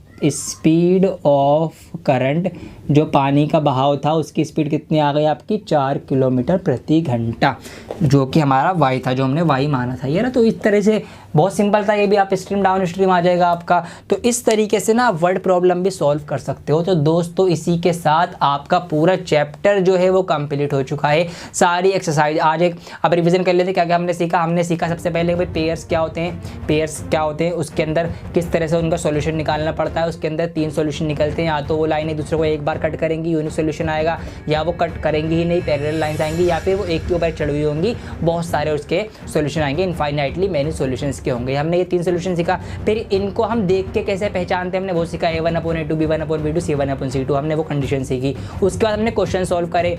जो पानी का बहाव था उसकी स्पीड कितनी आ गई आपकी, 4 किलोमीटर प्रति घंटा, जो कि हमारा y था, जो हमने y माना था ये ना। तो इस तरह से बहुत सिंपल था, ये भी आप स्ट्रीम डाउन स्ट्रीम आ जाएगा आपका। तो इस तरीके से ना वर्ड प्रॉब्लम भी सॉल्व कर सकते हो। तो दोस्तों इसी के साथ आपका पूरा चैप्टर जो है वो कंप्लीट हो चुका है। सारी एक्सरसाइज आज एक अब रिवीजन कर लेते, क्या क्या हमने सीखा। हमने सीखा सबसे पहले भाई पेयर्स क्या होते हैं, उसके अंदर किस तरह से उनका सोल्यूशन निकालना पड़ता है। उसके अंदर 3 सोल्यूशन निकलते हैं, या तो वो लाइन एक दूसरे को एक बार कट करेंगी, यूनिक सोल्यूशन आएगा, या वो कट करेंगी ही नहीं, पैरेलल लाइंस आएंगी, या फिर वो एक के ऊपर चढ़ी हुई होंगी, बहुत सारे उसके सोल्यूशन आएंगे, इनफाइनाइटली मैनी सोल्यूशंस के होंगे। हमने ये 3 सोल्यूशन सीखा। फिर इनको हम देख के कैसे पहचानते हैं, हमने वो सीखा, A1/A2, B1/B2, C1/C2, हमने वो कंडीशन सीखी। उसके बाद हमने क्वेश्चन सॉल्व करे,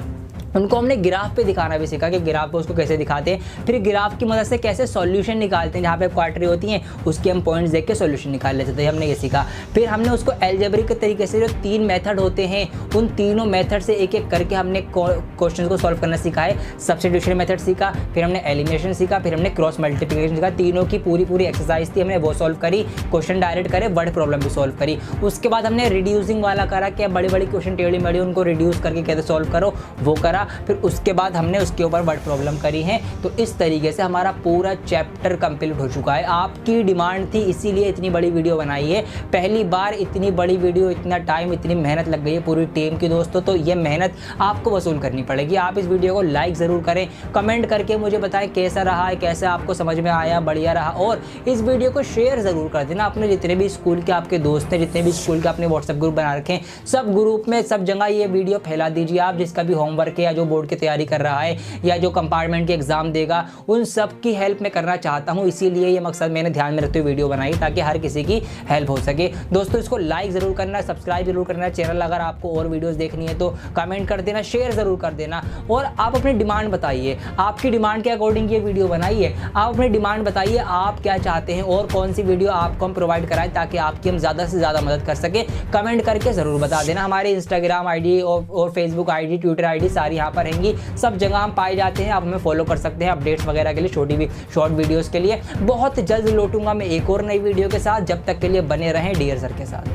उनको हमने ग्राफ पे दिखाना भी सीखा कि ग्राफ पे उसको कैसे दिखाते हैं, फिर ग्राफ की मदद से कैसे सॉल्यूशन निकालते हैं, जहाँ पे क्वार्टरी होती हैं उसके हम पॉइंट्स देख के सॉल्यूशन निकाल लेते थे, हमने ये सीखा। फिर हमने उसको अलजेब्रिक तरीके से जो 3 मेथड होते हैं उन तीनों मेथड से एक एक करके हमने क्वेश्चन को सॉल्व करना सीखा है। सब्स्टिट्यूशन मेथड सीखा, फिर हमने एलिमिनेशन सीखा, फिर हमने क्रॉस मल्टीप्लिकेशन सीखा। तीनों की पूरी एक्सरसाइज थी, हमने वो सॉल्व करी, क्वेश्चन डायरेक्ट करे, वर्ड प्रॉब्लम भी सॉल्व करी। उसके बाद हमने रिड्यूसिंग वाला करा, क्या बड़ी क्वेश्चन टेढ़ी मेढ़ी उनको रिड्यूस करके कैसे सॉल्व करो वो करा। फिर उसके बाद हमने उसके ऊपर वर्ड प्रॉब्लम करी है। तो इस तरीके से हमारा पूरा चैप्टर कंप्लीट हो चुका है। आपकी डिमांड थी इसीलिए इतनी बड़ी वीडियो बनाई है। पहली बार इतनी बड़ी वीडियो, इतना टाइम, इतनी मेहनत लग गई है पूरी टीम की दोस्तों। तो ये मेहनत आपको वसूल करनी पड़ेगी। आप इस वीडियो को लाइक ज़रूर करें, कमेंट करके मुझे बताएं कैसा रहा है, कैसा आपको समझ में आया, बढ़िया रहा। और इस वीडियो को शेयर ज़रूर कर देना अपने जितने भी स्कूल के आपके दोस्त हैं, जितने भी स्कूल के अपने व्हाट्सएप ग्रुप बना रखें, सब ग्रुप में सब जगह ये वीडियो फैला दीजिए। आप जिसका भी होमवर्क है या जो बोर्ड की तैयारी कर रहा है या जो कंपार्टमेंट के एग्जाम देगा, उन सब की हेल्प मैं करना चाहता हूं। इसीलिए ये मकसद मैंने ध्यान में रखते हुए वीडियो बनाई, ताकि हर किसी की हेल्प हो सके। दोस्तों इसको लाइक ज़रूर करना, सब्सक्राइब जरूर करना चैनल। अगर आपको और वीडियोस देखनी है तो कमेंट कर देना, शेयर ज़रूर कर देना। और आप अपनी डिमांड बताइए, आपकी डिमांड के अकॉर्डिंग ये वीडियो बनाइए। आप अपनी डिमांड बताइए, आप क्या चाहते हैं और कौन सी वीडियो आपको हम प्रोवाइड कराएं, ताकि आपकी हम ज़्यादा से ज़्यादा मदद कर सकें। कमेंट करके ज़रूर बता देना। हमारे इंस्टाग्राम ID और फेसबुक ID, ट्विटर ID सारी यहाँ पर रहेंगी, सब जगह हम पाए जाते हैं। आप हमें फॉलो कर सकते हैं अपडेट्स वगैरह के लिए, शॉर्ट वीडियोस के लिए। बहुत जल्द लौटूंगा मैं एक और नई वीडियो के साथ। जब तक के लिए बने रहें डियर सर के साथ।